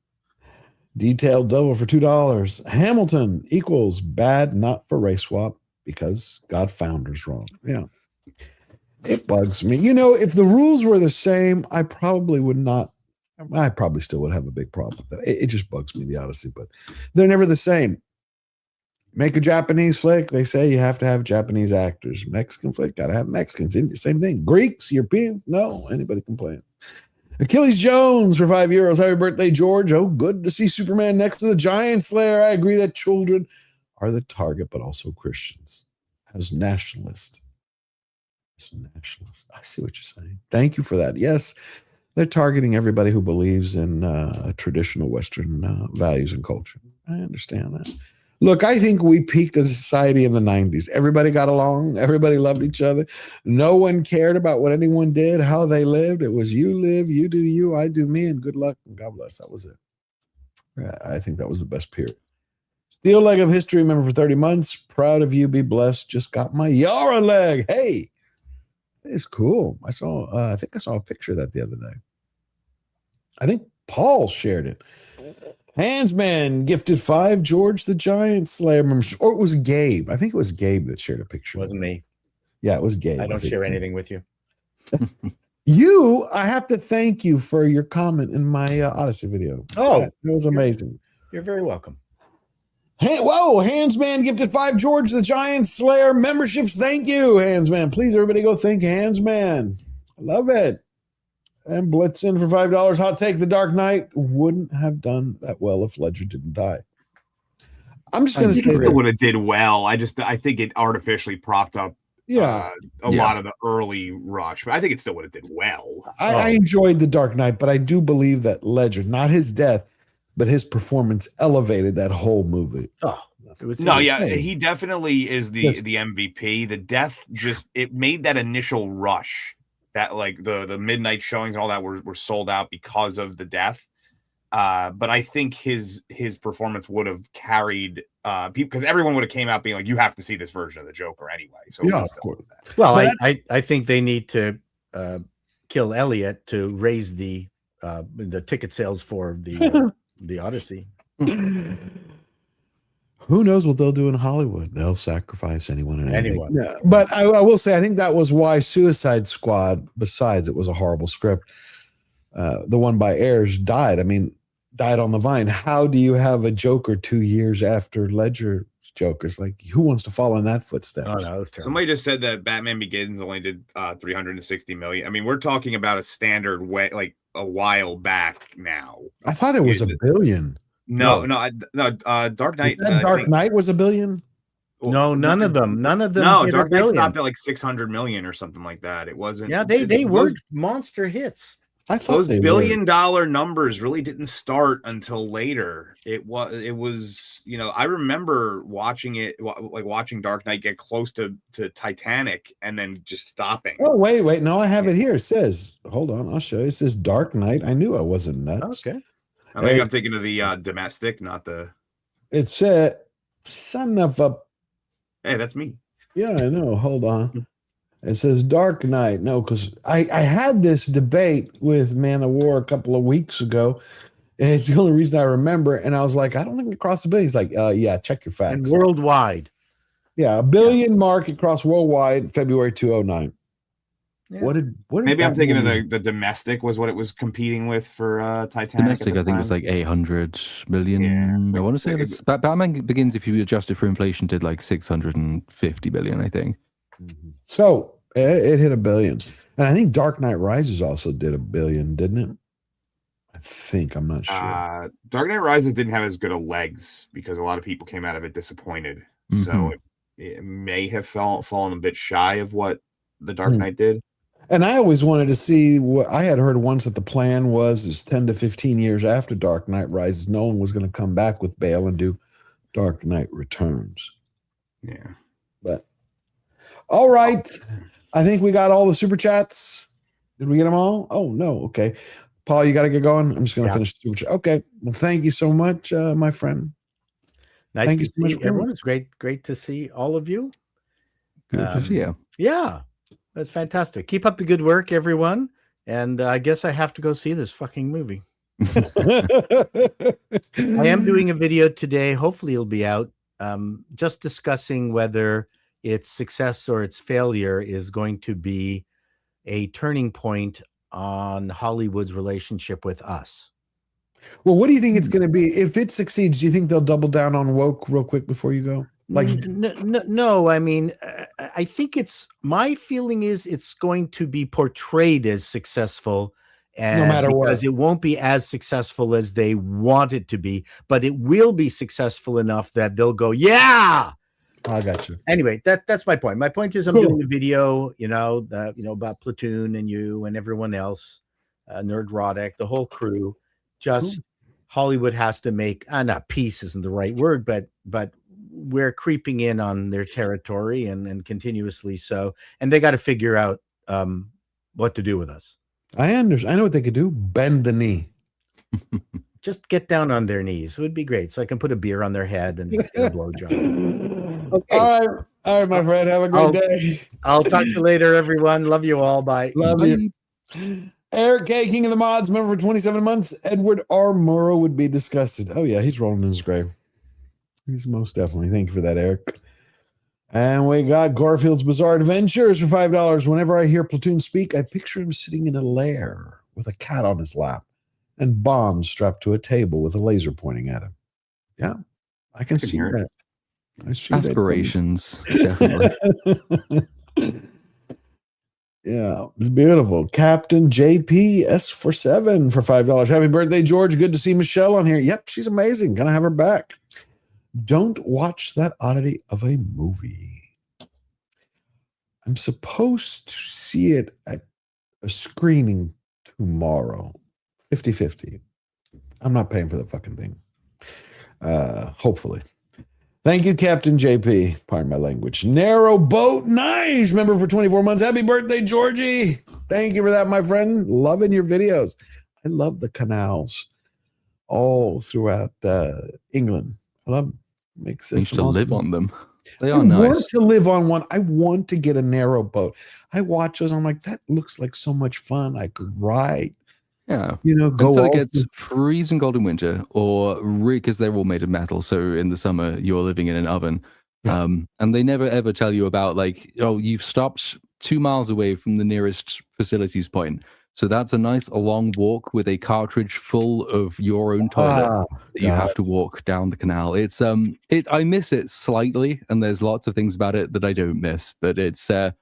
Detailed Devil for $2. Hamilton equals bad not for race swap because God founder's wrong. Yeah. It bugs me. You know, if the rules were the same, I probably still would have a big problem with that. It just bugs me, the Odyssey, but they're never the same. Make a Japanese flick, they say you have to have Japanese actors. Mexican flick, gotta have Mexicans. Same thing. Greeks, Europeans, no, anybody can play it. Achilles Jones for €5. Happy birthday, George. Oh, good to see Superman next to the Giant Slayer. I agree that children are the target, but also Christians. As nationalist. I see what you're saying. Thank you for that. Yes, they're targeting everybody who believes in traditional Western values and culture. I understand that. Look, I think we peaked as a society in the 90s. Everybody got along. Everybody loved each other. No one cared about what anyone did, how they lived. It was you live, you do you, I do me, and good luck and God bless. That was it. I think that was the best period. Steel Leg of History member for 30 months. Proud of you. Be blessed. Just got my Yara leg. Hey. It's cool. I think I saw a picture of that the other day. I think Paul shared it. Handsman gifted 5 George the Giant Slayer members. Or it was Gabe. I think it was Gabe that shared a picture. It wasn't me. Yeah, it was Gabe. I don't share anything with you. I have to thank you for your comment in my Odyssey video. Oh, that was amazing. You're very welcome. Handsman gifted 5 George the Giant Slayer memberships. Thank you, Handsman. Please, everybody go thank Handsman. I love it. And Blitzen for $5. Hot take, The Dark Knight wouldn't have done that well if Ledger didn't die. I'm just going to say it still would have did well. I think it artificially propped up a lot of the early rush. But I think it still would have did well. I enjoyed The Dark Knight, but I do believe that Ledger, not his death, but his performance elevated that whole movie. He definitely is the MVP. The death it made that initial rush that like the midnight showings and all that were sold out because of the death. But I think his performance would have carried because everyone would have came out being like, you have to see this version of the Joker anyway. So yeah, of course. Well, I think they need to kill Elliot to raise the ticket sales for the Odyssey. Who knows what they'll do in Hollywood? They'll sacrifice anyone and anyone. Yeah. But I will say, I think that was why Suicide Squad, besides it was a horrible script, the one by Ayers died. I mean, died on the vine. How do you have a Joker 2 years after Ledger's Joker's? Like, who wants to follow in that footsteps? Oh, no, that was terrible. Somebody just said that Batman Begins only did $360 million. I mean, we're talking about a standard way, like a while back now. I thought it was $1 billion. No, Dark Knight. Dark Knight was $1 billion. No, none of them. None of them. No, hit Dark $1 Knight billion. stopped at like 600 million or something like that. It wasn't. Yeah, they were monster hits. I thought those billion-dollar numbers really didn't start until later. It was, you know, I remember watching it, like watching Dark Knight get close to Titanic and then just stopping. Oh, wait. No, I have it here. It says, hold on, I'll show you. It says Dark Knight. I knew I wasn't nuts. Okay. I think I'm thinking of the domestic, not the. It said, son of a. Hey, that's me. Yeah, I know. Hold on. It says Dark Knight. No, because I had this debate with Man of War a couple of weeks ago. And it's the only reason I remember. And I was like, I don't think it crossed $1 billion. He's like, yeah, check your facts. And worldwide. Yeah, $1 billion mark across worldwide, February 2009. Yeah. What did Maybe I'm that thinking movie- of the domestic was what it was competing with for Titanic. Domestic, I think, was like 800 million. I want to say it's Batman Begins, if you adjust it for inflation, did like 650 billion, I think. So it hit $1 billion. And I think Dark Knight Rises also did $1 billion, didn't it? I think. I'm not sure. Dark Knight Rises didn't have as good of legs because a lot of people came out of it disappointed. So it may have fallen a bit shy of what the Dark Knight did. And I always wanted to see what I had heard once that the plan is 10 to 15 years after Dark Knight Rises, no one was going to come back with Bale and do Dark Knight Returns. Yeah. But all right. I think we got all the super chats. Did we get them all? Oh, no. Okay. Paul, you got to get going. I'm just going to finish the super chat. Okay. Well, thank you so much, my friend. Nice Thank to you so much see for everyone. It's great to see all of you. Good to see you. Yeah. That's fantastic. Keep up the good work, everyone. And I guess I have to go see this fucking movie. I am doing a video today. Hopefully it'll be out. Just discussing whether its success or its failure is going to be a turning point on Hollywood's relationship with us. Well, what do you think it's going to be? If it succeeds, do you think they'll double down on woke real quick before you go? Like, no, I mean, I think my feeling is it's going to be portrayed as successful, and no matter what, because it won't be as successful as they want it to be, but it will be successful enough that they'll go, yeah. I got you. Anyway, that's my point. My point is I'm doing a video, about Platoon and you and everyone else, Nerdrotic, the whole crew. Just Hollywood has to make, not peace isn't the right word, but we're creeping in on their territory and continuously so, and they got to figure out what to do with us. I understand. I know what they could do. Bend the knee. Just get down on their knees. It would be great. So I can put a beer on their head and get a blowjob. Okay. All right, my friend. Have a great day. I'll talk to you later, everyone. Love you all. Bye. Love you. Eric K, King of the Mods, member for 27 months. Edward R. Morrow would be disgusted. Oh, yeah, he's rolling in his grave. He's most definitely. Thank you for that, Eric. And we got Garfield's Bizarre Adventures for $5. Whenever I hear Platoon speak, I picture him sitting in a lair with a cat on his lap and bombs strapped to a table with a laser pointing at him. Yeah, I can see that. I see Aspirations, definitely. Yeah, it's beautiful. Captain JP S47 for $5. Happy birthday, George. Good to see Michelle on here. Yep, she's amazing. Gonna have her back. Don't watch that oddity of a movie. I'm supposed to see it at a screening tomorrow. 50-50. I'm not paying for the fucking thing. Hopefully. Thank you, Captain JP. Pardon my language. Narrow Boat Nice, member for 24 months. Happy birthday, Georgie. Thank you for that, my friend. Loving your videos. I love the canals all throughout England. I love makes Used to live on them. They I are nice. want to live on one. I want to get a narrow boat. I watch those. I'm like, that looks like so much fun. I could ride. Yeah, go until it all gets freezing cold in winter, or because they're all made of metal. So in the summer, you're living in an oven, and they never ever tell you about you've stopped 2 miles away from the nearest facilities point. So that's a nice long walk with a cartridge full of your own toilet that you have to walk down the canal. It's I miss it slightly, and there's lots of things about it that I don't miss, but it's You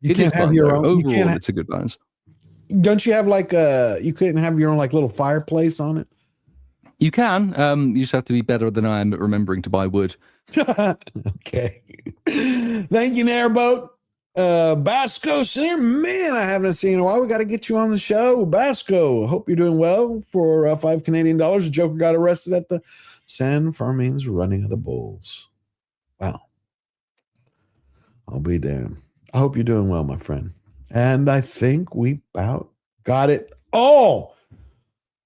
it can't is have fun, your though. own. Overall, it's a good balance. Don't you have like you couldn't have your own like little fireplace on it? You can. You just have to be better than I am at remembering to buy wood. Okay. Thank you, Narrowboat. Basco Center, man, I haven't seen in a while. We got to get you on the show. Basco, hope you're doing well. For $5 Canadian, the Joker got arrested at the San Fermin's running of the bulls. Wow. I'll be damned. I hope you're doing well, my friend. And I think we about got it all.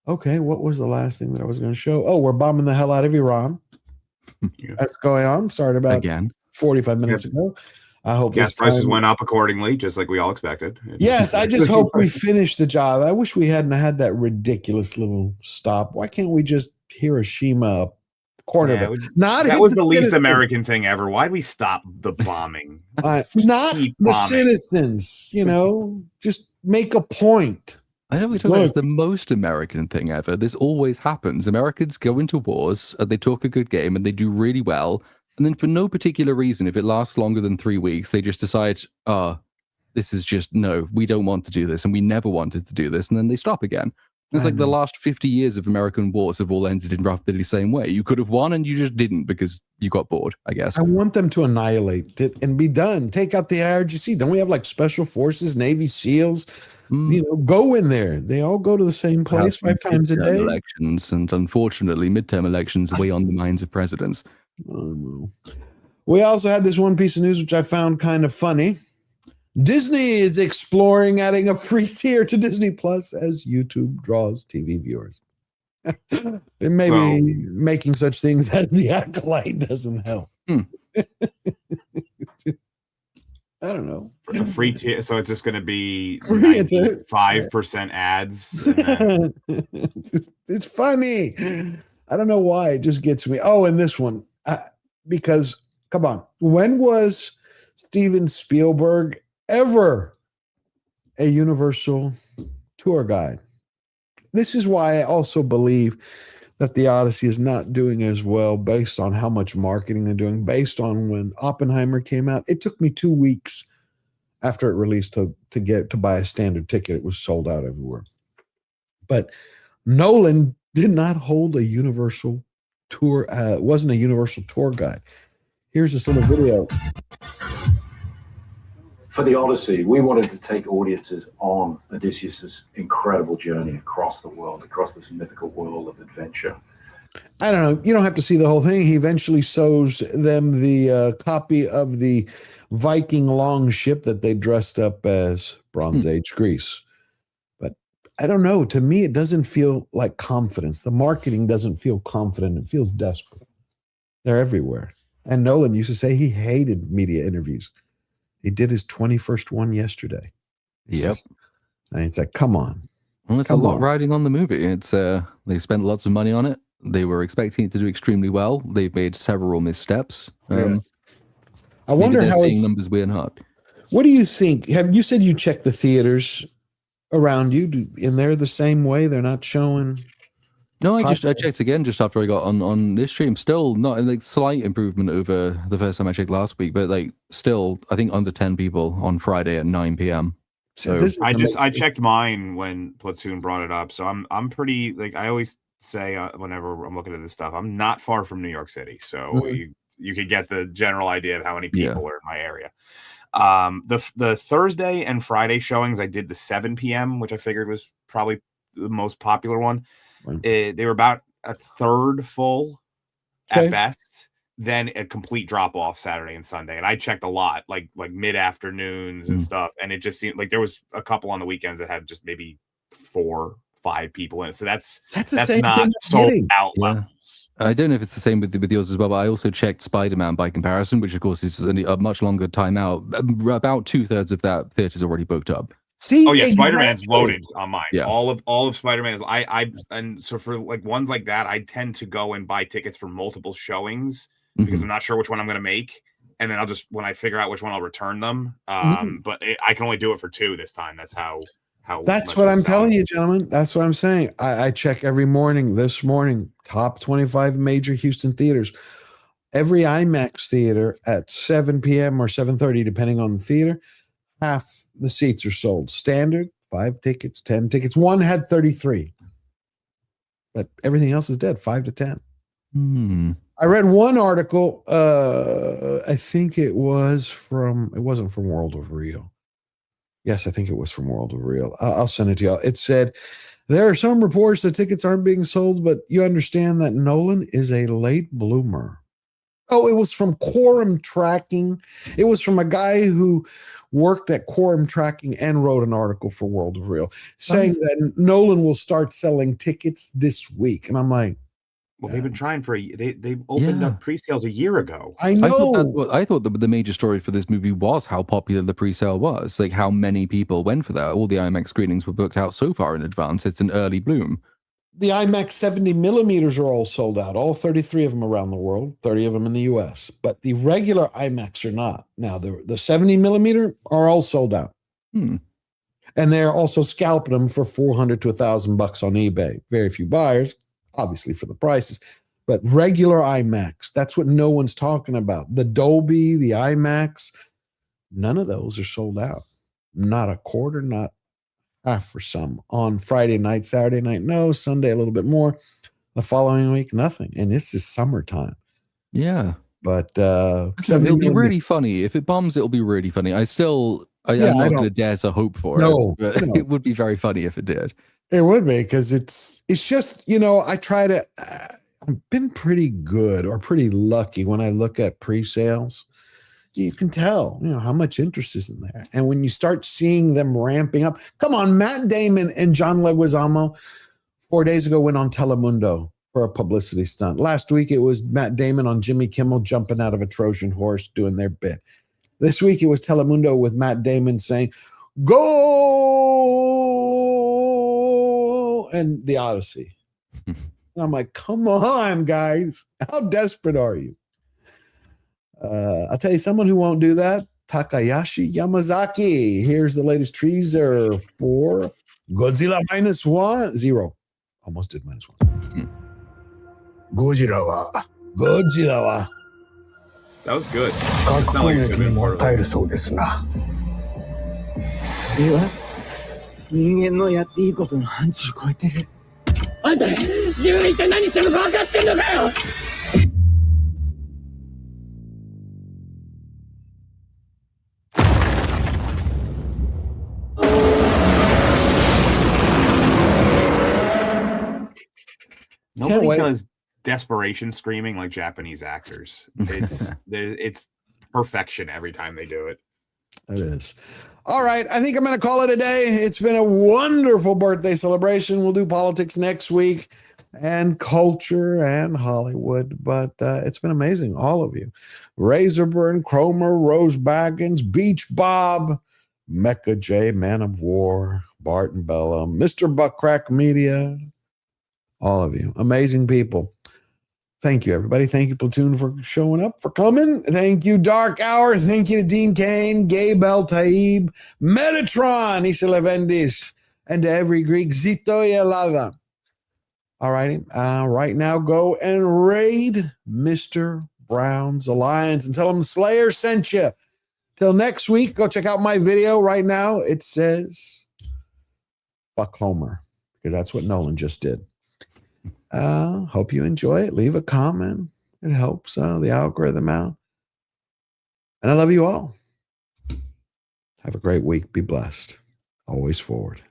Okay, what was the last thing that I was going to show? Oh, we're bombing the hell out of Iran. That's going on. Started about 45 minutes ago. I hope gas prices went up accordingly, just like we all expected. Yes, I just hope we finish the job. I wish we hadn't had that ridiculous little stop. Why can't we just Hiroshima corner of it? That was the least American thing ever. Why'd we stop the bombing? Not the citizens, just make a point. I know we talk about it's the most American thing ever. This always happens. Americans go into wars, and they talk a good game, and they do really well. And then for no particular reason, if it lasts longer than 3 weeks, they just decide, this is just, no, we don't want to do this. And we never wanted to do this. And then they stop again. It's like the last 50 years of American wars have all ended in roughly the same way. You could have won and you just didn't because you got bored, I guess. I want them to annihilate it and be done. Take out the IRGC. Don't we have like special forces, Navy SEALs? Go in there. They all go to the same place 5 times a day. Elections, and unfortunately, midterm elections weigh on the minds of presidents. Oh, no. We also had this one piece of news which I found kind of funny. Disney is exploring adding a free tier to Disney Plus as YouTube draws TV viewers. It may be making such things as The Acolyte doesn't help. I don't know. A free tier, so it's just going to be 5% ads. And then... it's funny. I don't know why. It just gets me. Oh, and this one. Because, come on. When was Steven Spielberg ever a Universal tour guide? This is why I also believe that the Odyssey is not doing as well based on how much marketing they're doing. Based on when Oppenheimer came out, it took me 2 weeks after it released to buy a standard ticket. It was sold out everywhere. But Nolan did not hold a Universal tour. Wasn't a Universal tour guide. Here's this little video. For the Odyssey, we wanted to take audiences on Odysseus's incredible journey across the world, across this mythical world of adventure. I don't know. You don't have to see the whole thing. He eventually shows them the copy of the Viking longship that they dressed up as Bronze Age Greece. But I don't know. To me, it doesn't feel like confidence. The marketing doesn't feel confident. It feels desperate. They're everywhere. And Nolan used to say he hated media interviews. He did his 21st one yesterday. And it's like, come on. Well, it's a lot riding on the movie. It's they spent lots of money on it. They were expecting it to do extremely well. They've made several missteps. I wonder how seeing numbers we're not. What do you think? Have you said you check the theaters around you? And they're the same way? They're not showing? No, I checked again just after I got on this stream. Still not like slight improvement over the first time I checked last week, but like still I think under 10 people on Friday at 9 p.m. So I checked mine when Platoon brought it up. So I'm pretty, like I always say whenever I'm looking at this stuff, I'm not far from New York City. So you could get the general idea of how many people are in my area. The Thursday and Friday showings, I did the 7 p.m., which I figured was probably the most popular one. They were about a third full at best, then a complete drop off Saturday and Sunday. And I checked a lot, like mid afternoons and stuff. And it just seemed like there was a couple on the weekends that had just maybe 4-5 people in it. So that's not sold out levels. I don't know if it's the same with yours as well, but I also checked Spider-Man by comparison, which of course is a much longer time out. About 2/3 of that theater is already booked up. See, Spider-Man's loaded on mine. Yeah. All of Spider-Man is and so for like ones like that, I tend to go and buy tickets for multiple showings because I'm not sure which one I'm going to make, and then I'll just when I figure out which one I'll return them. But I can only do it for 2 this time. That's how. That's what I'm telling you, gentlemen. That's what I'm saying. I check every morning. This morning, top 25 major Houston theaters. Every IMAX theater at 7 p.m. or 7:30, depending on the theater, half the seats are sold. Standard 5 tickets, 10 tickets. One had 33. But everything else is dead, 5 to 10. I read one article. I think it wasn't from World of Real. Yes, I think it was from World of Real. I'll send it to y'all. It said, there are some reports that tickets aren't being sold, but you understand that Nolan is a late bloomer. Oh, it was from Quorum Tracking. It was from a guy who worked at Quorum Tracking and wrote an article for World of Real saying that Nolan will start selling tickets this week. And I'm like, well, they've been trying they opened up pre-sales a year ago. I know. I thought the major story for this movie was how popular the pre-sale was, like how many people went for that. All the IMAX screenings were booked out so far in advance. It's an early bloom. The IMAX 70 millimeters are all sold out, all 33 of them around the world, 30 of them in the US. But the regular IMAX are not. Now, the 70 millimeter are all sold out. And they're also scalping them for $400 to $1,000 on eBay. Very few buyers, obviously for the prices. But regular IMAX, that's what no one's talking about. The Dolby, the IMAX, none of those are sold out. Not a quarter, not half for some. On Friday night, Saturday night, no. Sunday, a little bit more. The following week, nothing. And this is summertime. Yeah. But it'll be really funny. If it bombs, it'll be really funny. I'm not going to dare to hope for it. But it would be very funny if it did. It would be, because it's just, I've been pretty good or pretty lucky when I look at pre-sales. You can tell, how much interest is in there. And when you start seeing them ramping up, come on, Matt Damon and John Leguizamo 4 days ago went on Telemundo for a publicity stunt. Last week, it was Matt Damon on Jimmy Kimmel jumping out of a Trojan horse doing their bit. This week, it was Telemundo with Matt Damon saying, "Go!" and the Odyssey. And I'm like, come on, guys. How desperate are you? I'll tell you someone who won't do that. Takayashi Yamazaki. Here's the latest teaser for Godzilla -1. Almost did -1. Godzilla. That was good. 格闘劇にも耐えるそうですな。それは人間のやっていいことの範疇を超えてる。あんた、自分が一体何してるのか分かってんのかよ。Nobody does desperation screaming like Japanese actors. It's perfection every time they do it. It is. All right. I think I'm going to call it a day. It's been a wonderful birthday celebration. We'll do politics next week and culture and Hollywood, but it's been amazing. All of you. Razorburn, Cromer, Rose Baggins, Beach Bob, Mecha J, Man of War, Barton Bella, Mr. Buckcrack Media, all of you. Amazing people. Thank you, everybody. Thank you, Platoon, for showing up, for coming. Thank you, Dark Hour. Thank you to Dean Cain, Gabe Eltaeb, Metatron, Isa Levendis, and to every Greek, Zito Yelada. All righty. Right now, go and raid Mr. Brown's Alliance and tell him Slayer sent you. Till next week, go check out my video right now. It says, fuck Homer, because that's what Nolan just did. Hope you enjoy it. Leave a comment. It helps the algorithm out. And I love you all. Have a great week. Be blessed. Always forward.